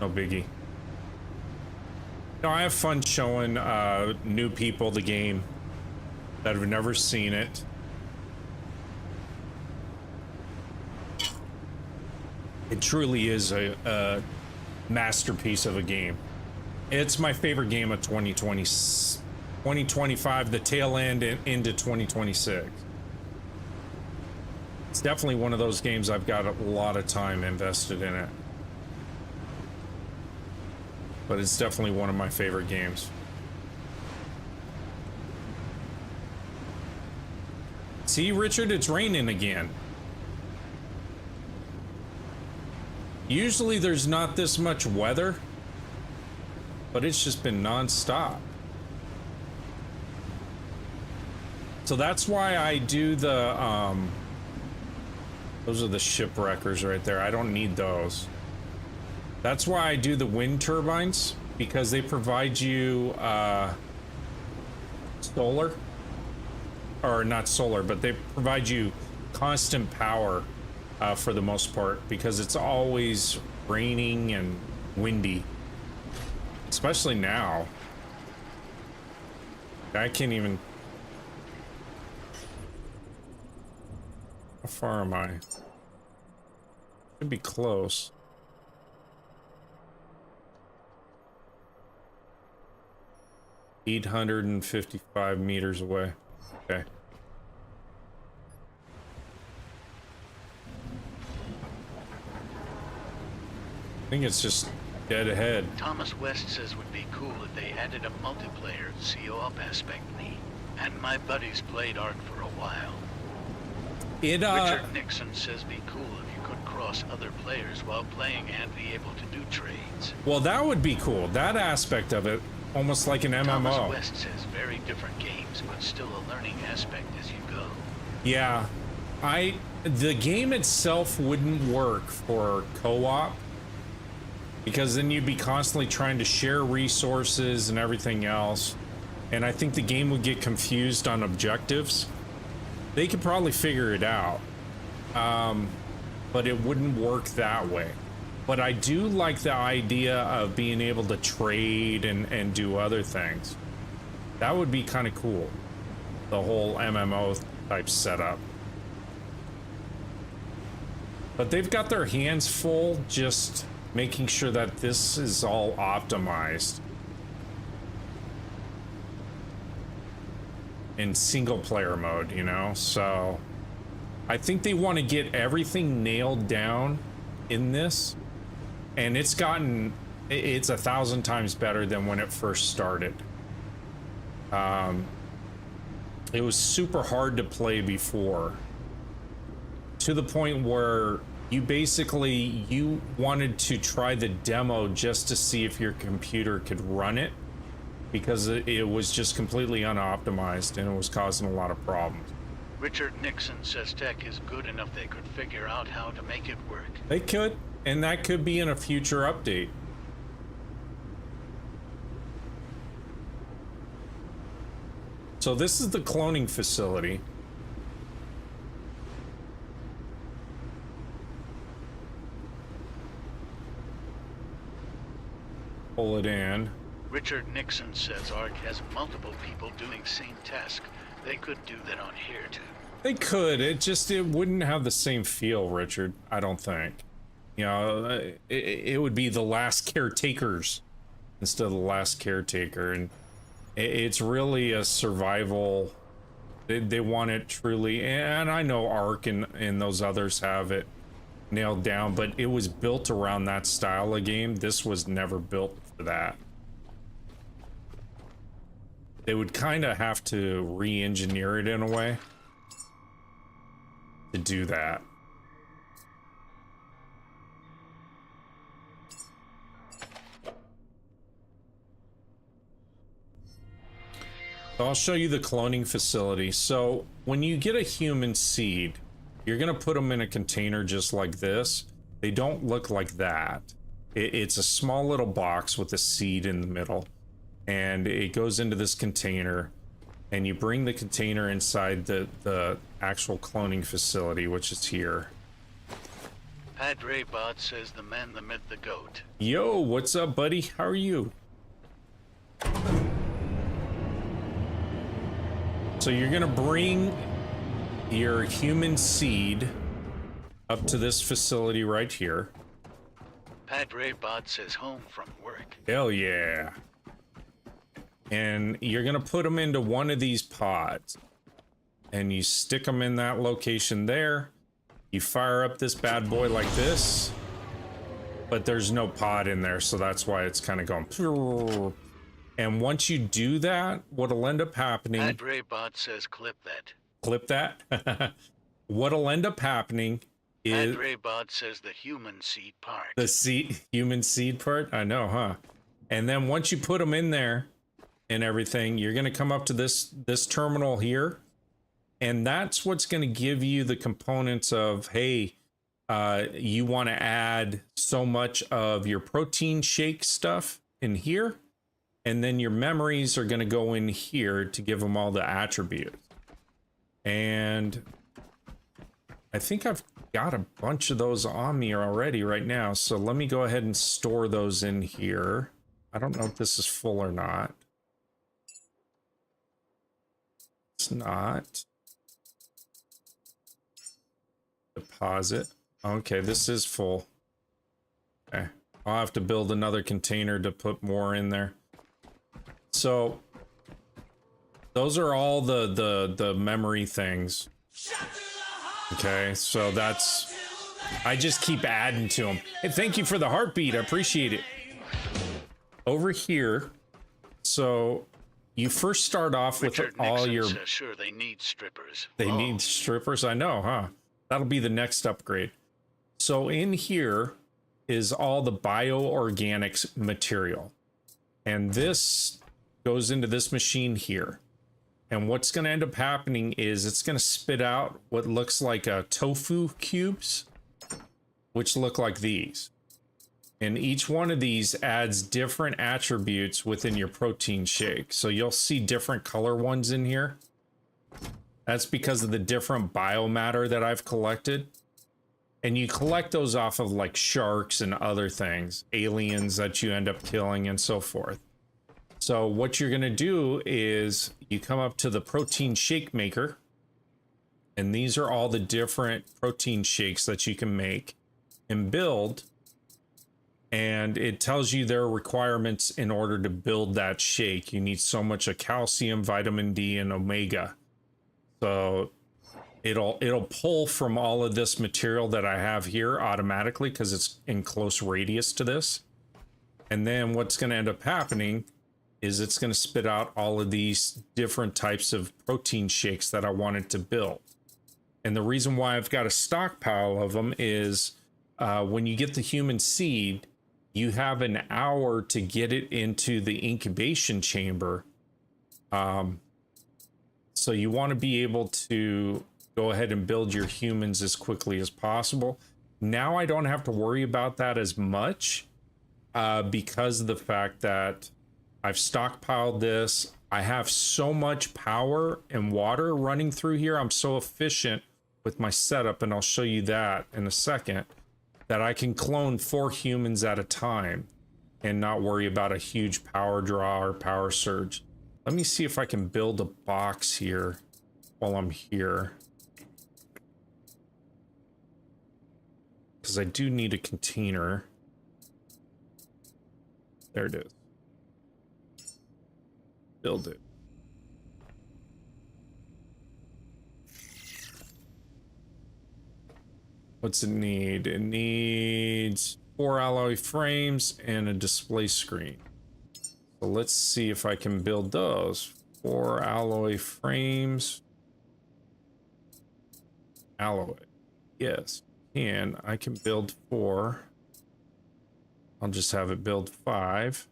No biggie. No, I have fun showing new people the game that have never seen it. It truly is a masterpiece of a game. It's my favorite game of 2025, the tail end into 2026. It's definitely one of those games I've got a lot of time invested in it. But it's definitely one of my favorite games. See, Richard, it's raining again. Usually there's not this much weather, but it's just been non-stop. So that's why I do the, those are the shipwreckers right there. I don't need those. That's why I do the wind turbines, because they provide you, solar. Or not solar, but they provide you constant power for the most part, because it's always raining and windy, especially now. I can't even. How far am I? Should be close. $855 meters away. Okay. I think it's just dead ahead. Thomas West says would be cool if they added a multiplayer CO-op aspect me. And my buddies played Ark for a while. Richard Nixon says be cool if you could cross other players while playing and be able to do trades. Well, that would be cool. That aspect of it, almost like an MMO. Thomas West says very different games, but still a learning aspect as you go. Yeah, the game itself wouldn't work for co-op, because then you'd be constantly trying to share resources and everything else, and I think the game would get confused on objectives. They could probably figure it out, but it wouldn't work that way. But I do like the idea of being able to trade and do other things. That would be kind of cool, the whole MMO type setup. But they've got their hands full just making sure that this is all optimized in single player mode, you know? So I think they want to get everything nailed down in this, and it's 1,000 times better than when it first started. It was super hard to play before, to the point where you wanted to try the demo just to see if your computer could run it, because it was just completely unoptimized and it was causing a lot of problems. Richard Nixon says tech is good enough they could figure out how to make it work. They could, and that could be in a future update. So this is the cloning facility. Pull it in. Richard Nixon says Ark has multiple people doing same task. They could do that on here too. They could. It wouldn't have the same feel, Richard. I don't think. You know, it would be the last caretakers instead of the last caretaker, and it's really a survival. They want it truly, and I know Ark and those others have it nailed down, but it was built around that style of game. This was never built for that. They would kind of have to re-engineer it in a way to do that. So I'll show you the cloning facility. So when you get a human seed, you're gonna put them in a container just like this. They don't look like that. It's a small little box with a seed in the middle, and it goes into this container, and you bring the container inside the actual cloning facility, which is here. Padre Bot says the man, the myth, the goat. Yo, what's up, buddy? How are you? So you're gonna bring your human seed up to this facility right here. Padre Bot says home from work. Hell yeah. And you're gonna put them into one of these pods, and you stick them in that location there. You fire up this bad boy like this, but there's no pod in there, so that's why it's kind of going. And once you do that, what'll end up happening? Padre Bot says clip that. Clip that. What'll end up happening is Padre Bot says the human seed part. the human seed part. I know, huh? And then once you put them in there and everything, you're gonna come up to this terminal here, and that's what's gonna give you the components of, hey, you want to add so much of your protein shake stuff in here, and then your memories are gonna go in here to give them all the attributes. And I think I've got a bunch of those on me already right now. So let me go ahead and store those in here. I don't know if this is full or not. It's not. Deposit. Okay, this is full. Okay. I'll have to build another container to put more in there. So those are all the memory things. Okay, so that's, I just keep adding to them. Hey, thank you for the heartbeat. I appreciate it. Over here, so you first start off with Richard all Nixon your. says, sure, they need strippers. They Oh, need strippers. I know, huh? That'll be the next upgrade. So in here is all the bioorganics material, and this goes into this machine here. And what's going to end up happening is it's going to spit out what looks like tofu cubes, which look like these. And each one of these adds different attributes within your protein shake. So you'll see different color ones in here. That's because of the different biomatter that I've collected. And you collect those off of like sharks and other things, aliens that you end up killing and so forth. So what you're going to do is you come up to the protein shake maker, and these are all the different protein shakes that you can make and build. And it tells you their requirements in order to build that shake. You need so much of calcium, vitamin D, and omega. So it'll pull from all of this material that I have here automatically because it's in close radius to this. And then what's going to end up happening is it's going to spit out all of these different types of protein shakes that I wanted to build. And the reason why I've got a stockpile of them is when you get the human seed, you have an hour to get it into the incubation chamber. So you want to be able to go ahead and build your humans as quickly as possible. Now I don't have to worry about that as much because of the fact that I've stockpiled this. I have so much power and water running through here. I'm so efficient with my setup, and I'll show you that in a second, that I can clone 4 humans at a time and not worry about a huge power draw or power surge. Let me see if I can build a box here while I'm here, because I do need a container. There it is. Build it. What's it need? It needs 4 alloy frames and a display screen. So let's see if I can build those. 4 alloy frames. Alloy. Yes. And I can build 4. I'll just have it build 5.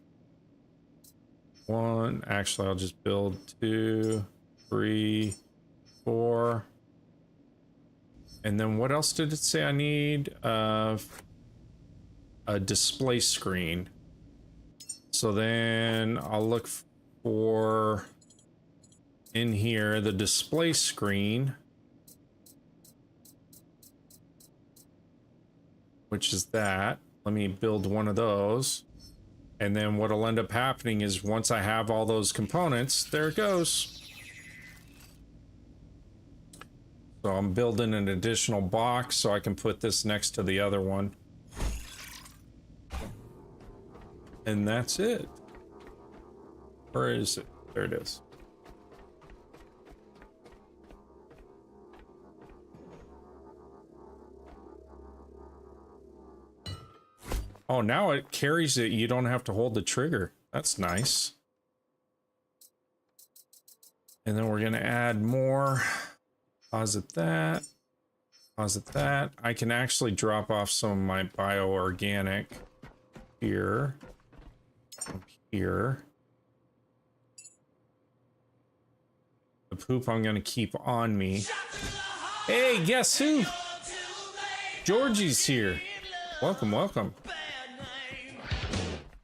1. Actually, I'll just build 2, 3, 4. And then what else did it say I need? A display screen. So then I'll look for in here the display screen, which is that. Let me build one of those. And then what'll end up happening is once I have all those components, there it goes. So I'm building an additional box so I can put this next to the other one. And that's it. Where is it? There it is. Oh, now it carries it. You don't have to hold the trigger. That's nice. And then we're going to add more. Posit that. Posit that. I can actually drop off some of my bioorganic here. Here. The poop I'm going to keep on me. Hey, guess who? Georgie's here. Welcome, welcome.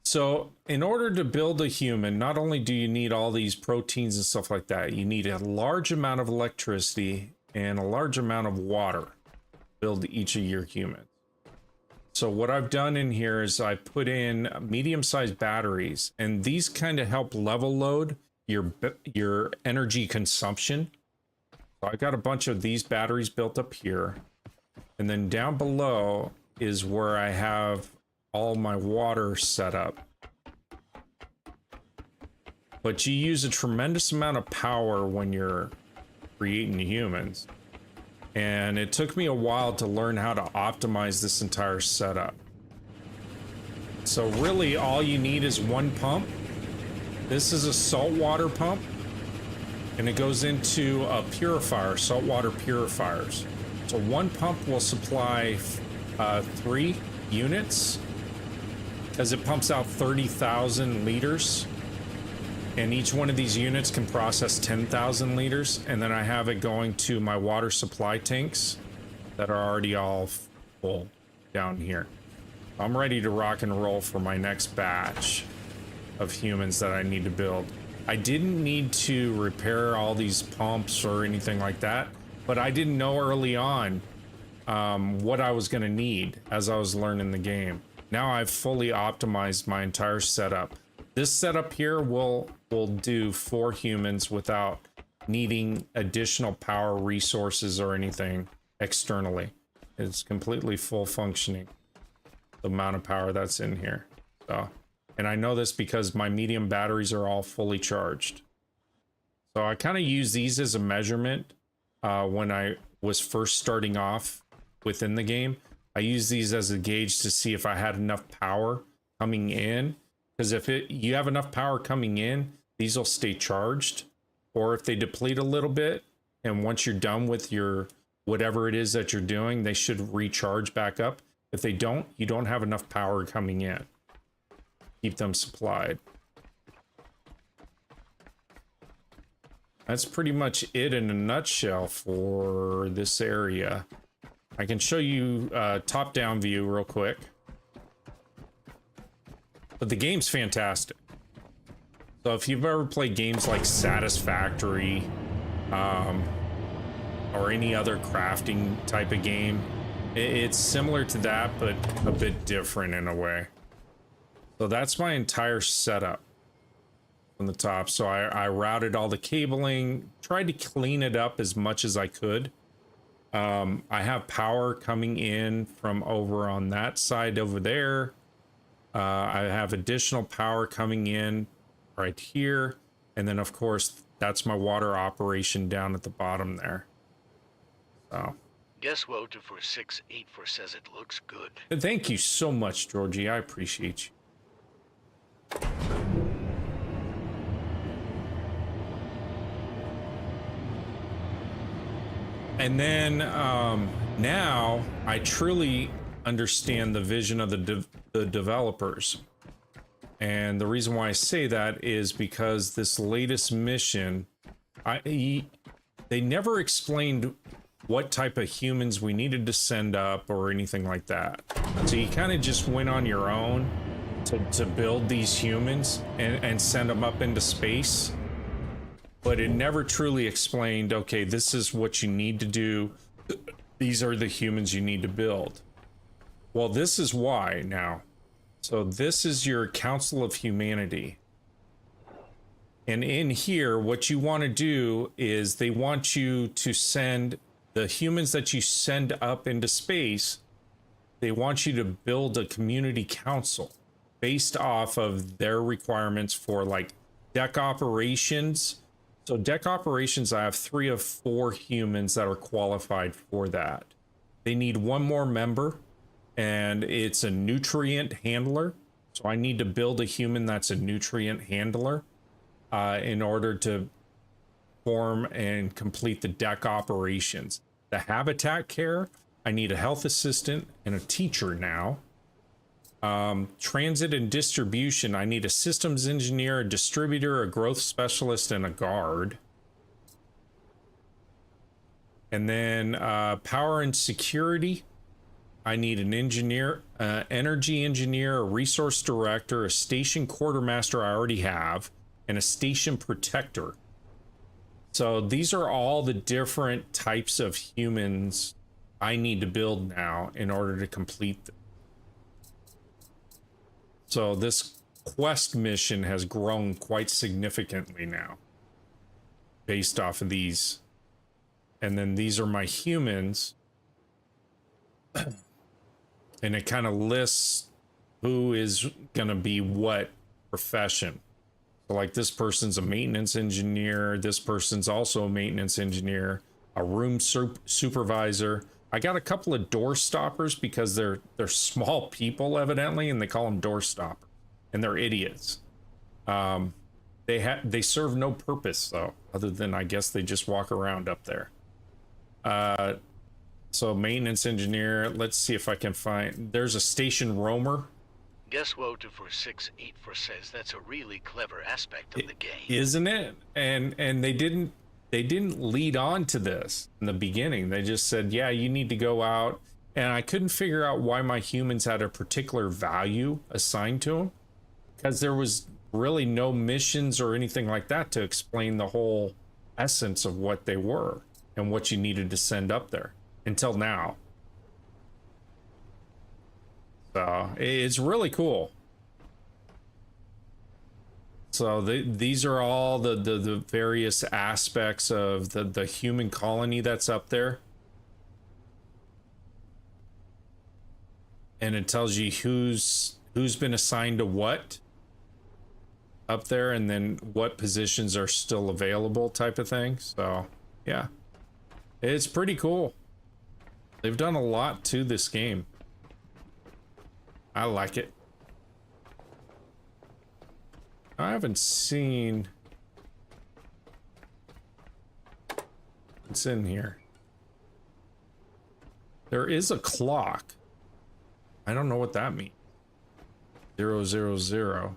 So in order to build a human, not only do you need all these proteins and stuff like that, you need a large amount of electricity and a large amount of water. build each of your humans. So what I've done in here is I put in medium-sized batteries, and these kind of help level load your energy consumption. So I got a bunch of these batteries built up here, and then down below is where I have all my water set up. But you use a tremendous amount of power when you're creating humans. And it took me a while to learn how to optimize this entire setup. So really all you need is one pump. This is a saltwater pump, and it goes into a purifier, saltwater purifiers. So one pump will supply 3 units, because it pumps out 30,000 liters. And each one of these units can process 10,000 liters. And then I have it going to my water supply tanks that are already all full down here. I'm ready to rock and roll for my next batch of humans that I need to build. I didn't need to repair all these pumps or anything like that, but I didn't know early on what I was going to need as I was learning the game. Now I've fully optimized my entire setup. This setup here will do 4 humans without needing additional power resources or anything externally. It's completely full functioning, the amount of power that's in here. So, and I know this because my medium batteries are all fully charged. So I kind of use these as a measurement when I was first starting off within the game. I use these as a gauge to see if I had enough power coming in. Because if you have enough power coming in, these will stay charged. Or if they deplete a little bit, and once you're done with your whatever it is that you're doing, they should recharge back up. If they don't, you don't have enough power coming in. Keep them supplied. That's pretty much it in a nutshell for this area. I can show you a top-down view real quick. But the game's fantastic. So if you've ever played games like Satisfactory, or any other crafting type of game, it's similar to that, but a bit different in a way. So that's my entire setup from the top. So I routed all the cabling, tried to clean it up as much as I could. I have power coming in from over on that side over there. I have additional power coming in right here. And then, of course, that's my water operation down at the bottom there. So. Guess what? 4684 says it looks good. Thank you so much, Georgie. I appreciate you. And then now I truly understand the vision of the developers. And the reason why I say that is because this latest mission, they never explained what type of humans we needed to send up or anything like that. So you kind of just went on your own to build these humans and send them up into space. But it never truly explained, okay, this is what you need to do. These are the humans you need to build. Well, this is why now. So this is your Council of Humanity. And in here, what you want to do is they want you to send the humans that you send up into space. They want you to build a community council based off of their requirements for like deck operations. So deck operations, I have 3 of 4 humans that are qualified for that. They need 1 more member, and it's a nutrient handler. So I need to build a human that's a nutrient handler in order to form and complete the deck operations. The habitat care, I need a health assistant and a teacher now. Transit and distribution, I need a systems engineer, a distributor, a growth specialist, and a guard. And then power and security, I need an engineer, energy engineer, a resource director, a station quartermaster I already have, and a station protector. So these are all the different types of humans I need to build now in order to complete so this quest mission has grown quite significantly now based off of these. And then these are my humans. And it kind of lists who is going to be what profession. So like this person's a maintenance engineer. This person's also a maintenance engineer, a room supervisor. I got a couple of door stoppers because they're small people evidently, and they call them door stoppers, and they're idiots. They serve no purpose though, other than I guess they just walk around up there. So maintenance engineer, let's see if I can find, there's a station roamer. Guess what 4684 says that's a really clever aspect of the game. Isn't it? And they didn't lead on to this in the beginning. They just said, yeah, you need to go out. And I couldn't figure out why my humans had a particular value assigned to them, because there was really no missions or anything like that to explain the whole essence of what they were and what you needed to send up there until now. So it's really cool. So these are all the various aspects of the human colony that's up there. And it tells you who's been assigned to what up there, and then what positions are still available type of thing. So yeah, it's pretty cool. They've done a lot to this game. I like it. I haven't seen what's in here. There is a clock. I don't know what that means. 000.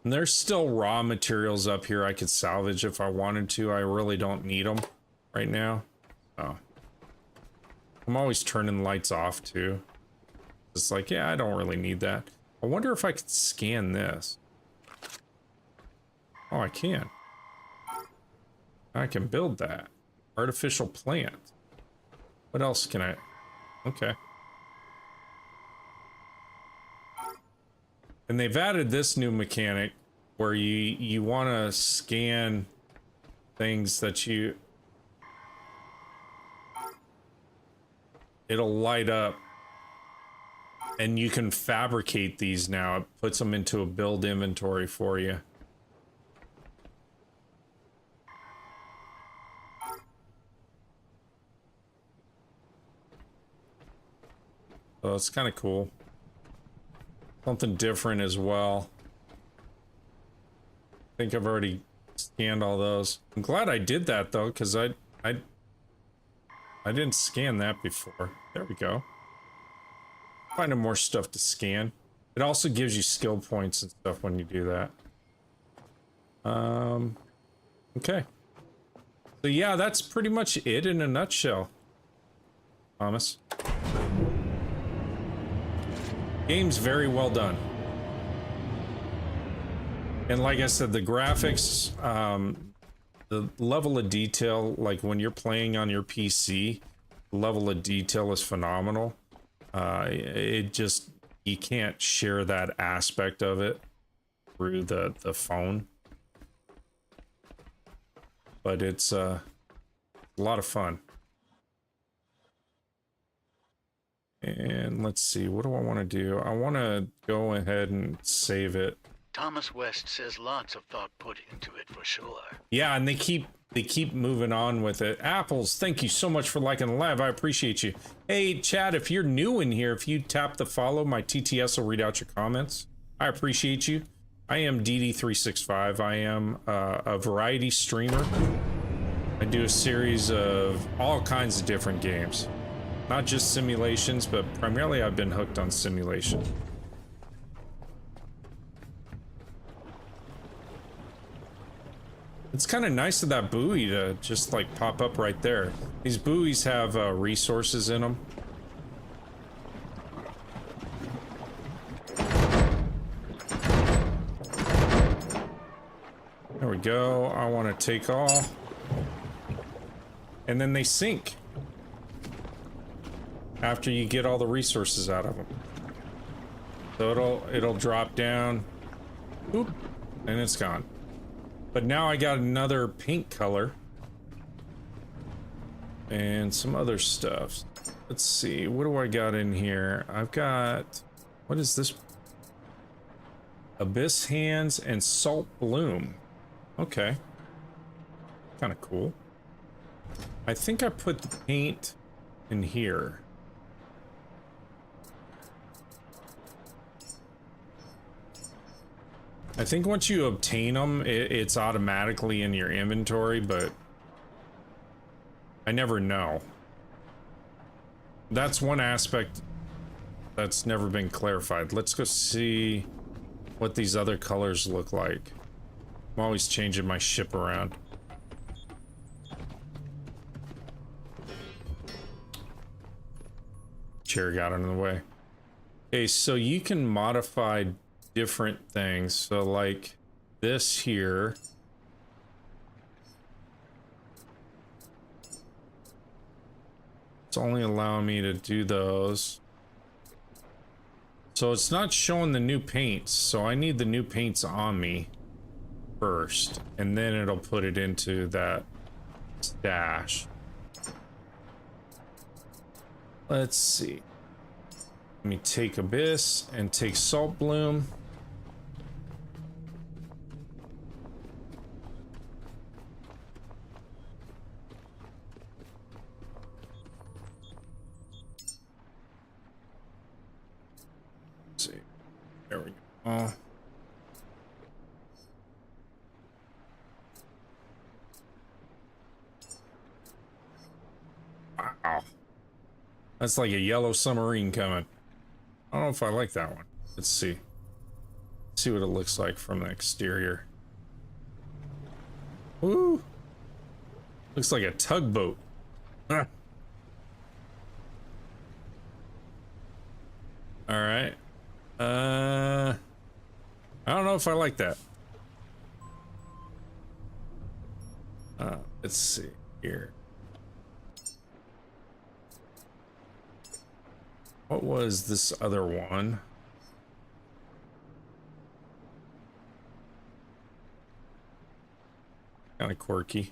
And there's still raw materials up here I could salvage if I wanted to. I really don't need them right now. Oh. I'm always turning lights off too. It's like, yeah, I don't really need that. I wonder if I could scan this. Oh, I can. I can build that. Artificial plant. What else can I? Okay. And they've added this new mechanic where you want to scan things that it'll light up, and you can fabricate these now. It puts them into a build inventory for you. So it's kind of cool. Something different as well. I think I've already scanned all those. I'm glad I did that though, because I didn't scan that before. There we go. Finding more stuff to scan. It also gives you skill points and stuff when you do that. Okay. So yeah, that's pretty much it in a nutshell. Thomas. Game's very well done. And like I said, the graphics, the level of detail, like when you're playing on your PC, the level of detail is phenomenal. It just, you can't share that aspect of it through the phone. But it's a lot of fun. And let's see, what do I want to do? I want to go ahead and save it. Thomas West says lots of thought put into it for sure. Yeah, and they keep moving on with it. Apples, thank you so much for liking the live. I appreciate you. Hey, Chad, if you're new in here, if you tap the follow, my TTS will read out your comments. I appreciate you. I am DD365. I am a variety streamer. I do a series of all kinds of different games. Not just simulations, but primarily I've been hooked on simulation. It's kind of nice of that buoy to just like pop up right there. These buoys have resources in them. There we go. I want to take all. And then they sink. After you get all the resources out of them. So it'll drop down. Oop, and it's gone. But now I got another pink color. And some other stuff. Let's see, what do I got in here? I've got, what is this? Abyss Hands and Salt Bloom. Okay. Kind of cool. I think I put the paint in here. I think once you obtain them, it's automatically in your inventory, but I never know. That's one aspect that's never been clarified. Let's go see what these other colors look like. I'm always changing my ship around. Chair got in the way. Okay, so you can modify different things. So like this here. It's only allowing me to do those. So it's not showing the new paints. So I need the new paints on me first. And then it'll put it into that stash. Let's see. Let me take Abyss and take Salt Bloom. Let's see. There we go. Wow. That's like a yellow submarine coming. I don't know if I like that one. Let's see. Let's see what it looks like from the exterior. Ooh. Looks like a tugboat. Huh. All right. I don't know if I like that. Let's see here. What was this other one? Kind of quirky.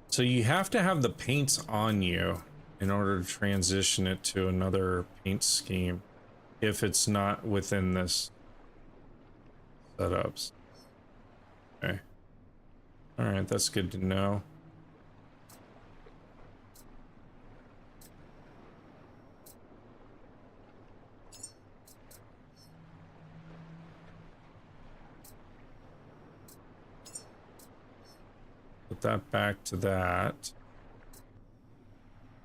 So you have to have the paints on you in order to transition it to another paint scheme if it's not within this setups. Okay. All right, that's good to know. Put that back to that.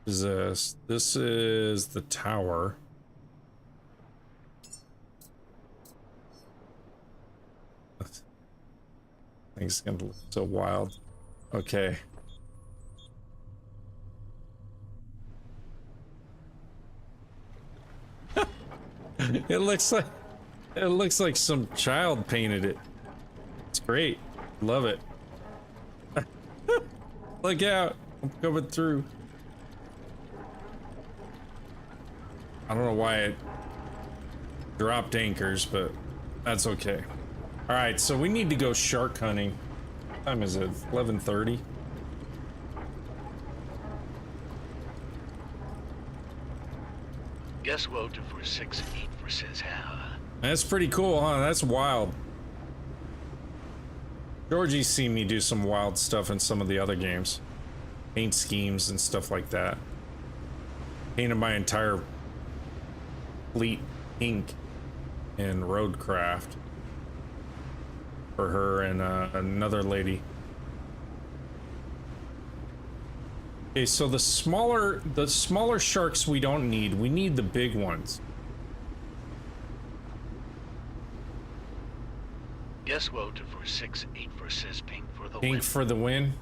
What is this? This is the tower. I think it's gonna look so wild. Okay. It looks like some child painted it. It's great. Love it. Look out. I'm coming through. I don't know why it dropped anchors, but that's okay. All right, so we need to go shark hunting. What time is it? 11:30. Guess what for 6 8 versus how? That's pretty cool, huh? That's wild. Georgie's seen me do some wild stuff in some of the other games. Paint schemes and stuff like that. Painted my entire fleet pink in Roadcraft for her and another lady. Okay, so the smaller sharks we don't need. We need the big ones. Guess what for 6 8 versus pink for the Pink win. for the win.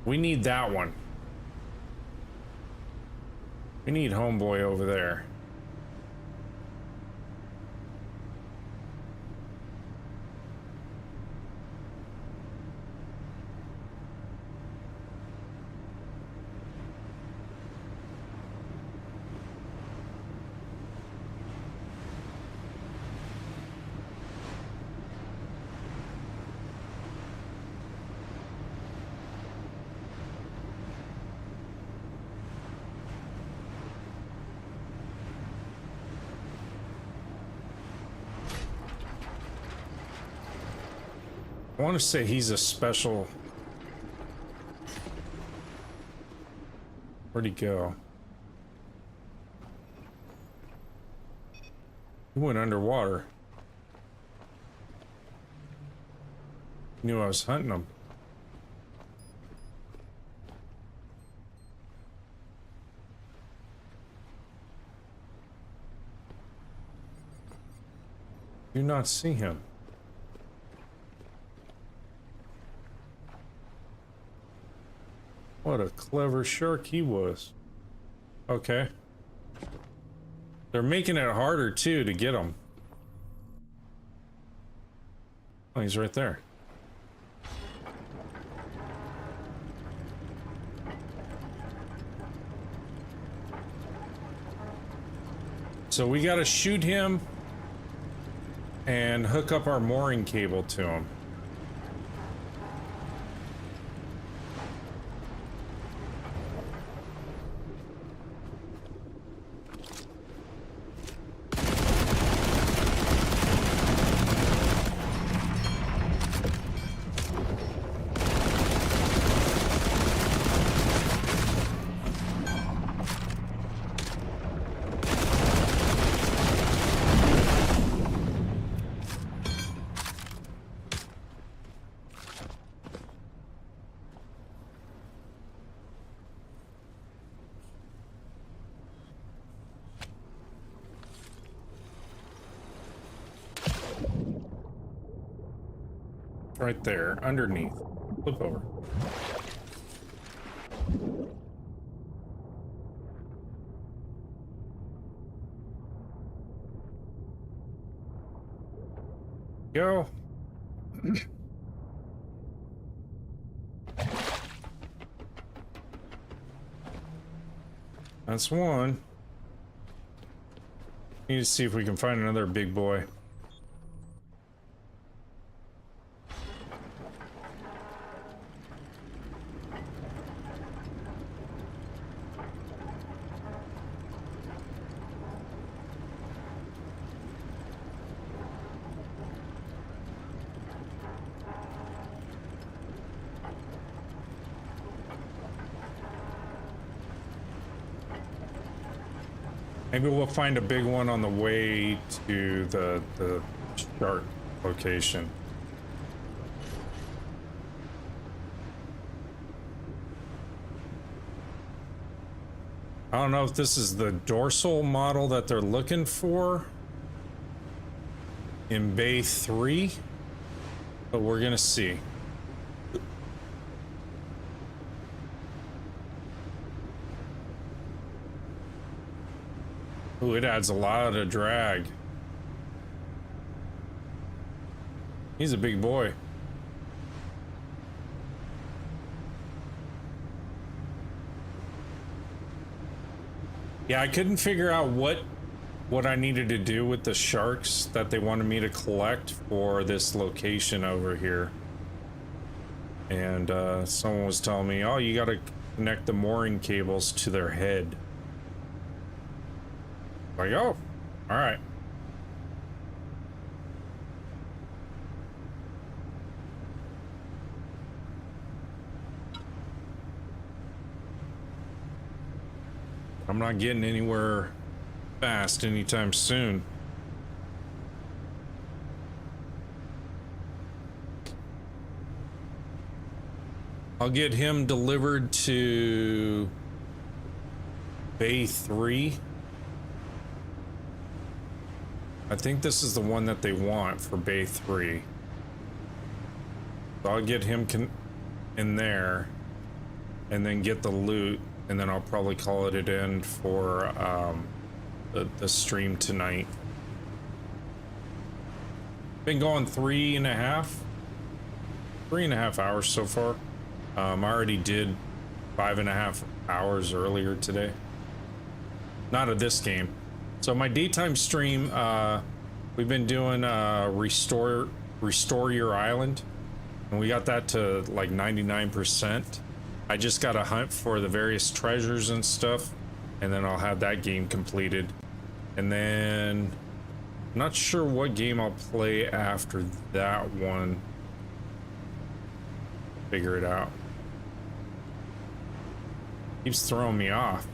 We need that one. We need homeboy over there. I want to say he's a special. Where'd he go? He went underwater. He knew I was hunting him. Do not see him. What a clever shark he was. Okay. They're making it harder too to get him. Oh, he's right there. So we gotta shoot him and hook up our mooring cable to him. Right there, underneath. Flip over. Go. That's one. Need to see if we can find another big boy. Maybe we'll find a big one on the way to the shark location. I don't know if this is the dorsal model that they're looking for in Bay 3, but we're gonna see. Ooh, it adds a lot of drag. He's a big boy. Yeah, I couldn't figure out what I needed to do with the sharks that they wanted me to collect for this location over here. And someone was telling me, oh, you gotta connect the mooring cables to their head. Like, oh, all right. I'm not getting anywhere fast anytime soon. I'll get him delivered to Bay 3. I think this is the one that they want for Bay 3. So I'll get him in there and then get the loot, and then I'll probably call it an end for the stream tonight. Been going 3.5 hours so far. I already did 5.5 hours earlier today. Not of this game. So my daytime stream, we've been doing restore your island, and we got that to like 99%. I just got to hunt for the various treasures and stuff, and then I'll have that game completed. And then I'm not sure what game I'll play after that one. figure it out. Keeps throwing me off.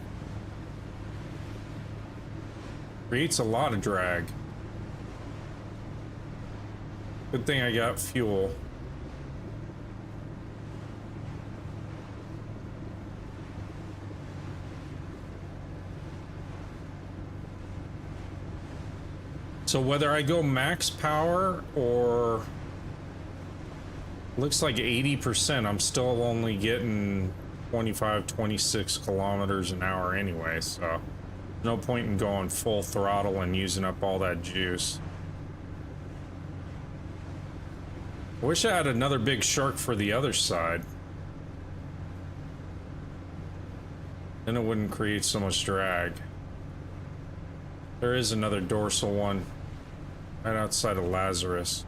Creates a lot of drag. Good thing I got fuel. So whether I go max power or looks like 80%, I'm still only getting 25, 26 kilometers an hour anyway, so no point in going full throttle and using up all that juice. I wish I had another big shark for the other side. Then it wouldn't create so much drag. There is another dorsal one right outside of Lazarus.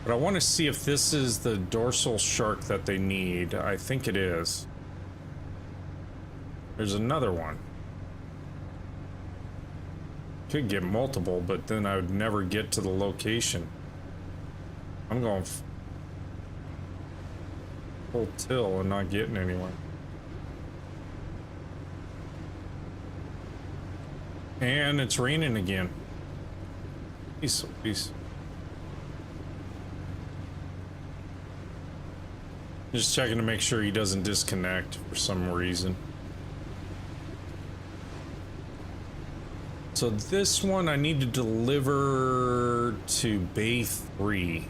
But I want to see if this is the dorsal shark that they need. I think it is. There's another one. Could get multiple, but then I would never get to the location. I'm going full till and not getting anywhere. And it's raining again. Peace, peace. Just checking to make sure he doesn't disconnect for some reason. So this one I need to deliver to Bay 3.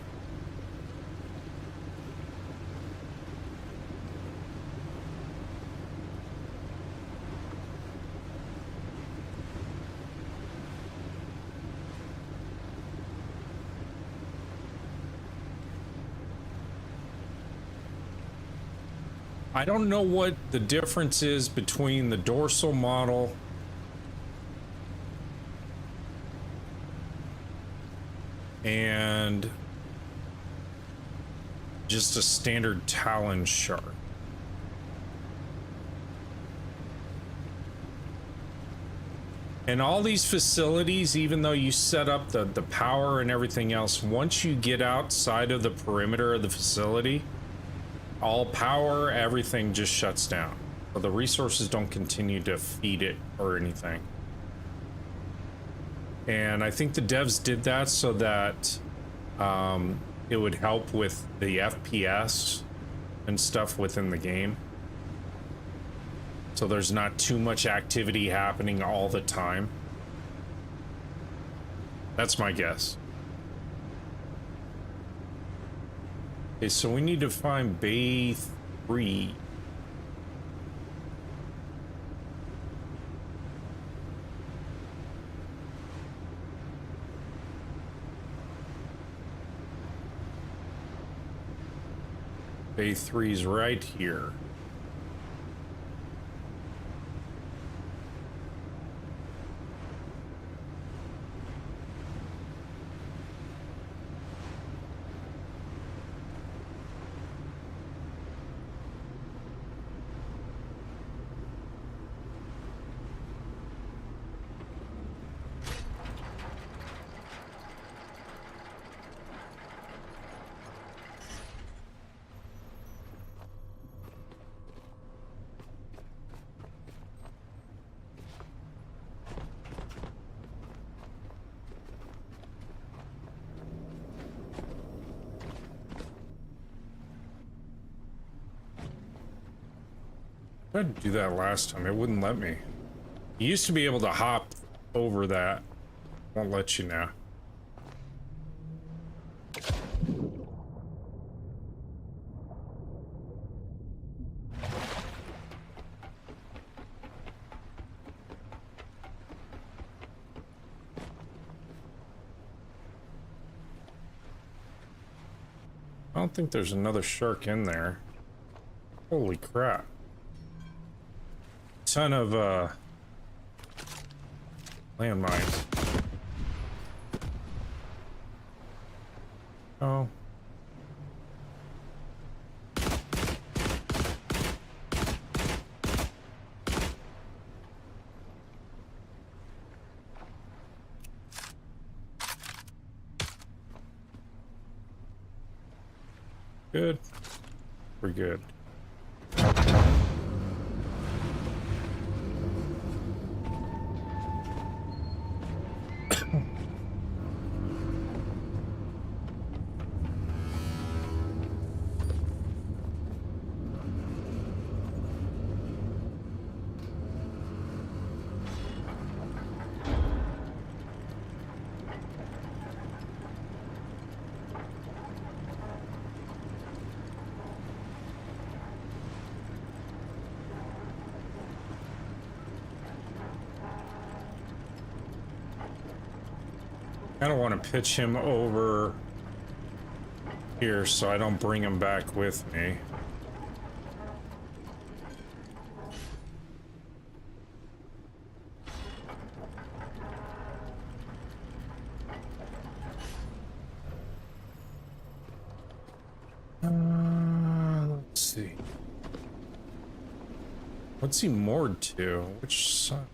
I don't know what the difference is between the dorsal model and just a standard Talon shark. And all these facilities, even though you set up the power and everything else, once you get outside of the perimeter of the facility, all power, everything just shuts down. So the resources don't continue to feed it or anything. And I think the devs did that so that it would help with the FPS and stuff within the game. So there's not too much activity happening all the time. That's my guess. Okay, so we need to find Bay 3. Bay 3's right here. I tried to do that last time, it wouldn't let me. You used to be able to hop over that. Won't let you now. I don't think there's another shark in there. Holy crap. Ton of landmines. Oh. Good. We're good. I don't want to pitch him over here so I don't bring him back with me. Let's see. What's he moored to? Which side?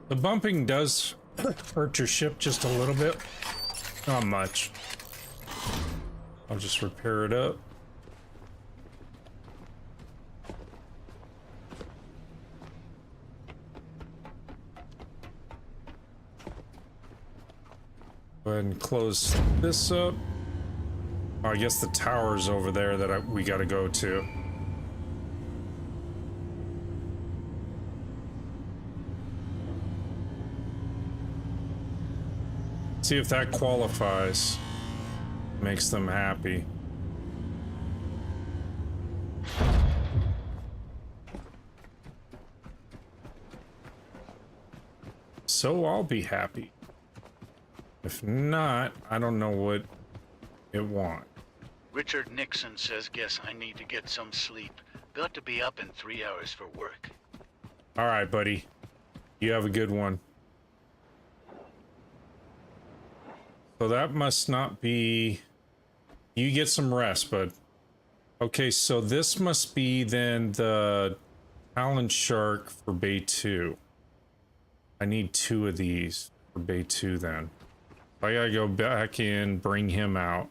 The bumping does hurt your ship just a little bit. Not much. I'll just repair it up. Go ahead and close this up. Oh, I guess the tower's over there that we gotta go to. See if that qualifies. Makes them happy. So I'll be happy. If not, I don't know what it wants. Richard Nixon says, guess I need to get some sleep. Got to be up in 3 hours for work. All right, buddy. You have a good one. So that must not be... You get some rest, bud. Okay, so this must be then the Talon Shark for Bay 2. I need 2 of these for Bay 2 then. I gotta go back in, bring him out.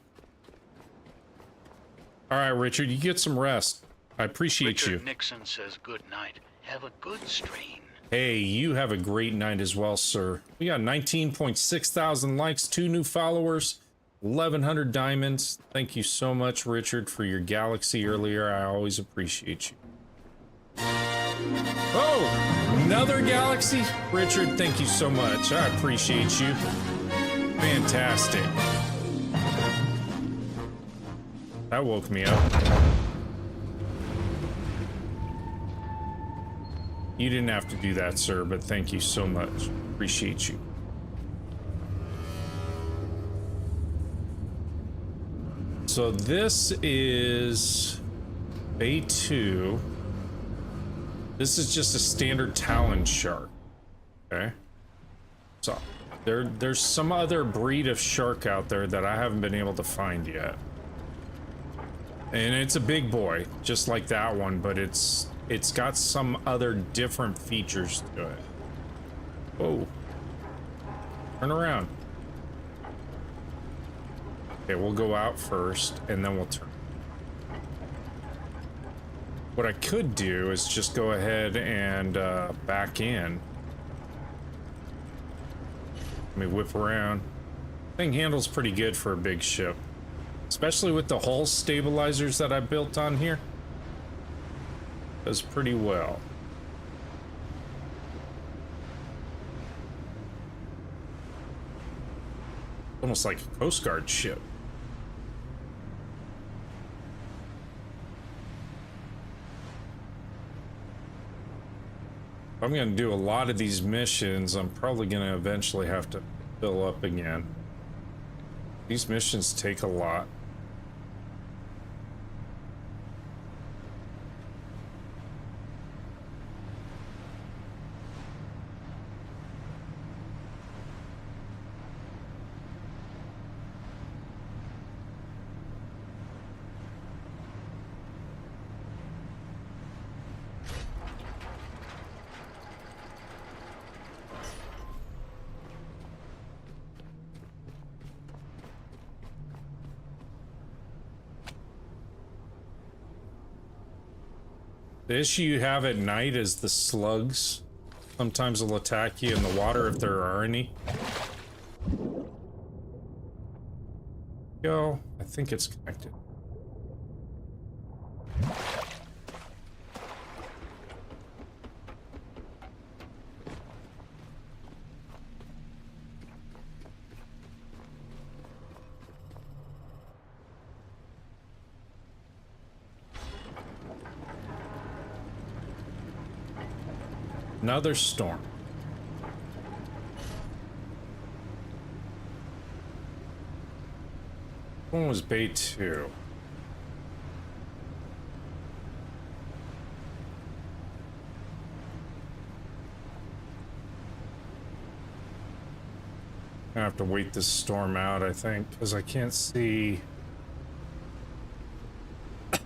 All right, Richard, you get some rest. I appreciate you. Richard Nixon says good night. Have a good strain. Hey, you have a great night as well, sir. We got 19.6 thousand likes, 2 new followers, 1,100 diamonds. Thank you so much, Richard, for your galaxy earlier. I always appreciate you. Oh, another galaxy? Richard, thank you so much. I appreciate you. Fantastic. That woke me up. You didn't have to do that, sir, but thank you so much. Appreciate you. So this is Bay 2. This is just a standard talon shark. Okay. So there's some other breed of shark out there that I haven't been able to find yet. And it's a big boy, just like that one, but it's got some other different features to it. Whoa. Turn around. Okay, we'll go out first, and then we'll turn. What I could do is just go ahead and back in. Let me whip around. Thing handles pretty good for a big ship. Especially with the hull stabilizers that I built on here. Does pretty well. Almost like a Coast Guard ship. If I'm gonna do a lot of these missions, I'm probably gonna eventually have to fill up again. These missions take a lot. The issue you have at night is the slugs. Sometimes will attack you in the water if there are any. Go. I think it's connected. Another storm. One was Bay 2. I have to wait this storm out, I think, because I can't see.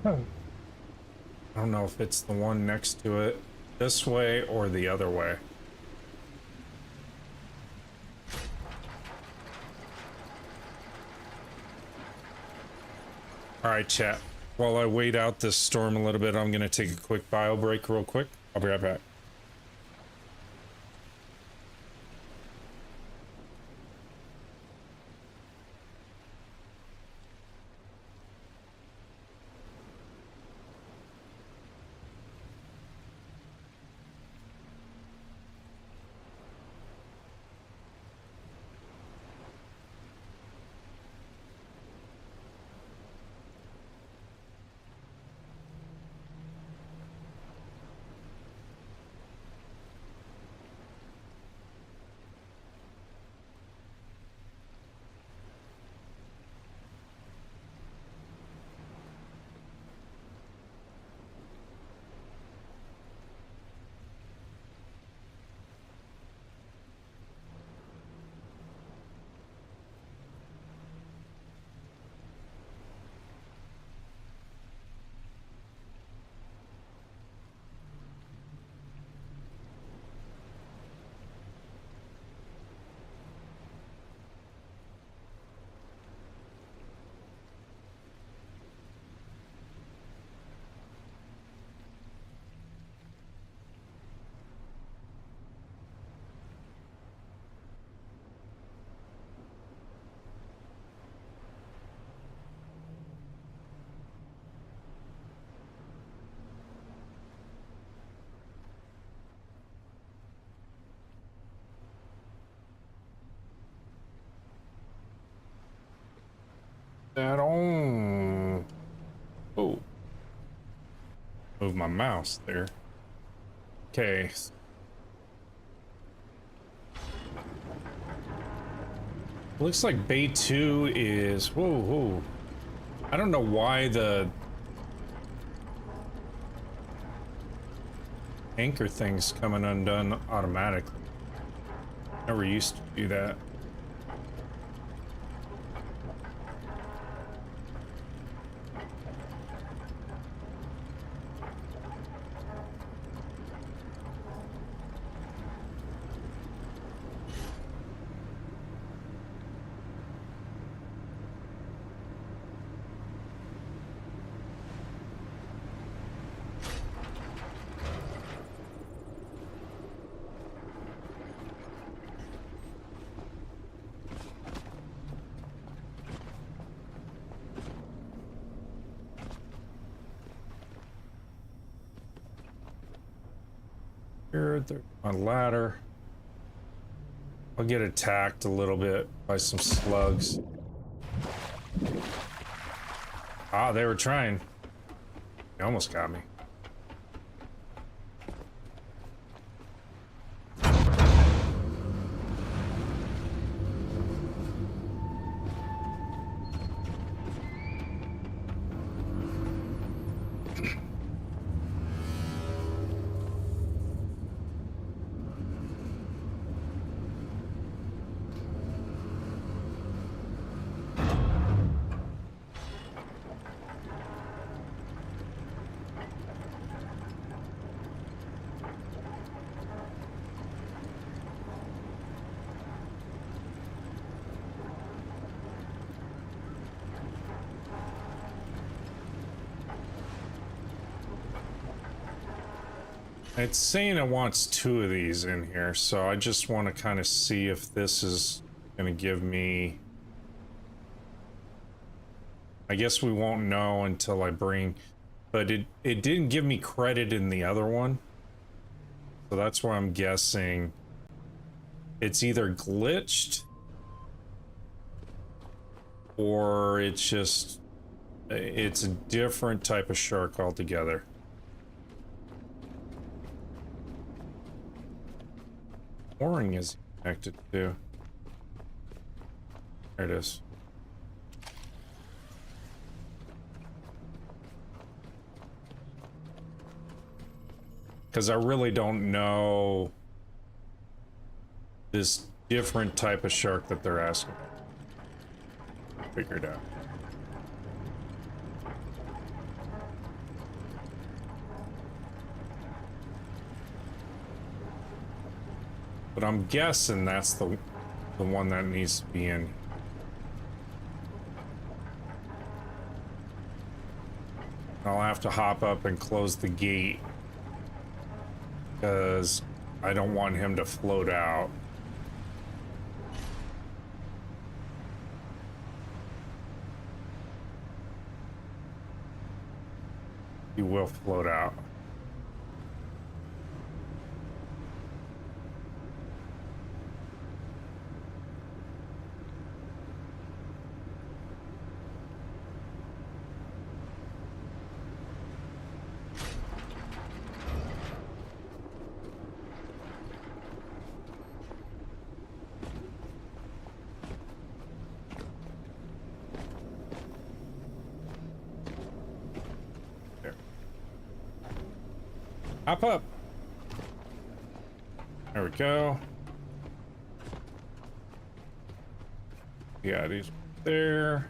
I don't know if it's the one next to it. This way or the other way. Alright, chat. While I wait out this storm a little bit, I'm gonna take a quick bio break real quick. I'll be right back. That on. Oh. Move my mouse there. Okay. Looks like Bay 2 is. Whoa, whoa. I don't know why the. anchor thing's coming undone automatically. Never used to do that. There's my ladder. I'll get attacked a little bit by some slugs. Ah, they were trying. They almost got me. It's saying it wants 2 of these in here, so I just want to kind of see if this is going to give me... I guess we won't know until I bring... But it didn't give me credit in the other one. So that's why I'm guessing it's either glitched or it's just... It's a different type of shark altogether. Mooring is connected to. There it is. Because I really don't know this different type of shark that they're asking. Figure it out. But I'm guessing that's the one that needs to be in. I'll have to hop up and close the gate because I don't want him to float out. He will float out. Hop up. There we go. Yeah, these there.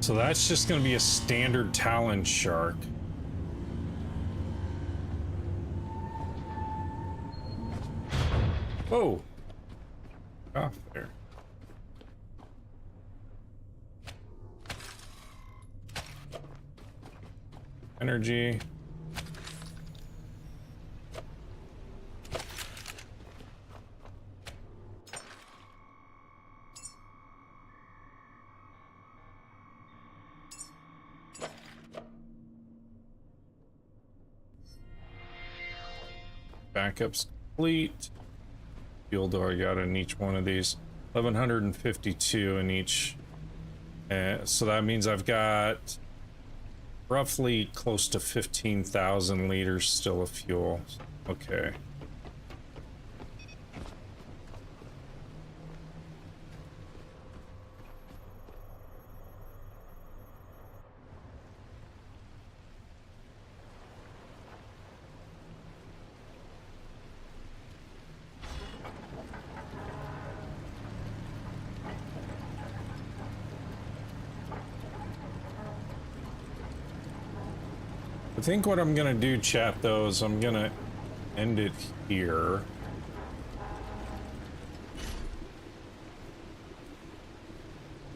So that's just going to be a standard Talon shark. Whoa. Off there. Energy. Backups complete. Fuel do I got in each one of these? 1152 in each. So that means I've got roughly close to 15,000 liters still of fuel. Okay. I think what I'm gonna do, chat, though, is I'm gonna end it here.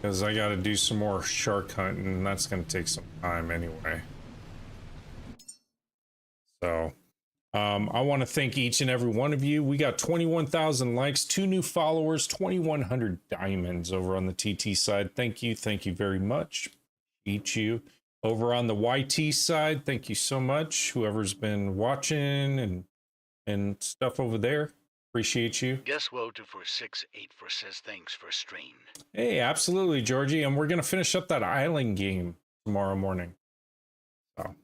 Because I gotta do some more shark hunting, and that's gonna take some time anyway. So, I want to thank each and every one of you. We got 21,000 likes, 2 new followers, 2,100 diamonds over on the TT side. Thank you very much. Each you. Over on the YT side, thank you so much. Whoever's been watching and stuff over there, appreciate you. Guess Wo2468 says thanks for stream. Hey, absolutely, Georgie. And we're going to finish up that island game tomorrow morning. So,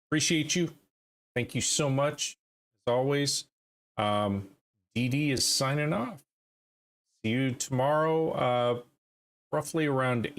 appreciate you. Thank you so much. As always, DD is signing off. See you tomorrow, roughly around